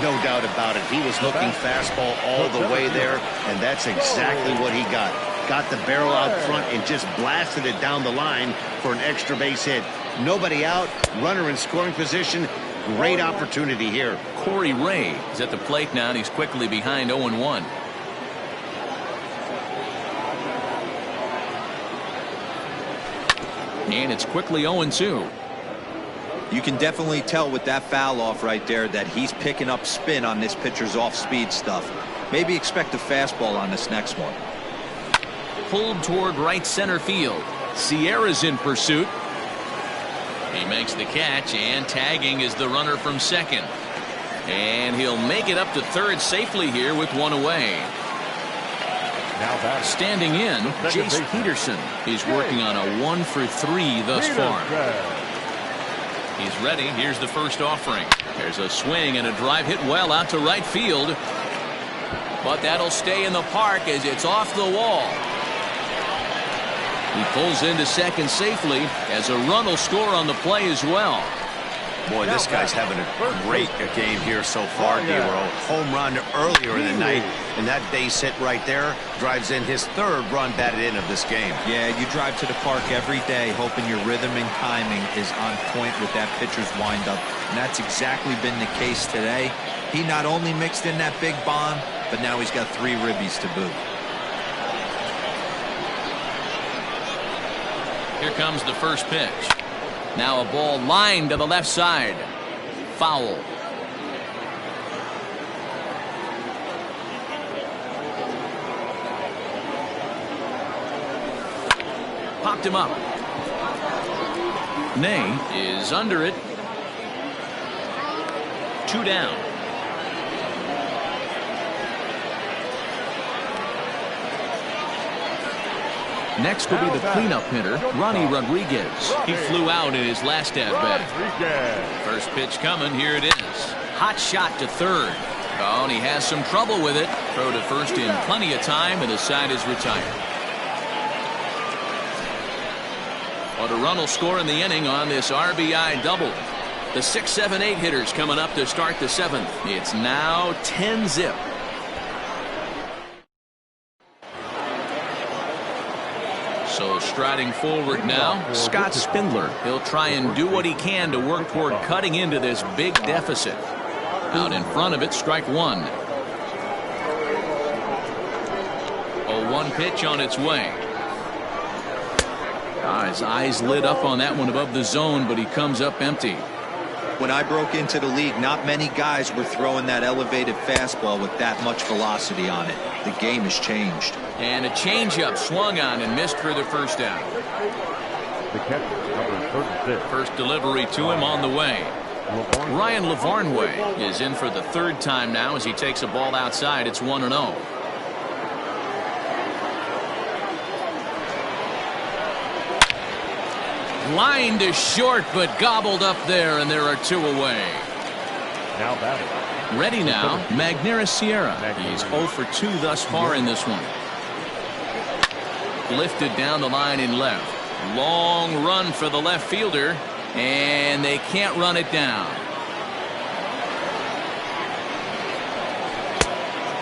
Speaker 2: No doubt about it. He was looking fastball all the way there, and that's exactly what he got. Got the barrel out front and just blasted it down the line for an extra base hit. Nobody out, runner in scoring position. Great opportunity here.
Speaker 1: Corey Ray is at the plate now, and he's quickly behind 0-1. And it's quickly 0-2.
Speaker 6: You can definitely tell with that foul off right there that he's picking up spin on this pitcher's off-speed stuff. Maybe expect a fastball on this next one.
Speaker 1: Pulled toward right center field. Sierra's in pursuit. He makes the catch, and tagging is the runner from second. And he'll make it up to third safely here with one away. Standing in, Jace Peterson. He's working on a 1-for-3 thus far. He's ready. Here's the first offering. There's a swing and a drive hit well out to right field. But that'll stay in the park as it's off the wall. He pulls into second safely as a run will score on the play as well.
Speaker 2: Boy, this guy's having a great game here so far, D-Roll. Home run earlier in the night, and that base hit right there drives in his third run batted in of this game.
Speaker 6: Yeah, you drive to the park every day hoping your rhythm and timing is on point with that pitcher's windup, and that's exactly been the case today. He not only mixed in that big bomb, but now he's got 3 ribbies to boot.
Speaker 1: Here comes the first pitch. Now a ball lined to the left side. Foul. Popped him up. Nay is under it. 2 down. Next will be the cleanup hitter, Ronnie Rodriguez. He flew out in his last at-bat. First pitch coming. Here it is. Hot shot to third. Oh, and he has some trouble with it. Throw to first in plenty of time, and the side is retired. But a run will score in the inning on this RBI double. The 6, 7, 8 hitters coming up to start the 7th. It's now 10-zip. So striding forward now, Scott Spindler. He'll try and do what he can to work toward cutting into this big deficit. Out in front of it, strike one. A 1 pitch on its way. His eyes lit up on that one above the zone, but he comes up empty.
Speaker 6: When I broke into the league, not many guys were throwing that elevated fastball with that much velocity on it. The game has changed.
Speaker 1: And a changeup swung on and missed for the first out.
Speaker 4: The catcher, number 36.
Speaker 1: First delivery to him on the way. Ryan Lavarnway is in for the 3rd time now as he takes a ball outside. It's 1-0. Line to short, but gobbled up there, and there are 2 away.
Speaker 4: Now batting.
Speaker 1: Ready now, Magneuris Sierra. He's 0 for 2 thus far in this one. Lifted down the line in left. Long run for the left fielder, and they can't run it down.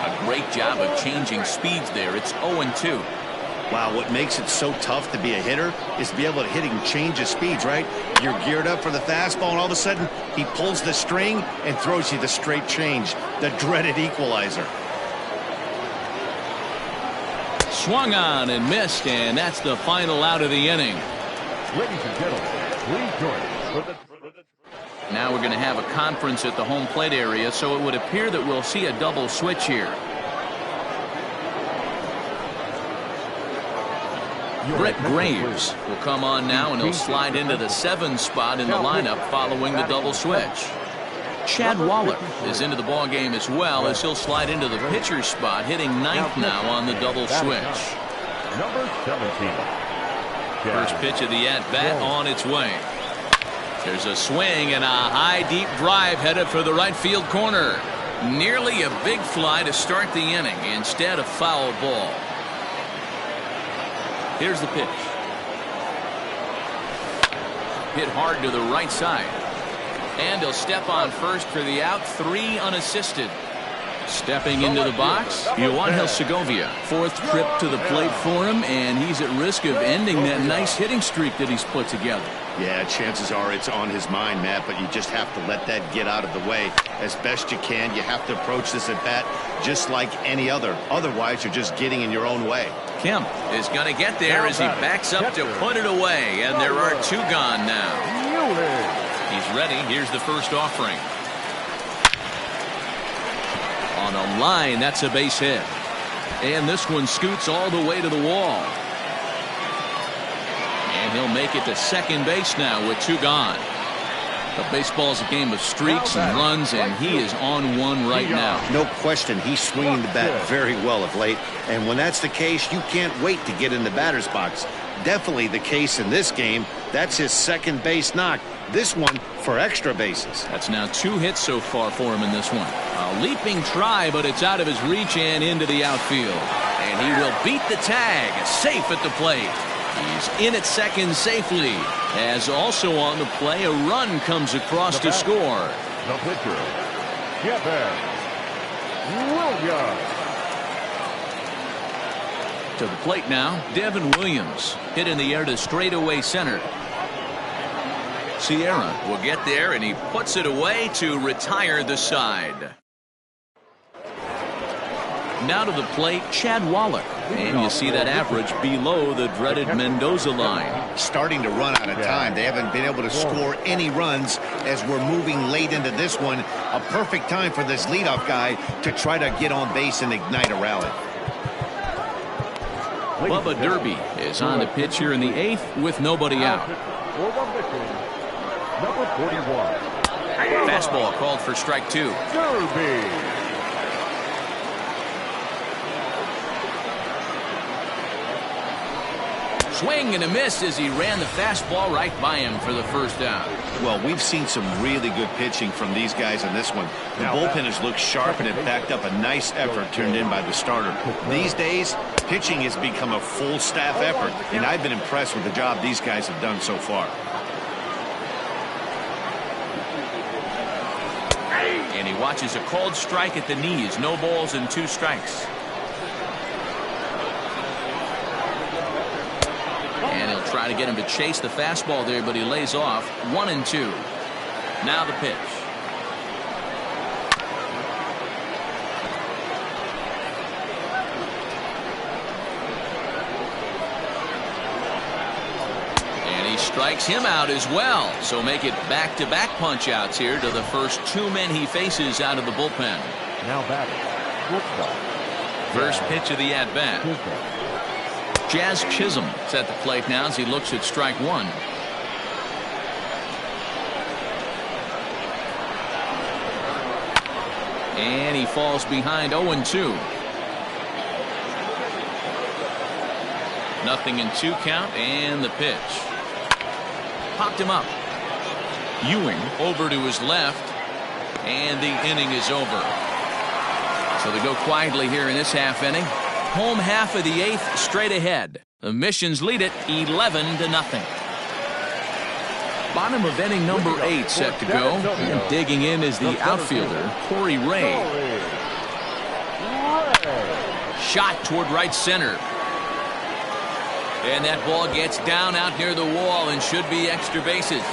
Speaker 1: A great job of changing speeds there. It's 0-2.
Speaker 2: Wow, what makes it so tough to be a hitter is to be able to hit and change of speeds, right? You're geared up for the fastball, and all of a sudden, he pulls the string and throws you the straight change, the dreaded equalizer.
Speaker 1: Swung on and missed, and that's the final out of the inning.
Speaker 4: Ladies and gentlemen, please join us for the...
Speaker 1: Now we're going to have a conference at the home plate area, so it would appear that we'll see a double switch here. Brett Graves will come on now, and he'll slide into the 7th spot in the lineup following the double switch. Chad Wallach is into the ballgame as well, as he'll slide into the pitcher's spot, hitting 9th now on the double switch.
Speaker 4: Number 17.
Speaker 1: First pitch of the at-bat on its way. There's a swing and a high deep drive headed for the right field corner. Nearly a big fly to start the inning, instead a foul ball. Here's the pitch. Hit hard to the right side. And he'll step on first for the out, 3 unassisted. Stepping into the box, Yoangel Segovia. 4th trip to the plate for him, and he's at risk of ending that nice hitting streak that he's put together.
Speaker 2: Yeah, chances are it's on his mind, Matt, but you just have to let that get out of the way as best you can. You have to approach this at bat just like any other. Otherwise, you're just getting in your own way.
Speaker 1: Kemp is going to get there as he backs up to put it away, and there are 2 gone now. He's ready. Here's the first offering. On a line, that's a base hit. And this one scoots all the way to the wall. And he'll make it to second base now with 2 gone. But baseball's a game of streaks and runs, and he is on one right now.
Speaker 2: No question, he's swinging the bat very well of late. And when that's the case, you can't wait to get in the batter's box. Definitely the case in this game. That's his second base knock. This one for extra bases.
Speaker 1: That's now 2 hits so far for him in this one. A leaping try, but it's out of his reach and into the outfield. And he will beat the tag, safe at the plate. He's in at second safely, as also on the play a run comes across to score.
Speaker 4: The pitcher, Kevin Williams.
Speaker 1: To the plate now, Devin Williams. Hit in the air to straightaway center. Sierra will get there, and he puts it away to retire the side. Now to the plate, Chad Wallach. And you see that average below the dreaded Mendoza line.
Speaker 2: Starting to run out of time. They haven't been able to score any runs as we're moving late into this one. A perfect time for this leadoff guy to try to get on base and ignite a rally.
Speaker 1: Bubba Derby is on the pitch here in the 8th with nobody out.
Speaker 4: Number 41.
Speaker 1: Fastball called for strike 2.
Speaker 4: Derby.
Speaker 1: Swing and a miss as he ran the fastball right by him for the first out.
Speaker 2: Well, we've seen some really good pitching from these guys in this one. The bullpen has looked sharp, and it backed up a nice effort turned in by the starter. These days, pitching has become a full staff effort, and I've been impressed with the job these guys have done so far.
Speaker 1: And he watches a called strike at the knees. No balls and 2 strikes. And he'll try to get him to chase the fastball there, but he lays off. 1-2. Now the pitch. And he strikes him out as well. So make it back-to-back punch-outs here to the first 2 men he faces out of the bullpen.
Speaker 4: Now batting.
Speaker 1: First pitch of the at-bat. Jazz Chisholm is at the plate now as he looks at strike 1. And he falls behind 0-2. 0-2 count, and the pitch. Popped him up. Ewing over to his left, and the inning is over. So they go quietly here in this half inning. Home half of the 8th straight ahead. The Missions lead it 11-0. Bottom of inning number 8 set to go. And digging in is the outfielder, Corey Ray. Shot toward right center. And that ball gets down out near the wall and should be extra bases.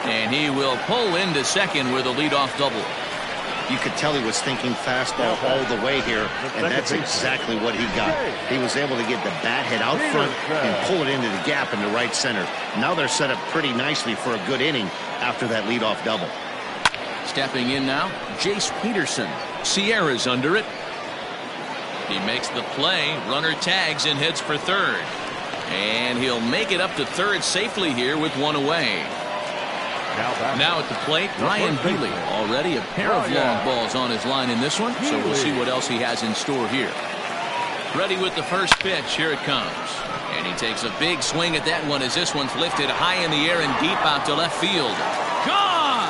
Speaker 1: And he will pull into second with a leadoff double.
Speaker 2: You could tell he was thinking fastball all the way here, and that's exactly what he got. He was able to get the bat head out front and pull it into the gap in the right center. Now they're set up pretty nicely for a good inning after that leadoff double.
Speaker 1: Stepping in now, Jace Peterson. Sierra's under it. He makes the play, runner tags and heads for third. And he'll make it up to third safely here with one away. Now at the plate, Ryan Healy. Already a pair of long balls on his line in this one, so we'll see what else he has in store here. Ready with the first pitch. Here it comes. And he takes a big swing at that one as this one's lifted high in the air and deep out to left field. Gone!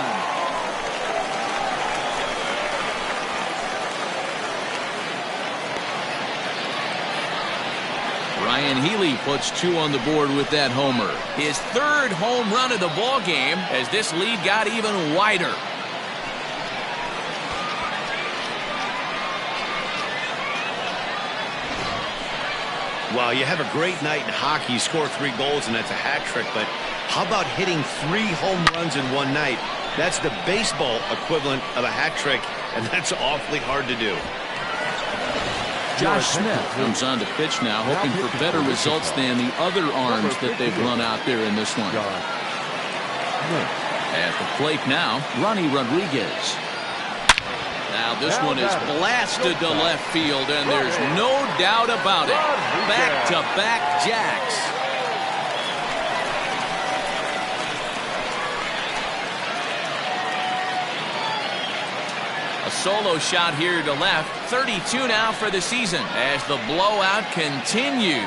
Speaker 1: Ryan Healy puts 2 on the board with that homer. His third home run of the ball game as this lead got even wider.
Speaker 2: Well, you have a great night in hockey. You score 3 goals, and that's a hat trick. But how about hitting 3 home runs in one night? That's the baseball equivalent of a hat trick, and that's awfully hard to do.
Speaker 1: Josh Smith comes on to pitch now, hoping for better results than the other arms that they've run out there in this one. At the plate now, Ronnie Rodriguez. Now this one is blasted to left field, and there's no doubt about it. Back-to-back jacks. A solo shot here to left. 32 now for the season as the blowout continues.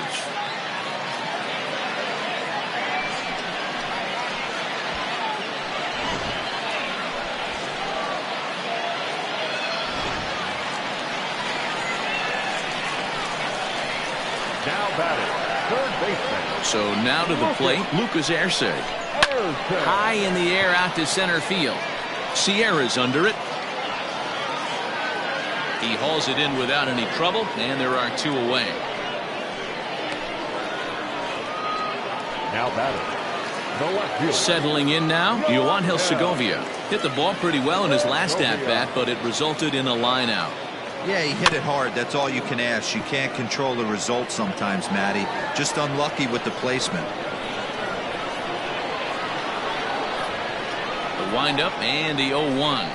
Speaker 4: Now batting, third baseman.
Speaker 1: So now to the plate, Lucas Erceg. High in the air out to center field. Sierra's under it. He hauls it in without any trouble, and there are 2 away.
Speaker 4: Now batting, the left field.
Speaker 1: Settling in now, Yoangel Segovia. Hit the ball pretty well in his last at-bat, but it resulted in a line out.
Speaker 3: Yeah, he hit it hard. That's all you can ask. You can't control the result sometimes, Matty. Just unlucky with the placement.
Speaker 1: The windup and the 0-1.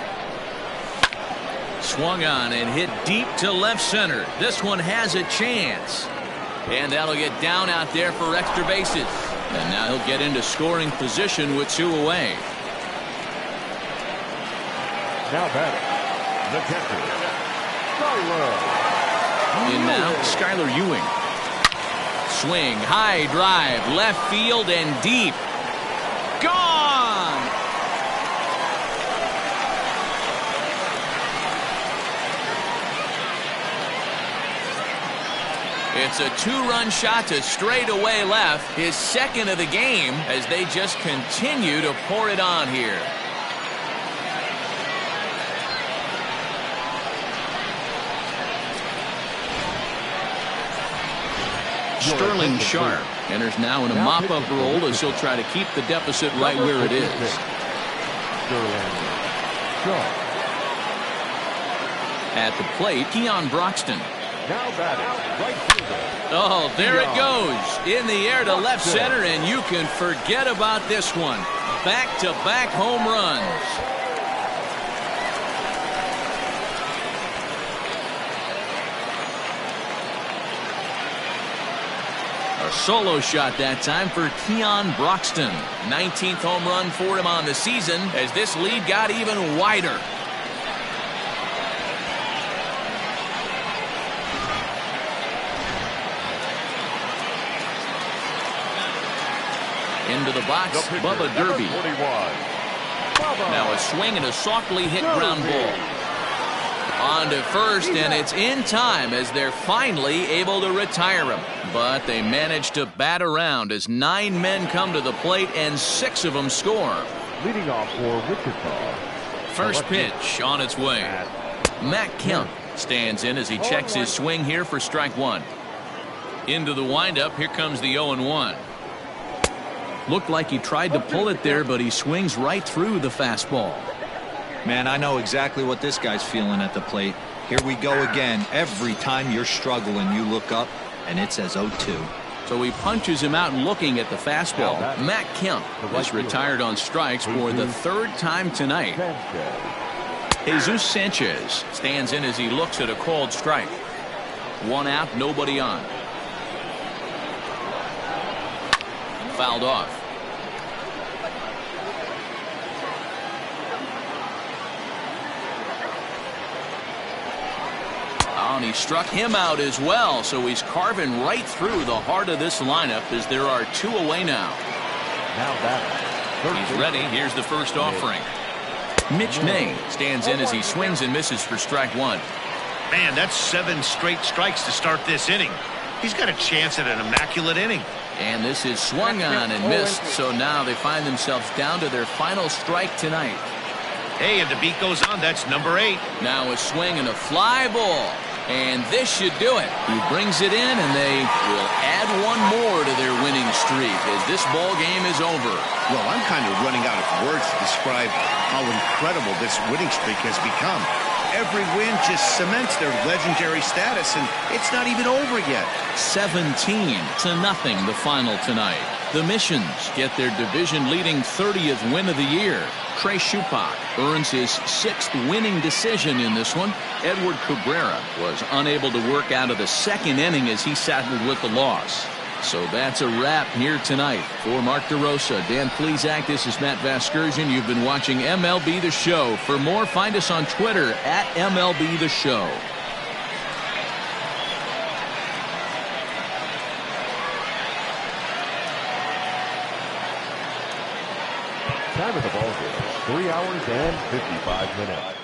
Speaker 1: Swung on and hit deep to left center. This one has a chance. And that'll get down out there for extra bases. And now he'll get into scoring position with 2 away.
Speaker 4: Now batting, the catcher, Skyler.
Speaker 1: In now, Skyler Ewing. Swing, high drive, left field and deep. Gone! It's a 2-run shot to straightaway left, his second of the game, as they just continue to pour it on here. Sterling Sharp enters now in a mop-up role as he'll try to keep the deficit right where it is.
Speaker 4: Sterling Sharp.
Speaker 1: At the plate, Keon Broxton.
Speaker 4: Now batting, right fielder.
Speaker 1: Oh, there it goes. In the air to left center, and you can forget about this one. Back-to-back home runs. A solo shot that time for Keon Broxton. 19th home run for him on the season as this lead got even wider. Into the box, Bubba Derby. Now a swing and a softly hit ground ball. On to first, and it's in time as they're finally able to retire him. But they manage to bat around as 9 men come to the plate and 6 of them score.
Speaker 4: Leading off for Wichita.
Speaker 1: First pitch on its way. Matt Kemp stands in as he checks his swing here for strike 1. Into the windup. Here comes the 0-1. Looked like he tried to pull it there, but he swings right through the fastball.
Speaker 6: Man, I know exactly what this guy's feeling at the plate. Here we go again. Every time you're struggling, you look up, and it says 0-2.
Speaker 1: So he punches him out looking at the fastball. Matt Kemp is retired on strikes for the third time tonight. Jesus Sanchez stands in as he looks at a called strike. 1 out, nobody on. Fouled off. And he struck him out as well, so he's carving right through the heart of this lineup as there are 2 away now. He's ready. Here's the first offering. Mitch May stands in as he swings and misses for strike 1.
Speaker 2: Man, that's 7 straight strikes to start this inning. He's got a chance at an immaculate inning.
Speaker 1: And this is swung on and missed, so now they find themselves down to their final strike tonight.
Speaker 2: Hey, if the beat goes on, that's number 8.
Speaker 1: Now a swing and a fly ball. And this should do it. He brings it in, and they will add 1 more to their winning streak as this ball game is over.
Speaker 2: Well, I'm kind of running out of words to describe how incredible this winning streak has become. Every win just cements their legendary status, and it's not even over yet.
Speaker 1: 17-0 the final tonight. The Missions get their division-leading 30th win of the year. Trey Shupak earns his 6th winning decision in this one. Edward Cabrera was unable to work out of the 2nd inning as he settled with the loss. So that's a wrap here tonight. For Mark DeRosa, Dan Plesac, this is Matt Vasgersian. You've been watching MLB The Show. For more, find us on Twitter at MLB The Show.
Speaker 4: Time of the ball game, 3 hours and 55 minutes.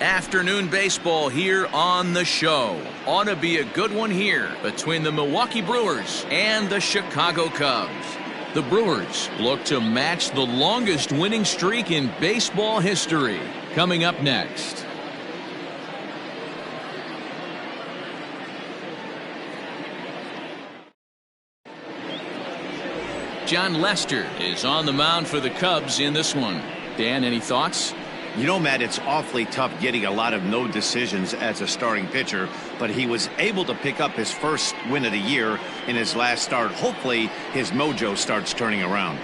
Speaker 1: Afternoon baseball here on the show. Ought to be a good one here between the Milwaukee Brewers and the Chicago Cubs. The Brewers look to match the longest winning streak in baseball history. Coming up next. John Lester is on the mound for the Cubs in this one. Dan, any thoughts?
Speaker 2: You know, Matt, it's awfully tough getting a lot of no decisions as a starting pitcher, but he was able to pick up his first win of the year in his last start. Hopefully, his mojo starts turning around.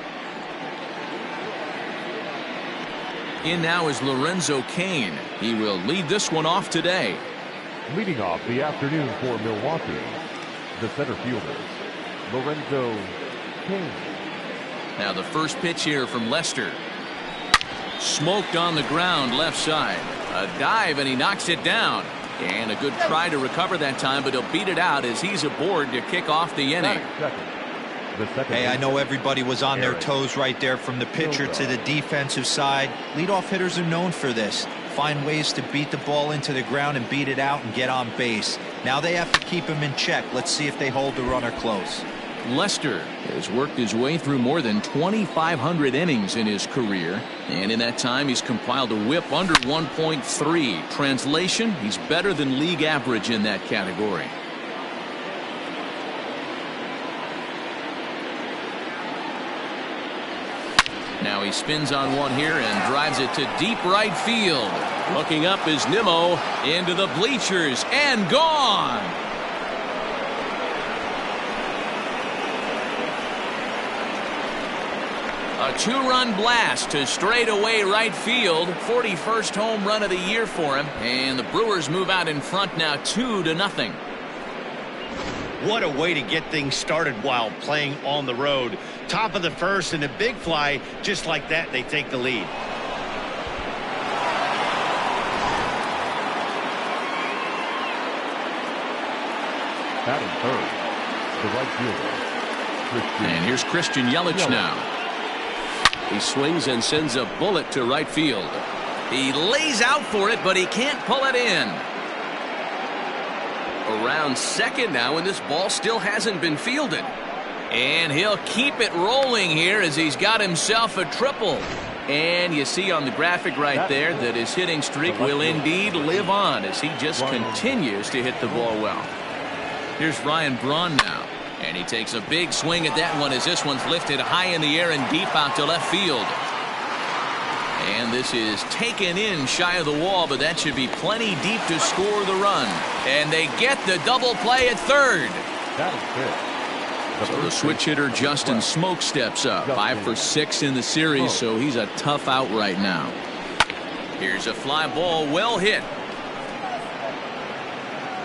Speaker 1: In now is Lorenzo Cain. He will lead this one off today.
Speaker 4: Leading off the afternoon for Milwaukee, the center fielder, Lorenzo Cain.
Speaker 1: Now the first pitch here from Lester. Smoked on the ground left side. A dive and he knocks it down. And a good try to recover that time, but he'll beat it out as he's aboard to kick off the inning.
Speaker 6: Hey, I know everybody was on their toes right there from the pitcher to the defensive side. Leadoff hitters are known for this. Find ways to beat the ball into the ground and beat it out and get on base. Now they have to keep him in check. Let's see if they hold the runner close.
Speaker 1: Lester has worked his way through more than 2,500 innings in his career, and in that time he's compiled a whip under 1.3. Translation, he's better than league average in that category. Now he spins on one here and drives it to deep right field. Looking up is Nimmo into the bleachers and gone. A 2-run blast to straightaway right field. 41st home run of the year for him. And the Brewers move out in front now 2-0.
Speaker 2: What a way to get things started while playing on the road. Top of the first and a big fly. Just like that, they take the lead.
Speaker 4: Batting third, the right fielder.
Speaker 1: And here's Christian Yelich now. He swings and sends a bullet to right field. He lays out for it, but he can't pull it in. Around second now, and this ball still hasn't been fielded. And he'll keep it rolling here as he's got himself a triple. And you see on the graphic right there that his hitting streak will indeed live on as he just continues to hit the ball well. Here's Ryan Braun now. And he takes a big swing at that one as this one's lifted high in the air and deep out to left field. And this is taken in shy of the wall, but that should be plenty deep to score the run. And they get the double play at third. So the switch hitter Justin Smoke steps up. 5 for 6 in the series, so he's a tough out right now. Here's a fly ball, well hit.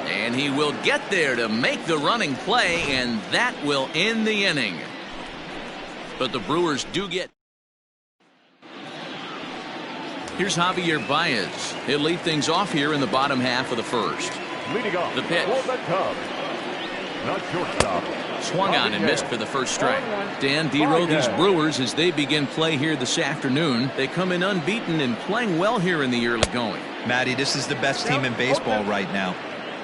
Speaker 1: And he will get there to make the running play, and that will end the inning. But the Brewers do get. Here's Javier Baez. He'll lead things off here in the bottom half of the first.
Speaker 4: Leading off
Speaker 1: the pitch.
Speaker 4: Not shortstop.
Speaker 1: Swung on and missed for the first strike. Dan Dero, these Brewers, as they begin play here this afternoon, they come in unbeaten and playing well here in the early going.
Speaker 3: Matty, this is the best team in baseball right now.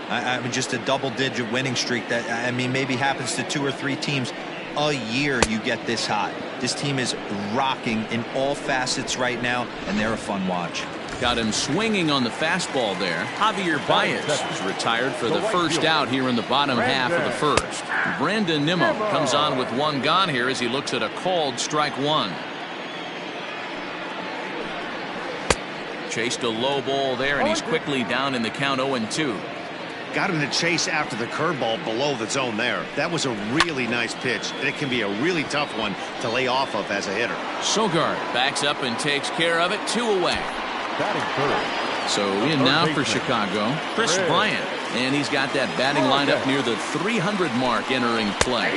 Speaker 3: I mean, just a double-digit winning streak that, I mean, maybe happens to 2 or 3 teams a year. You get this hot. This team is rocking in all facets right now, and they're a fun watch.
Speaker 1: Got him swinging on the fastball there. Javier Baez is retired for the first out here in the bottom half of the first. Brandon Nimmo comes on with 1 gone here as he looks at a called strike 1. Chased a low ball there, and he's quickly down in the count 0-2.
Speaker 2: Got him to chase after the curveball below the zone there. That was a really nice pitch, and it can be a really tough one to lay off of as a hitter.
Speaker 1: Sogard backs up and takes care of it. 2 away. So in now for Chicago, Chris Bryant. And he's got that batting lineup near the 300 mark entering play.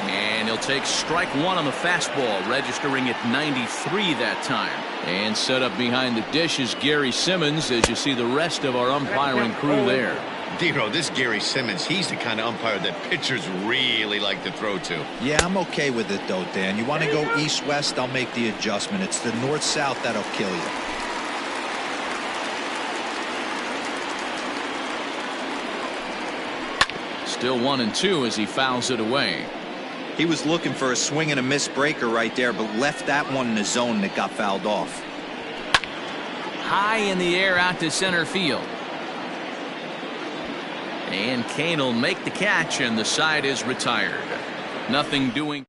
Speaker 1: And he'll take strike 1 on the fastball, registering at 93 that time. And set up behind the dish is Gary Simmons, as you see the rest of our umpiring crew there.
Speaker 2: Dero, this Gary Simmons, he's the kind of umpire that pitchers really like to throw to.
Speaker 3: Yeah, I'm okay with it, though, Dan. You want to go east-west, I'll make the adjustment. It's the north-south that'll kill you.
Speaker 1: Still 1-2 as he fouls it away.
Speaker 3: He was looking for a swing and a miss breaker right there, but left that one in the zone that got fouled off.
Speaker 1: High in the air out to center field. And Kane will make the catch, and the side is retired. Nothing doing.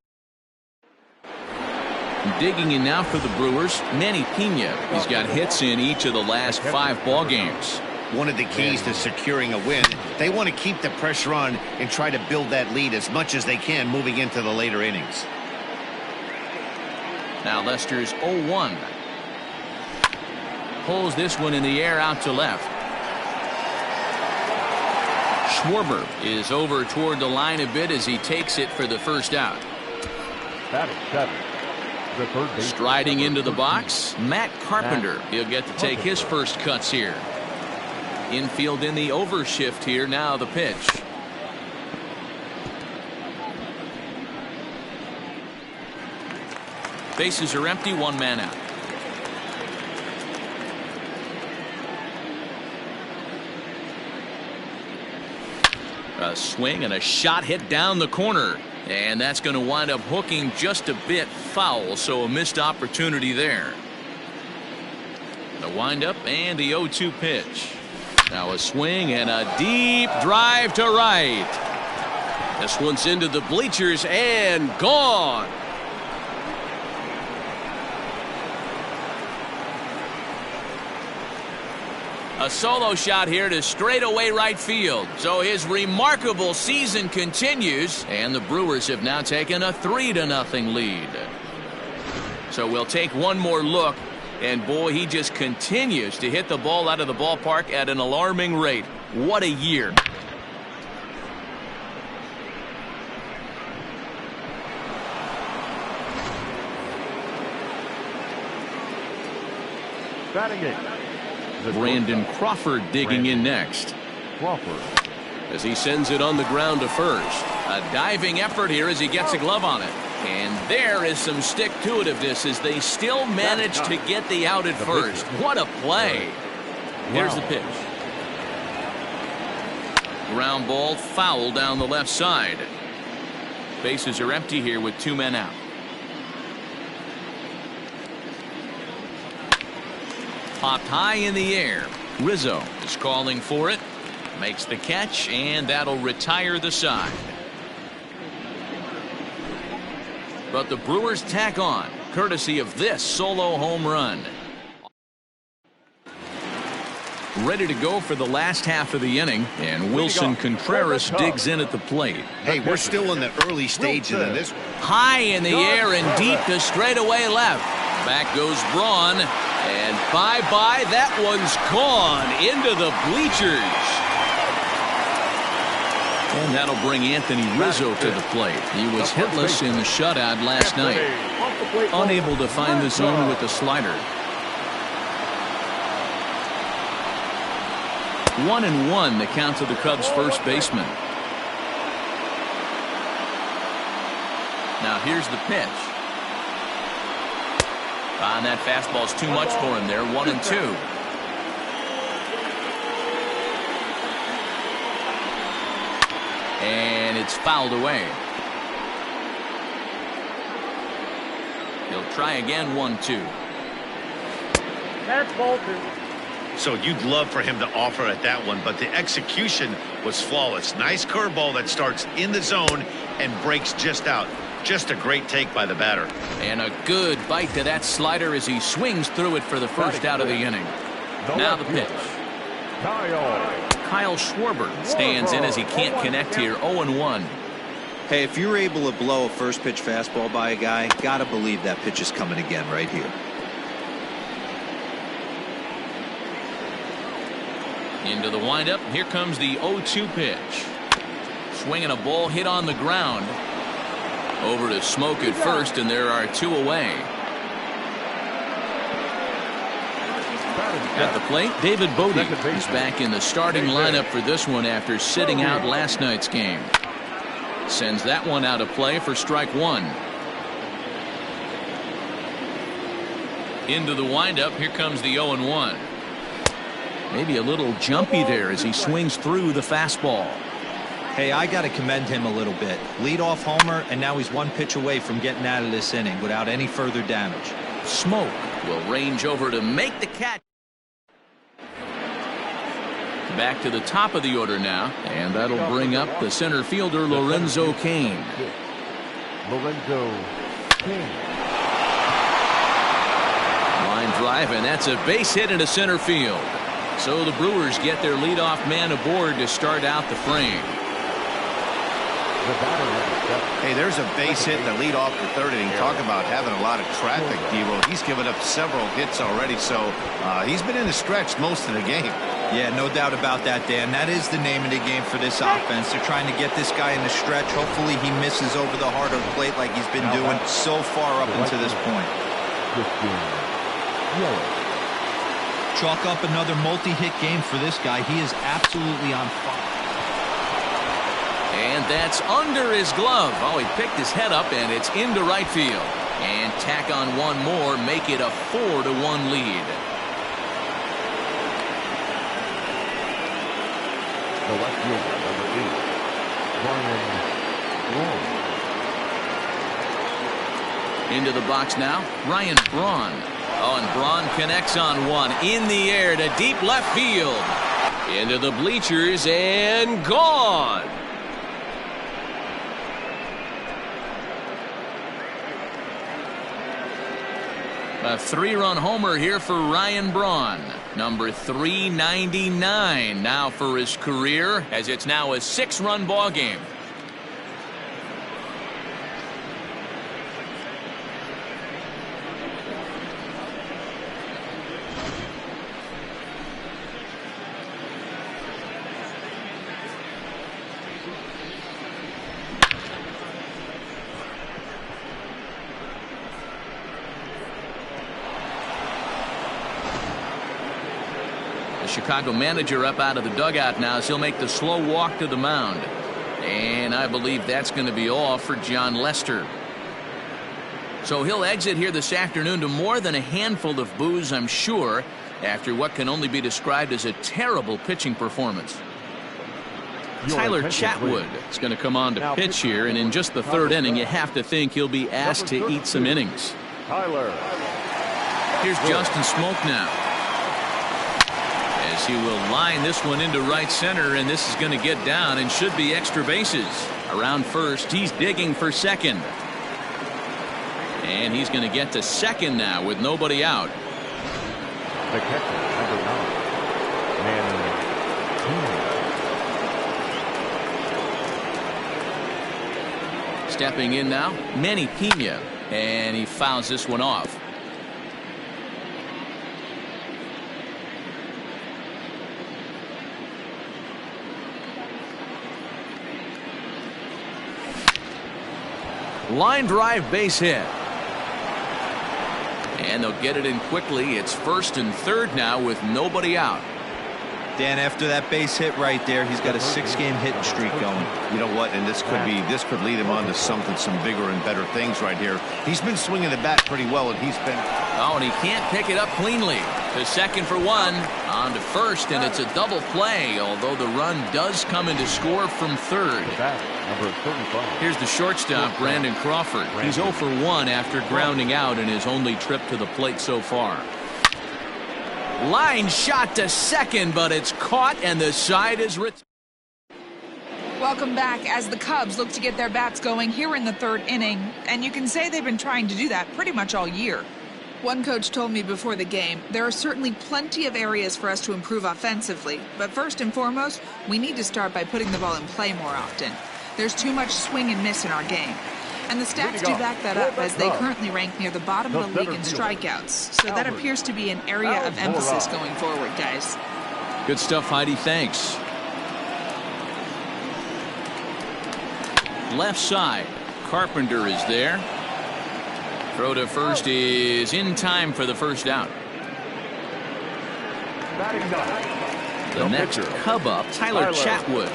Speaker 1: Digging in now for the Brewers, Manny Pena. He's got hits in each of the last 5 ball games.
Speaker 2: One of the keys to securing a win, they want to keep the pressure on and try to build that lead as much as they can moving into the later innings.
Speaker 1: Now Lester's 0-1. Pulls this one in the air out to left. Schwarber is over toward the line a bit as he takes it for the first out. Striding into the box, Matt Carpenter. He'll get to take his first cuts here. Infield in the overshift here. Now the pitch. Bases are empty, 1 man out. A swing and a shot hit down the corner. And that's going to wind up hooking just a bit foul, so a missed opportunity there. The windup and the 0-2 pitch. Now a swing and a deep drive to right. This one's into the bleachers and gone. A solo shot here to straightaway right field. So his remarkable season continues, and the Brewers have now taken a 3-0 lead. So we'll take one more look, and boy, he just continues to hit the ball out of the ballpark at an alarming rate. What a year.
Speaker 4: Batting it.
Speaker 1: Brandon Crawford digging in next.
Speaker 4: Crawford.
Speaker 1: As he sends it on the ground to first. A diving effort here as he gets a glove on it. And there is some stick-to-itiveness as they still manage to get the out at first. What a play. Here's the pitch. Ground ball foul down the left side. Bases are empty here with 2 men out. Popped high in the air. Rizzo is calling for it. Makes the catch, and that'll retire the side. But the Brewers tack on, courtesy of this solo home run. Ready to go for the last half of the inning, and Wilson Contreras digs in at the plate.
Speaker 2: Hey, we're still in the early stages of this.
Speaker 1: High in the air and deep to straightaway left. Back goes Braun, and bye-bye, that one's gone into the bleachers. And that'll bring Anthony Rizzo to the plate. He was hitless in the shutout last night. Unable to find the zone with the slider. 1-1 the count to the Cubs first baseman. Now here's the pitch. And that fastball's too much for him there. 1-2. And it's fouled away. He'll try again. 1-2.
Speaker 5: That's ball 2.
Speaker 2: So you'd love for him to offer at that one, but the execution was flawless. Nice curveball that starts in the zone and breaks just out. Just a great take by the batter.
Speaker 1: And a good bite to that slider as he swings through it for the first out of the inning. Now the pitch. Kyle Schwarber stands in as he can't connect here. 0-1.
Speaker 6: Hey, if you're able to blow a first pitch fastball by a guy, gotta believe that pitch is coming again right here.
Speaker 1: Into the windup. Here comes the 0-2 pitch. Swinging a ball hit on the ground. Over to Smoke at first, and there are 2 away. At the plate, David Bodie is back in the starting lineup for this one after sitting out last night's game. Sends that one out of play for strike 1. Into the windup. Here comes the 0-1. Maybe a little jumpy there as he swings through the fastball.
Speaker 6: Hey, I got to commend him a little bit. Leadoff homer, and now he's 1 pitch away from getting out of this inning without any further damage.
Speaker 1: Smoke will range over to make the catch. Back to the top of the order now, and that'll bring up the center fielder Lorenzo Cain.
Speaker 4: Lorenzo Cain.
Speaker 1: Line drive, and that's a base hit into center field. So the Brewers get their leadoff man aboard to start out the frame.
Speaker 2: Hey, there's a base hit to lead off the third inning. Talk about having a lot of traffic, D-Roll. He's given up several hits already, so he's been in the stretch most of the game.
Speaker 6: Yeah, no doubt about that, Dan. That is the name of the game for this offense. They're trying to get this guy in the stretch. Hopefully he misses over the heart of the plate like he's been doing so far up until this point. Chalk up another multi-hit game for this guy. He is absolutely on fire.
Speaker 1: And that's under his glove. Oh, he picked his head up, and it's into right field. And tack on one more, make it a 4-1 lead.
Speaker 4: The left fielder, number 8, Brian Long.
Speaker 1: Into the box now, Ryan Braun. Oh, and Braun connects on one. In the air to deep left field. Into the bleachers and gone. A 3-run homer here for Ryan Braun. Number 399 now for his career, as it's now a 6-run ball game. Chicago manager up out of the dugout now as he'll make the slow walk to the mound. And I believe that's going to be all for John Lester. So he'll exit here this afternoon to more than a handful of boos, I'm sure, after what can only be described as a terrible pitching performance. Tyler Chatwood is going to come on to pitch here, and in just the 3rd inning, you have to think he'll be asked to eat some innings. Here's Justin Smoke now. He will line this one into right center, and this is going to get down and should be extra bases. Around first, he's digging for second. And he's going to get to second now with nobody out.
Speaker 4: The catcher, number 9,
Speaker 1: Stepping in now, Manny Pena, and he fouls this one off. Line drive base hit. And they'll get it in quickly. It's 1st and 3rd now with nobody out.
Speaker 3: Dan, after that base hit right there, he's got a 6-game hitting streak going.
Speaker 2: You know what? And this could lead him on to some bigger and better things right here. He's been swinging the bat pretty well, and he's been.
Speaker 1: Oh, and he can't pick it up cleanly. To second for one, on to first, and it's a double play, although the run does come into score from 3rd.
Speaker 4: number 35.
Speaker 1: Here's the shortstop, Brandon Crawford. He's 0 for 1 after grounding out in his only trip to the plate so far. Line shot to second, but it's caught, and the side is retired.
Speaker 7: Welcome back as the Cubs look to get their bats going here in the 3rd inning, and you can say they've been trying to do that pretty much all year. One coach told me before the game, there are certainly plenty of areas for us to improve offensively, but first and foremost, we need to start by putting the ball in play more often. There's too much swing and miss in our game. And the stats do back that up, as they currently rank near the bottom of the league in strikeouts. So that appears to be an area of emphasis going forward, guys.
Speaker 1: Good stuff, Heidi. Thanks. Left side. Carpenter is there. Throw to first is in time for the first out. The next Cub up, Tyler Chatwood.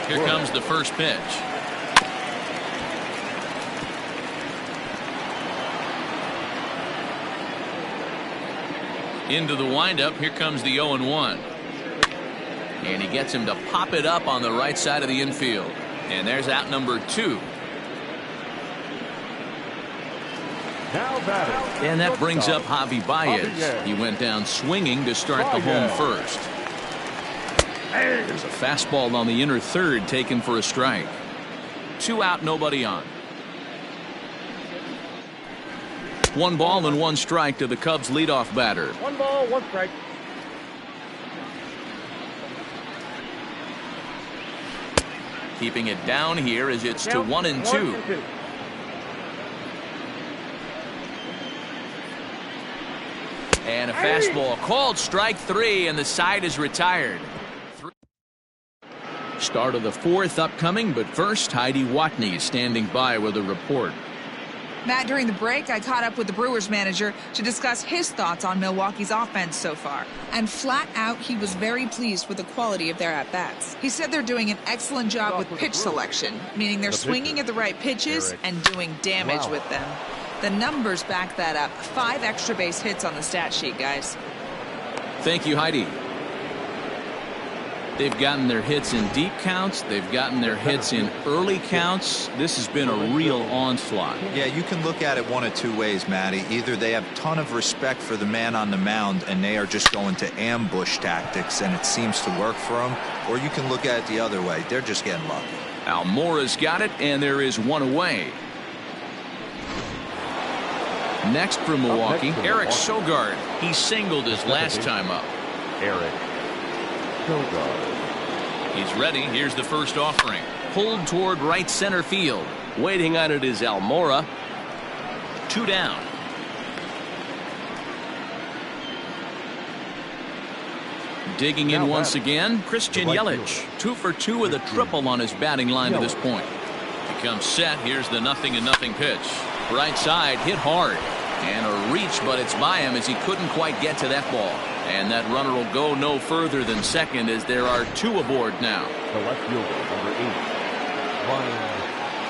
Speaker 1: Here comes the first pitch. Into the windup. Here comes the 0-1. And he gets him to pop it up on the right side of the infield. And there's out number 2. And that brings up Javi Baez. He went down swinging to start the home first. There's a fastball on the inner 3rd taken for a strike. 2 out, nobody on. 1 ball and 1 strike to the Cubs leadoff batter.
Speaker 5: 1 ball, 1 strike.
Speaker 1: Keeping it down here as it's to 1-2. And a fastball called strike 3, and the side is retired. Start of the 4th upcoming, but first Heidi Watney standing by with a report.
Speaker 7: Matt, during the break, I caught up with the Brewers manager to discuss his thoughts on Milwaukee's offense so far. And flat out, he was very pleased with the quality of their at-bats. He said they're doing an excellent job with pitch selection, meaning they're swinging at the right pitches and doing damage with them. The numbers back that up. 5 extra base hits on the stat sheet, guys.
Speaker 1: Thank you, Heidi. They've gotten their hits in deep counts. They've gotten their hits in early counts. This has been a real onslaught.
Speaker 6: Yeah, you can look at it one of two ways, Matty. Either they have a ton of respect for the man on the mound and they are just going to ambush tactics and it seems to work for them, or you can look at it the other way. They're just getting lucky.
Speaker 1: Almora's got it, and there is one away. Next for Milwaukee, Eric Sogard. He singled his last time up.
Speaker 4: Eric Sogard.
Speaker 1: He's ready. Here's the first offering. Pulled toward right center field. Waiting on it is Almora. 2 down. Digging in once again, Christian Yelich. 2 for 2 with a triple on his batting line to this point. Becomes set. Here's the 0-0 pitch. Right side, hit hard. And a reach, but it's by him as he couldn't quite get to that ball. And that runner will go no further than second as there are 2 aboard now.
Speaker 4: The left fielder, number 8, Ryan.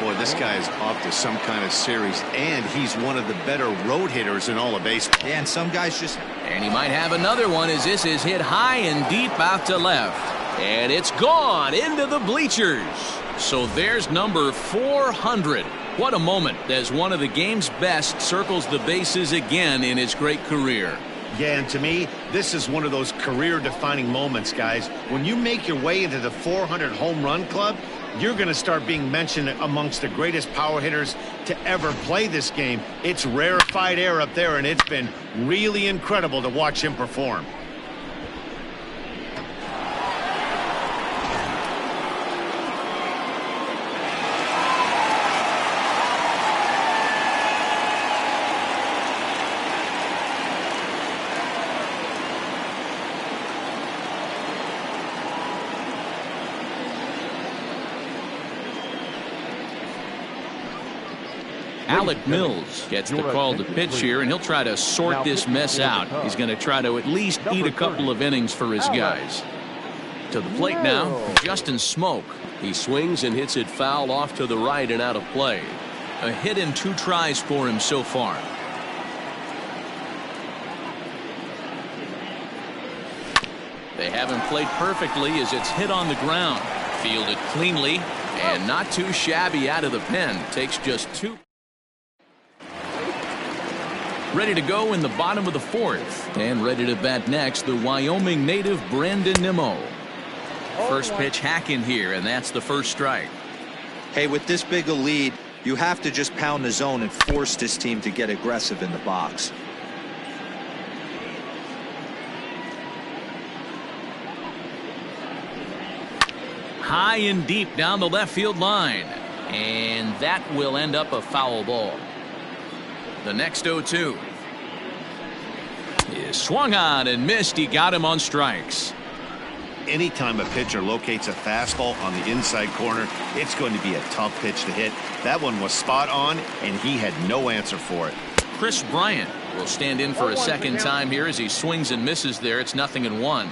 Speaker 2: Boy, this guy is off to some kind of series, and he's one of the better road hitters in all of baseball.
Speaker 6: Yeah, and some guys just...
Speaker 1: And he might have another one as this is hit high and deep out to left. And it's gone into the bleachers. So there's number 400. What a moment as one of the game's best circles the bases again in his great career.
Speaker 2: Yeah, and to me, this is one of those career-defining moments, guys. When you make your way into the 400 home run club, you're going to start being mentioned amongst the greatest power hitters to ever play this game. It's rarefied air up there, and it's been really incredible to watch him perform.
Speaker 1: Alec Mills gets the call to pitch here, and he'll try to sort this mess out. He's going to try to at least eat a couple of innings for his guys. To the plate now, Justin Smoke. He swings and hits it foul off to the right and out of play. A hit in 2 tries for him so far. They have him played perfectly as it's hit on the ground. Fielded cleanly and not too shabby out of the pen. Takes just 2. Ready to go in the bottom of the 4th. And ready to bat next, the Wyoming native Brandon Nimmo. First pitch hacking here, and that's the first strike.
Speaker 6: Hey, with this big a lead, you have to just pound the zone and force this team to get aggressive in the box.
Speaker 1: High and deep down the left field line. And that will end up a foul ball. The next 0-2 is swung on and missed. He got him on strikes.
Speaker 2: Anytime a pitcher locates a fastball on the inside corner, it's going to be a tough pitch to hit. That one was spot on, and he had no answer for it.
Speaker 1: Chris Bryant will stand in for a second time here as he swings and misses there. It's 0-1.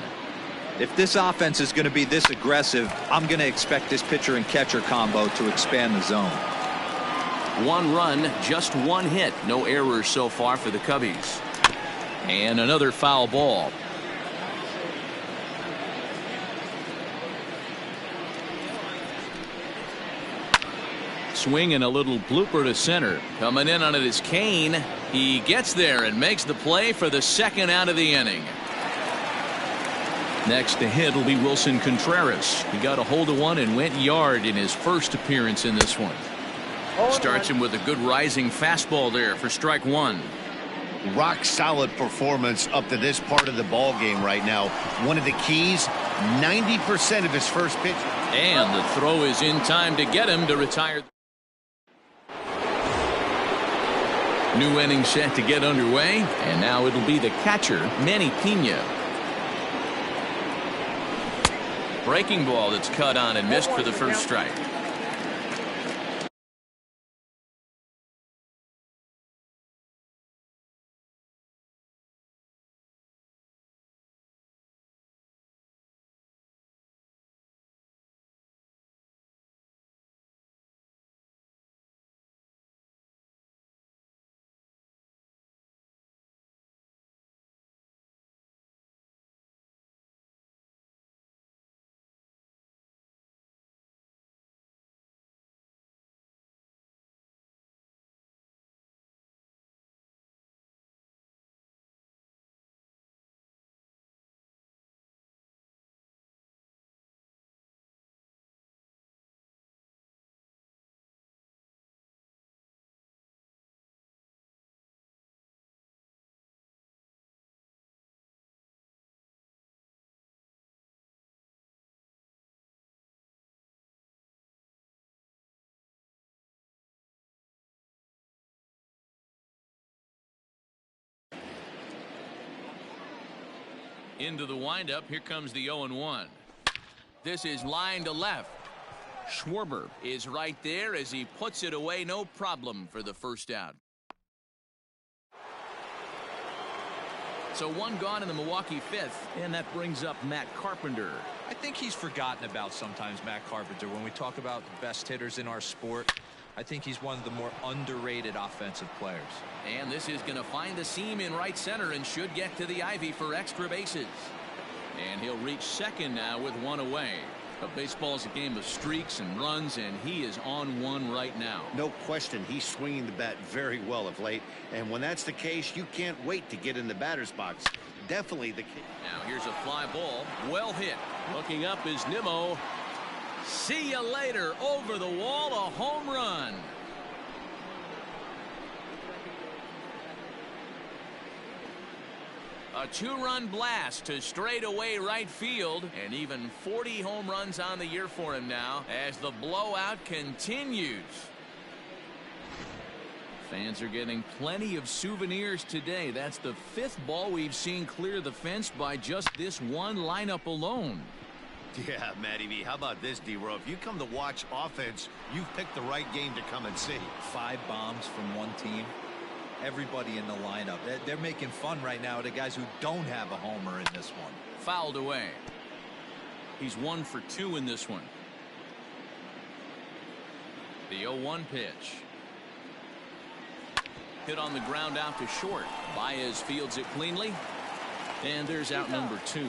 Speaker 6: If this offense is going to be this aggressive, I'm going to expect this pitcher and catcher combo to expand the zone.
Speaker 1: 1 run, just 1 hit. No errors so far for the Cubbies. And another foul ball. Swing and a little blooper to center. Coming in on it is Kane. He gets there and makes the play for the second out of the inning. Next to hit will be Wilson Contreras. He got a hold of one and went yard in his first appearance in this one. Starts him with a good rising fastball there for strike 1.
Speaker 2: Rock solid performance up to this part of the ball game right now. One of the keys, 90% of his first pitch.
Speaker 1: And the throw is in time to get him to retire. New inning set to get underway, and now it'll be the catcher, Manny Pena. Breaking ball that's cut on and missed for the first strike. Into the windup. Here comes the 0-1. This is line to left. Schwarber is right there as he puts it away. No problem for the first out. So one gone in the Milwaukee fifth, and that brings up Matt Carpenter.
Speaker 6: I think he's forgotten about sometimes, Matt Carpenter. When we talk about the best hitters in our sport, I think he's one of the more underrated offensive players.
Speaker 1: And this is going to find the seam in right center and should get to the ivy for extra bases. And he'll reach second now with one away. But baseball's a game of streaks and runs, and he is on one right now.
Speaker 2: No question, he's swinging the bat very well of late. And when that's the case, you can't wait to get in the batter's box. Definitely the case.
Speaker 1: Now here's a fly ball. Well hit. Looking up is Nimmo. See you later. Over the wall, a home run. A two-run blast to straightaway right field, and even 40 home runs on the year for him now as the blowout continues. Fans are getting plenty of souvenirs today. That's the fifth ball we've seen clear the fence by just this one lineup alone.
Speaker 2: Yeah, Matty V, how about this, D-Row? If you come to watch offense, you've picked the right game to come and see.
Speaker 6: 5 bombs from one team. Everybody in the lineup. They're making fun right now of the guys who don't have a homer in this one.
Speaker 1: Fouled away. He's 1 for 2 in this one. The 0-1 pitch. Hit on the ground out to short. Baez fields it cleanly. And there's out number 2.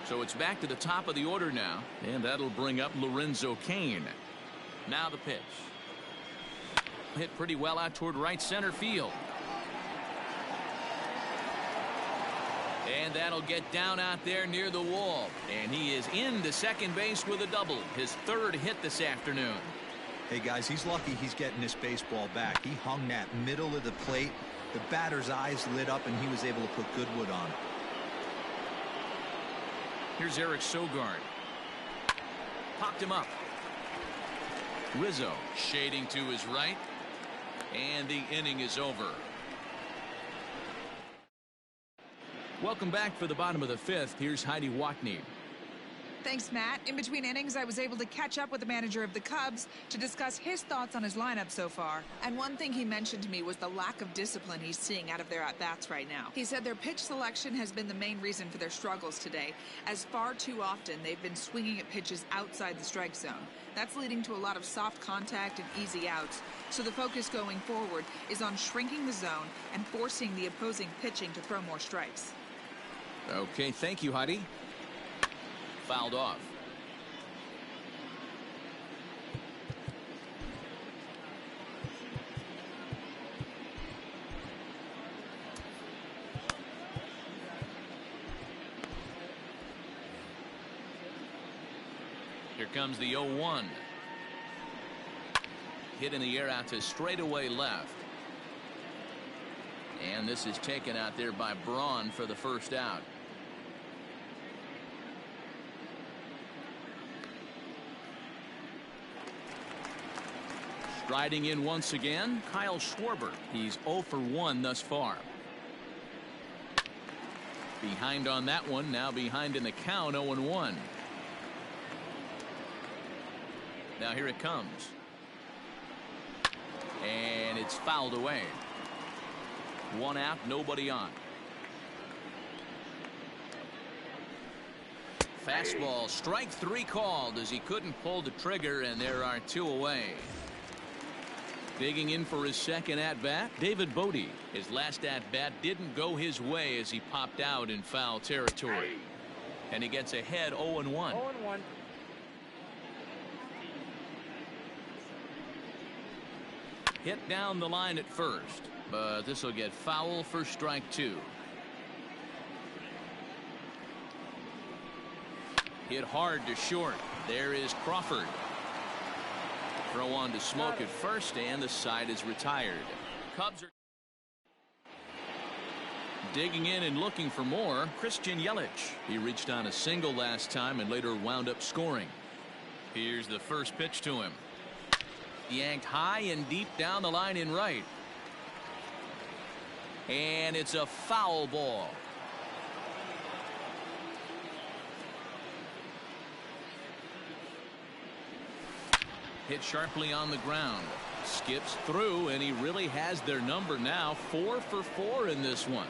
Speaker 1: So it's back to the top of the order now. And that'll bring up Lorenzo Cain. Now the pitch. Hit pretty well out toward right center field. And that'll get down out there near the wall. And he is into second base with a double. His 3rd hit this afternoon.
Speaker 6: Hey, guys, he's lucky he's getting this baseball back. He hung that middle of the plate. The batter's eyes lit up, and he was able to put Goodwood on.
Speaker 1: Here's Eric Sogard. Popped him up. Rizzo shading to his right. And the inning is over. Welcome back for the bottom of the 5th. Here's Heidi Watney.
Speaker 7: Thanks, Matt. In between innings, I was able to catch up with the manager of the Cubs to discuss his thoughts on his lineup so far. And one thing he mentioned to me was the lack of discipline he's seeing out of their at-bats right now. He said their pitch selection has been the main reason for their struggles today, as far too often they've been swinging at pitches outside the strike zone. That's leading to a lot of soft contact and easy outs. So the focus going forward is on shrinking the zone and forcing the opposing pitching to throw more strikes.
Speaker 1: Okay, thank you, Heidi. Fouled off. Here comes the 0-1. Hit in the air out to straightaway left. And this is taken out there by Braun for the first out. Striding in once again, Kyle Schwarber. He's 0 for 1 thus far. Behind on that one, now behind in the count, 0-1. Now here it comes. And it's fouled away. 1 out, nobody on. Fastball, strike 3 called as he couldn't pull the trigger, and there are 2 away. Digging in for his second at-bat, David Bodie. His last at-bat didn't go his way as he popped out in foul territory. And he gets ahead 0-1.
Speaker 5: 0-1.
Speaker 1: Hit down the line at first, but this will get foul for strike 2. Hit hard to short. There is Crawford. Throw on to Smoke at first, and the side is retired. Cubs are digging in and looking for more. Christian Yelich. He reached on a single last time and later wound up scoring. Here's the first pitch to him. Yanked high and deep down the line in right. and it's a foul ball. Hit sharply on the ground. Skips through, and he really has their number now. 4 for 4 in this one.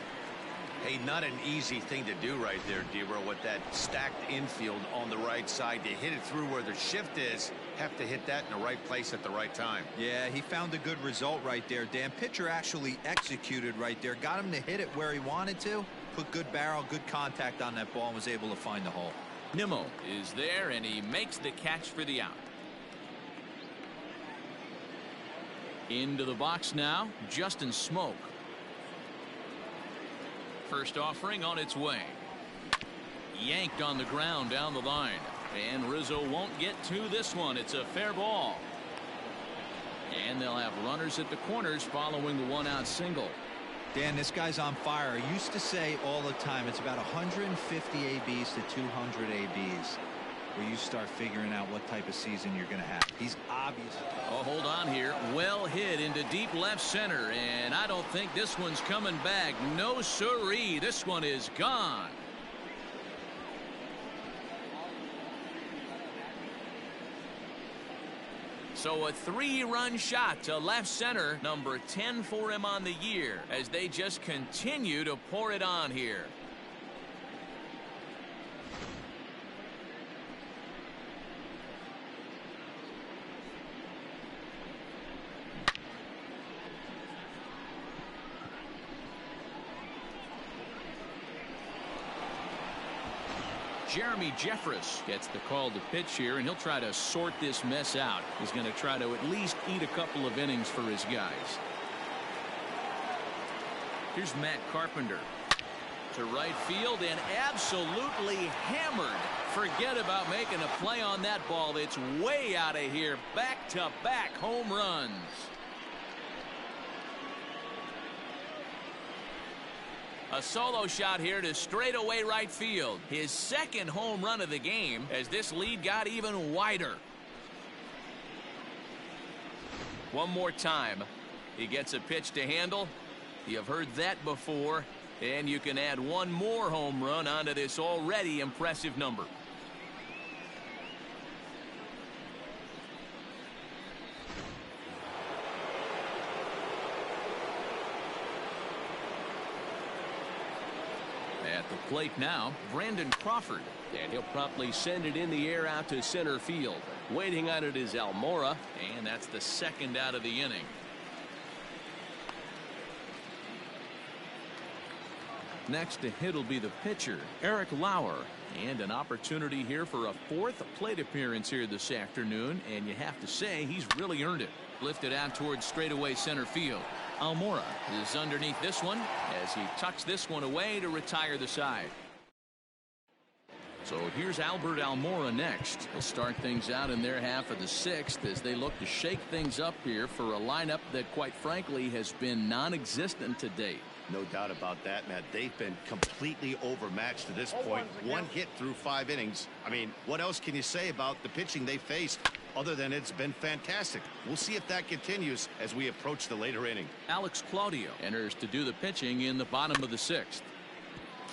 Speaker 2: Hey, not an easy thing to do right there, Debra, with that stacked infield on the right side. To hit it through where the shift is, have to hit that in the right place at the right time.
Speaker 3: Yeah, he found a good result right there, Dan. Pitcher actually executed right there. Got him to hit it where he wanted to. Put good barrel, good contact on that ball, and was able to find the hole.
Speaker 1: Nimmo is there, and he makes the catch for the out. Into the box now, Justin Smoke. First offering on its way. Yanked on the ground down the line. And Rizzo won't get to this one. It's a fair ball. And they'll have runners at the corners following the one-out single.
Speaker 3: Dan, this guy's on fire. I used to say all the time, it's about 150 ABs to 200 ABs where you start figuring out what type of season you're going to have. He's obvious.
Speaker 1: Oh, hold on here. Well hit into deep left center, and I don't think this one's coming back. No siree. This one is gone. So a 3-run shot to left center, number 10 for him on the year, as they just continue to pour it on here. Jeremy Jeffress gets the call to pitch here, and he'll try to sort this mess out. He's going to try to at least eat a couple of innings for his guys. Here's Matt Carpenter to right field and absolutely hammered. Forget about making a play on that ball. It's way out of here. Back-to-back home runs. A solo shot here to straightaway right field. His second home run of the game as this lead got even wider. One more time. He gets a pitch to handle. You've heard that before. And you can add one more home run onto this already impressive number. At the plate now, Brandon Crawford, and he'll promptly send it in the air out to center field. Waiting on it is Almora, and that's the second out of the inning. Next to hit will be the pitcher, Eric Lauer, and an opportunity here for a fourth plate appearance here this afternoon, and you have to say he's really earned it. Lifted out towards straightaway center field. Almora is underneath this one as he tucks this one away to retire the side. So here's Albert Almora next. He'll start things out in their half of the sixth as they look to shake things up here for a lineup that, quite frankly, has been non-existent to date.
Speaker 2: No doubt about that, Matt. They've been completely overmatched to this point. One hit through 5 innings. I mean, what else can you say about the pitching they faced other than it's been fantastic? We'll see if that continues as we approach the later inning.
Speaker 1: Alex Claudio enters to do the pitching in the bottom of the sixth.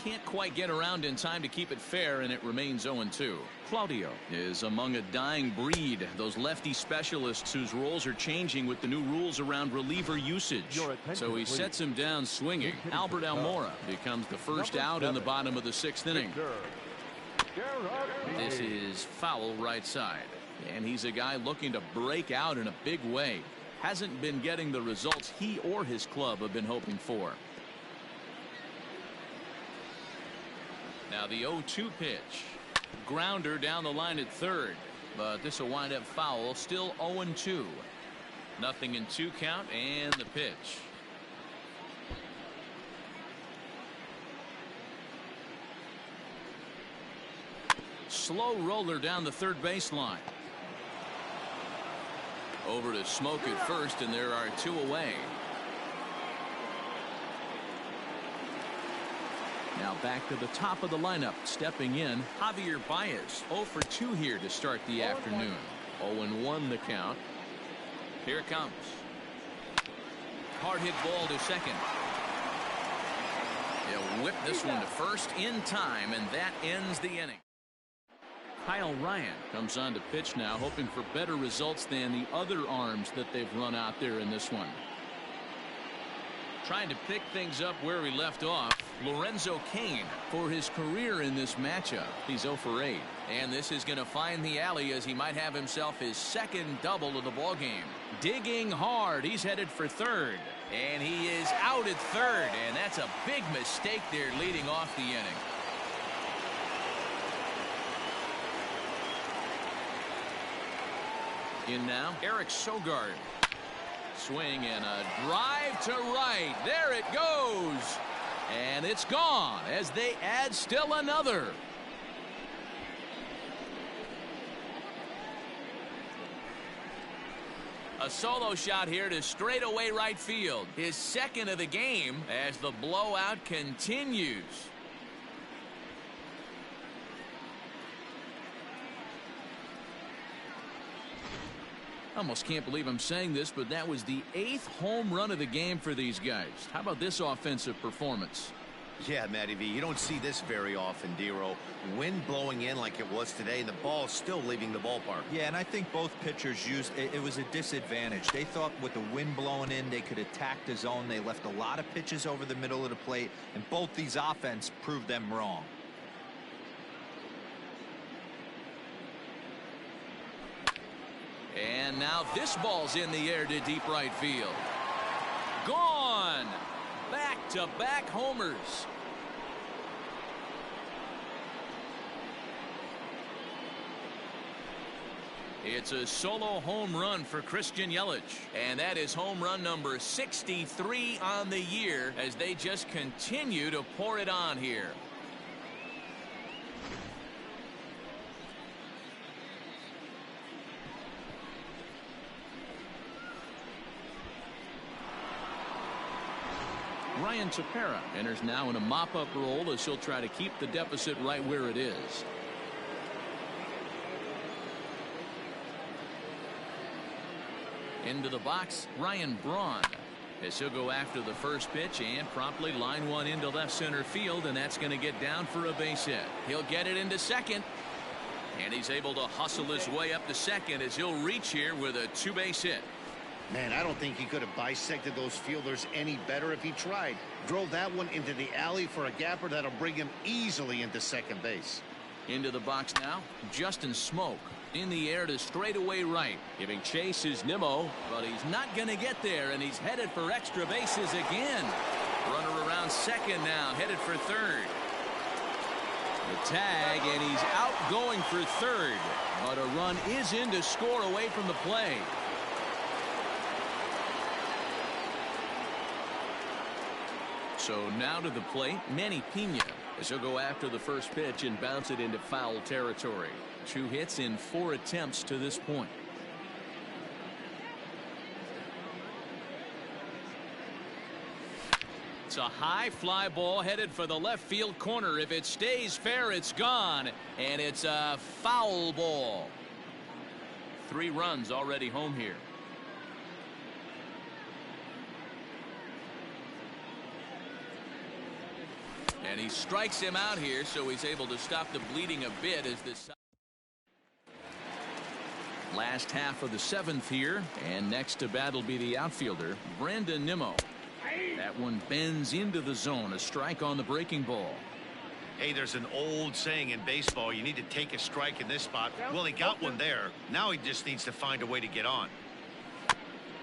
Speaker 1: Can't quite get around in time to keep it fair, and it remains 0-2. Claudio is among a dying breed, those lefty specialists whose roles are changing with the new rules around reliever usage. So he sets him down swinging. Albert Almora becomes the first out in the bottom of the sixth inning. This is foul right side, and he's a guy looking to break out in a big way. Hasn't been getting the results he or his club have been hoping for. Now the 0-2 pitch. Grounder down the line at third, but this will wind up foul. Still 0-2. Nothing in 2 count, and the pitch. Slow roller down the third baseline. Over to Smoke at first, and there are 2 away. Now back to the top of the lineup, stepping in, Javier Baez, 0 for 2 here to start the afternoon. 0-1 the count. Here it comes. Hard hit ball to second. He'll whip this one to first in time, and that ends the inning. Kyle Ryan comes on to pitch now, hoping for better results than the other arms that they've run out there in this one. Trying to pick things up where he left off, Lorenzo Cain for his career in this matchup. He's 0 for 8. And this is going to find the alley as he might have himself his second double of the ballgame. Digging hard. He's headed for third. And he is out at third. And that's a big mistake there leading off the inning. In now, Eric Sogard. Swing and a drive to right. There it goes. And it's gone as they add still another. A solo shot here to straightaway right field. His second of the game as the blowout continues. Almost can't believe I'm saying this, but that was the 8th home run of the game for these guys. How about this offensive performance?
Speaker 2: Yeah, Matty V, you don't see this very often, Dero. Wind blowing in like it was today, and the ball still leaving the ballpark.
Speaker 3: Yeah, and I think both pitchers used it was a disadvantage. They thought with the wind blowing in, they could attack the zone. They left a lot of pitches over the middle of the plate, and both these offense proved them wrong.
Speaker 1: And now this ball's in the air to deep right field. Gone! Back-to-back homers. It's a solo home run for Christian Yelich. And that is home run number 63 on the year as they just continue to pour it on here. Ryan Tepera enters now in a mop-up role as he'll try to keep the deficit right where it is. Into the box, Ryan Braun, as he'll go after the first pitch and promptly line one into left center field, and that's going to get down for a base hit. He'll get it into second, and he's able to hustle his way up to second as he'll reach here with a two-base hit.
Speaker 2: Man, I don't think he could have bisected those fielders any better if he tried. Drove that one into the alley for a gapper that'll bring him easily into second base.
Speaker 1: Into the box now, Justin Smoke. In the air to straightaway right. Giving chase is Nimmo, but he's not going to get there, and he's headed for extra bases again. Runner around second now, headed for third. The tag, and he's out going for third. But a run is in to score away from the play. So now to the plate, Manny Pena, as he'll go after the first pitch and bounce it into foul territory. 2 hits in 4 attempts to this point. It's a high fly ball headed for the left field corner. If it stays fair, it's gone, and it's a foul ball. 3 runs already home here. And he strikes him out here, so he's able to stop the bleeding a bit as this last half of the 7th here. And next to bat will be the outfielder, Brandon Nimmo. That one bends into the zone. A strike on the breaking ball.
Speaker 2: Hey, there's an old saying in baseball, you need to take a strike in this spot. Well, he got one there. Now he just needs to find a way to get on.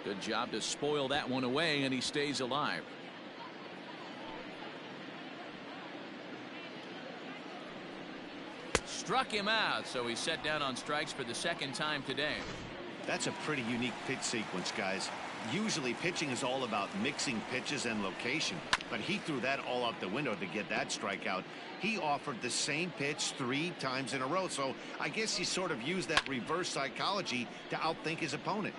Speaker 1: Good job to spoil that one away, and he stays alive. Struck him out, so he's set down on strikes for the 2nd time today.
Speaker 2: That's a pretty unique pitch sequence, guys. Usually pitching is all about mixing pitches and location, but he threw that all out the window to get that strikeout. He offered the same pitch 3 times in a row, so I guess he sort of used that reverse psychology to outthink his opponent.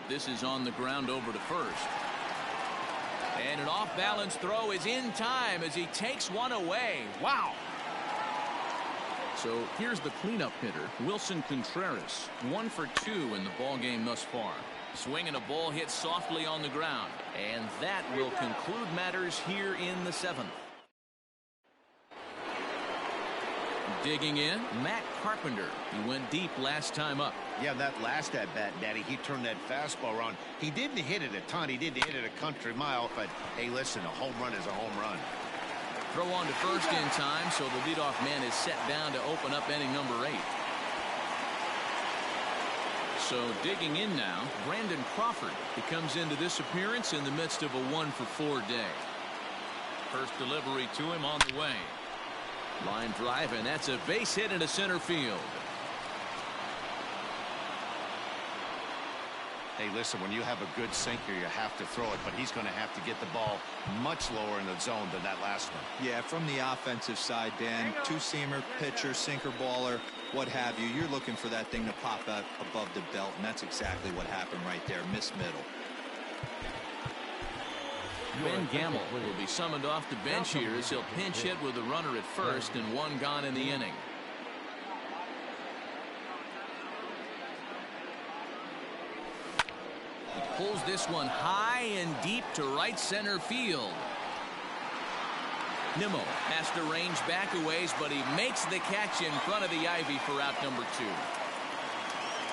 Speaker 1: This is on the ground over to first. And an off-balance throw is in time as he takes one away. Wow. So here's the cleanup hitter, Wilson Contreras. 1 for 2 in the ballgame thus far. Swinging a ball hit softly on the ground. And that will conclude matters here in the 7th. Digging in, Matt Carpenter. He went deep last time up.
Speaker 2: Yeah, that last at-bat, Daddy, he turned that fastball around. He didn't hit it a ton. He didn't hit it a country mile. But, hey, listen, a home run is a home run.
Speaker 1: Throw on to first in time, so the leadoff man is set down to open up inning number 8. So digging in now, Brandon Crawford. He comes into this appearance in the midst of a 1-for-4 day. First delivery to him on the way. Line drive, and that's a base hit into center field.
Speaker 2: Hey, listen, when you have a good sinker, you have to throw it, but he's going to have to get the ball much lower in the zone than that last one.
Speaker 3: Yeah, from the offensive side, Dan, two-seamer, pitcher, sinker baller, what have you, you're looking for that thing to pop out above the belt, and that's exactly what happened right there. Miss middle.
Speaker 1: Ben Gamble will be summoned off the bench here as he'll pinch hit with a runner at first and 1 gone in the inning. He pulls this one high and deep to right center field. Nimmo has to range back a ways, but he makes the catch in front of the ivy for out number 2.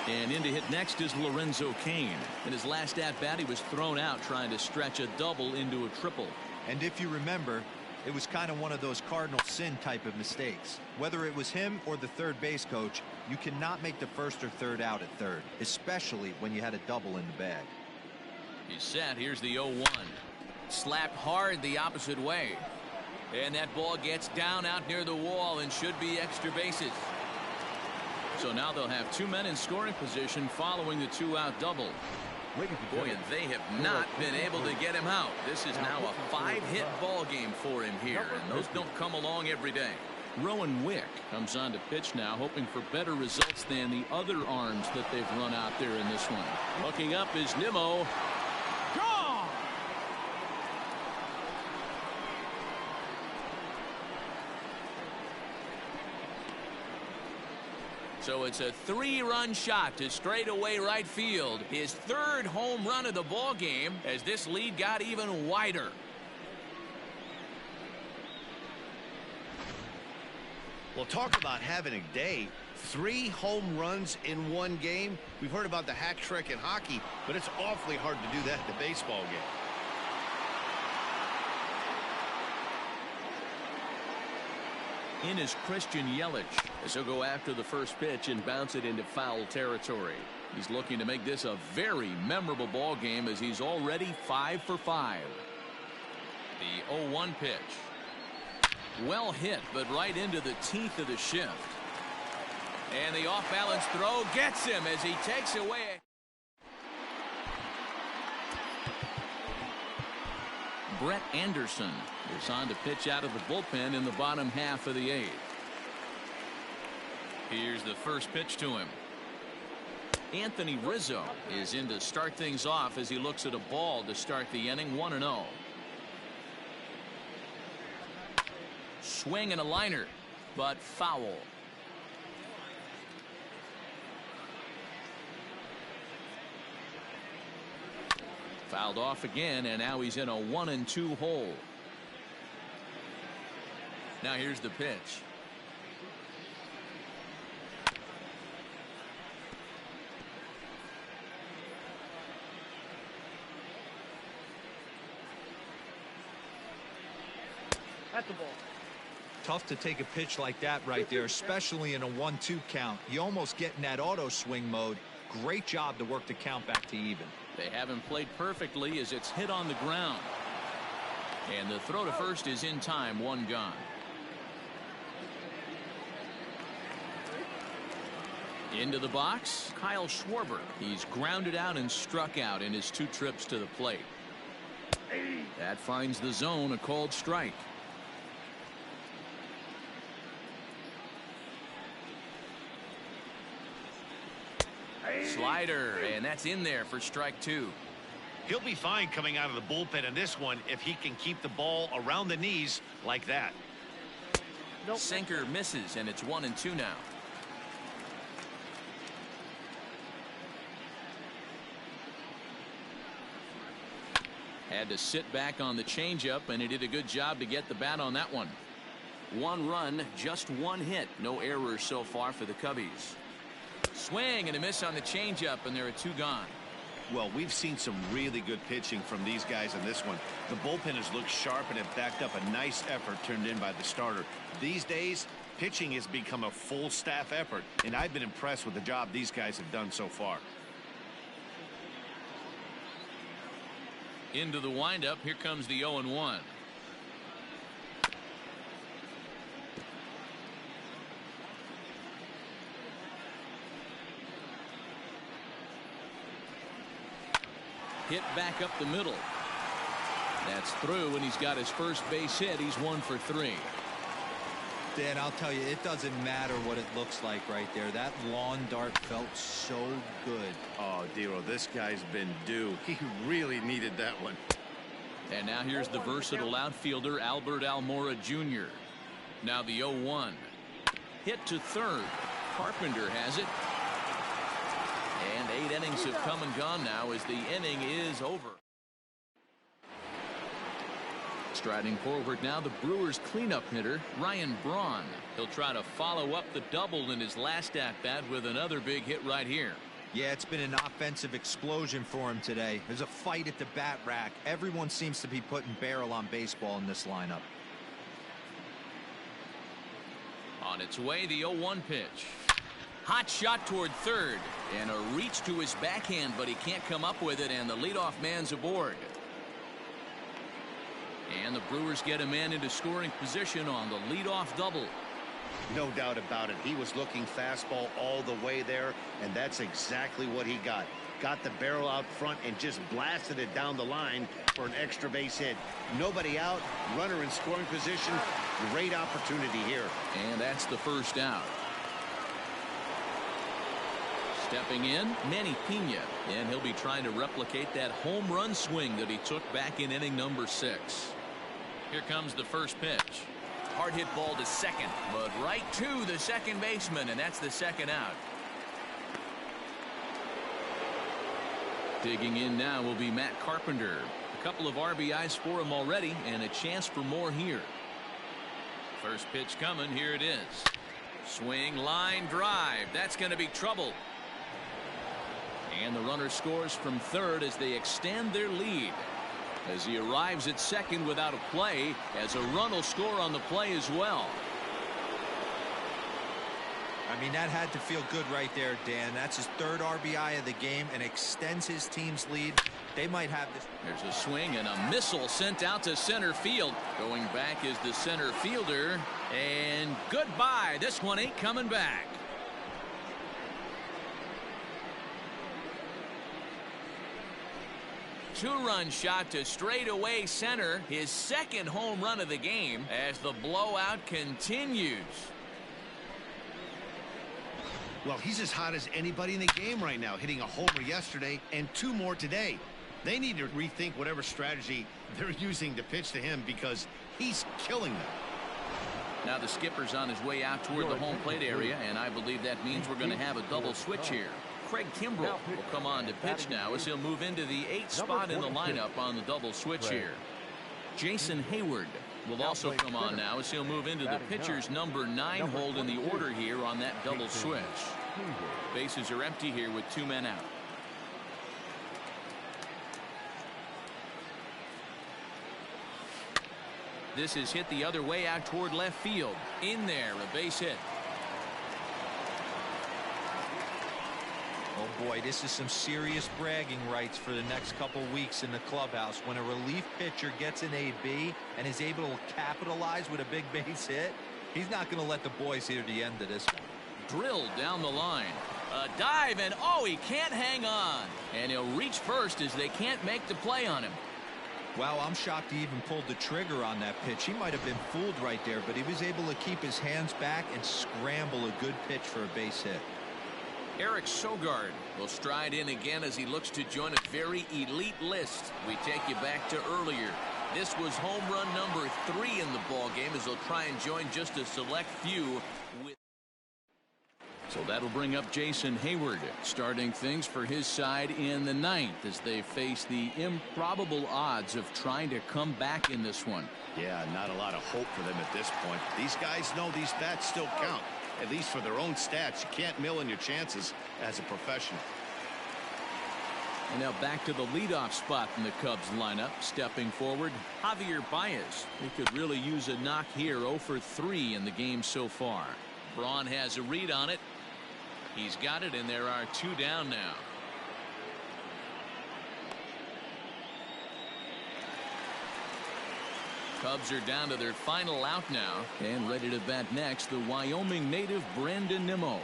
Speaker 1: And in to hit next is Lorenzo Cain. In his last at-bat, he was thrown out trying to stretch a double into a triple.
Speaker 3: And if you remember, it was kind of one of those cardinal sin type of mistakes. Whether it was him or the third base coach, you cannot make the first or third out at third, especially when you had a double in the bag.
Speaker 1: He's set. Here's the 0-1. Slapped hard the opposite way. And that ball gets down out near the wall and should be extra bases. So now they'll have 2 men in scoring position following the 2-out double. Boy, and they have not been able to get him out. This is now a 5-hit ball game for him here, and those don't come along every day. Rowan Wick comes on to pitch now, hoping for better results than the other arms that they've run out there in this one. Looking up is Nimmo. Gone! So it's a 3-run shot to straightaway right field. His 3rd home run of the ball game as this lead got even wider.
Speaker 2: Well, talk about having a day. 3 home runs in 1 game. We've heard about the hat trick in hockey, but it's awfully hard to do that in a baseball game.
Speaker 1: In is Christian Yelich as he'll go after the first pitch and bounce it into foul territory. He's looking to make this a very memorable ball game as he's already 5 for 5. The 0-1 pitch. Well hit, but right into the teeth of the shift. And the off-balance throw gets him as he takes away. Brett Anderson is on to pitch out of the bullpen in the bottom half of the 8th. Here's the first pitch to him. Anthony Rizzo is in to start things off as he looks at a ball to start the inning. 1-0. Swing and a liner, but foul. Fouled off again, and now he's in a 1-2 hole. Now here's the pitch.
Speaker 5: That's the ball.
Speaker 3: Tough to take a pitch like that right there, especially in a 1-2 count. You almost get in that auto swing mode. Great job to work the count back to even.
Speaker 1: They haven't played perfectly as it's hit on the ground. And the throw to first is in time. 1 gone. Into the box, Kyle Schwarber. He's grounded out and struck out in his 2 trips to the plate. That finds the zone, a called strike. Slider, and that's in there for strike 2.
Speaker 2: He'll be fine coming out of the bullpen in this one if he can keep the ball around the knees like that.
Speaker 5: Nope.
Speaker 1: Sinker misses, and it's 1-2 now. Had to sit back on the changeup, and he did a good job to get the bat on that one. 1 run, just 1 hit. No errors so far for the Cubbies. Swing and a miss on the changeup, and there are 2 gone.
Speaker 2: Well, we've seen some really good pitching from these guys in this one. The bullpen has looked sharp and have backed up a nice effort turned in by the starter. These days, pitching has become a full staff effort, and I've been impressed with the job these guys have done so far.
Speaker 1: Into the windup, here comes the 0-1. Hit back up the middle. That's through, and he's got his first base hit. He's 1 for 3.
Speaker 3: Dan, I'll tell you, it doesn't matter what it looks like right there. That lawn dart felt so good.
Speaker 2: Oh, Dero, this guy's been due. He really needed that one.
Speaker 1: And now here's the versatile outfielder, Albert Almora Jr. Now the 0-1. Hit to third. Carpenter has it. And 8 innings have come and gone now as the inning is over. Striding forward now, the Brewers cleanup hitter, Ryan Braun. He'll try to follow up the double in his last at-bat with another big hit right here.
Speaker 3: Yeah, it's been an offensive explosion for him today. There's a fight at the bat rack. Everyone seems to be putting barrel on baseball in this lineup.
Speaker 1: On its way, the 0-1 pitch. Hot shot toward third, and a reach to his backhand, but he can't come up with it, and the leadoff man's aboard. And the Brewers get a man into scoring position on the leadoff double.
Speaker 2: No doubt about it. He was looking fastball all the way there, and that's exactly what he got. Got the barrel out front and just blasted it down the line for an extra base hit. Nobody out, runner in scoring position. Great opportunity here.
Speaker 1: And that's the first out. Stepping in, Manny Pena, and he'll be trying to replicate that home run swing that he took back in inning number 6. Here comes the first pitch. Hard hit ball to second, but right to the second baseman, and that's the second out. Digging in now will be Matt Carpenter. A couple of RBIs for him already, and a chance for more here. First pitch coming, here it is. Swing, line drive. That's going to be trouble. And the runner scores from third as they extend their lead. As he arrives at second without a play, as a run will score on the play as well.
Speaker 3: I mean, that had to feel good right there, Dan. That's his 3rd RBI of the game and extends his team's lead. They might have this.
Speaker 1: There's a swing and a missile sent out to center field. Going back is the center fielder. And goodbye. This one ain't coming back. Two-run shot to straightaway center, his 2nd home run of the game as the blowout continues.
Speaker 2: Well, he's as hot as anybody in the game right now, hitting a homer yesterday and 2 more today. They need to rethink whatever strategy they're using to pitch to him because he's killing them.
Speaker 1: Now the skipper's on his way out toward the home plate area, and I believe that means we're going to have a double switch here. Craig Kimbrell will come on to pitch now as he'll move into the 8th spot in the lineup on the double switch here. Jason Hayward will also come on now as he'll move into the pitcher's number 9 hold in the order here on that double switch. Bases are empty here with 2 men out. This is hit the other way out toward left field. In there, a base hit.
Speaker 3: Oh boy, this is some serious bragging rights for the next couple weeks in the clubhouse. When a relief pitcher gets an AB and is able to capitalize with a big base hit, he's not going to let the boys hear the end of this one.
Speaker 1: Drilled down the line. A dive, and oh, he can't hang on. And he'll reach first as they can't make the play on him.
Speaker 3: Wow, I'm shocked he even pulled the trigger on that pitch. He might have been fooled right there, but he was able to keep his hands back and scramble a good pitch for a base hit.
Speaker 1: Eric Sogard will stride in again as he looks to join a very elite list. We take you back to earlier. This was home run number 3 in the ball game as he'll try and join just a select few. So that'll bring up Jason Hayward, starting things for his side in the ninth as they face the improbable odds of trying to come back in this one.
Speaker 2: Yeah, not a lot of hope for them at this point. These guys know these bats still count, at least for their own stats. You can't mill in your chances as a professional.
Speaker 1: And now back to the leadoff spot in the Cubs lineup. Stepping forward, Javier Baez. He could really use a knock here. 0 for 3 in the game so far. Braun has a read on it. He's got it, and there are 2 down now. Cubs are down to their final out now, and ready to bat next, the Wyoming native Brandon Nimmo.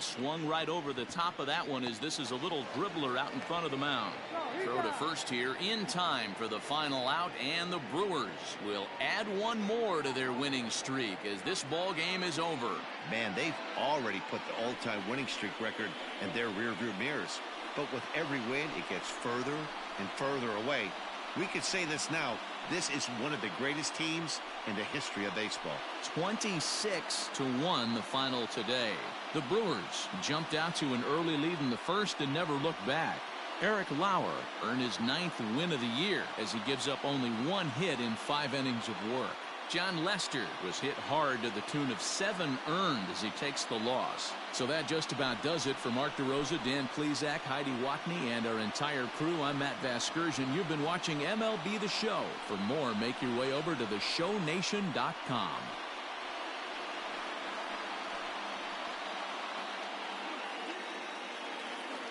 Speaker 1: Swung right over the top of that one as this is a little dribbler out in front of the mound. Throw to first here in time for the final out, and the Brewers will add 1 more to their winning streak as this ball game is over.
Speaker 2: Man, they've already put the all-time winning streak record in their rearview mirrors. But with every win, it gets further and further away. We could say this now. This is one of the greatest teams in the history of baseball.
Speaker 1: 26-1 the final today. The Brewers jumped out to an early lead in the first and never looked back. Eric Lauer earned his 9th win of the year as he gives up only 1 hit in 5 innings of work. John Lester was hit hard to the tune of 7 earned as he takes the loss. So that just about does it for Mark DeRosa, Dan Plesac, Heidi Watney, and our entire crew. I'm Matt Vasgersian. You've been watching MLB The Show. For more, make your way over to theshownation.com.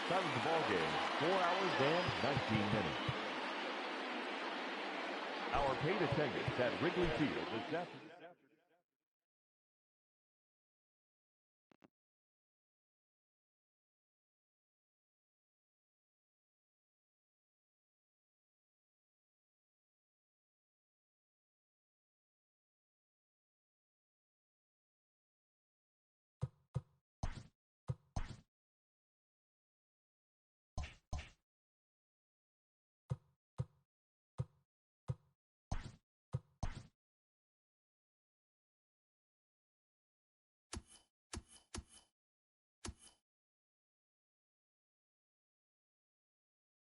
Speaker 4: 7th ball game, 4 hours and 19 minutes. Our paid attendance at Wrigley Field this afternoon.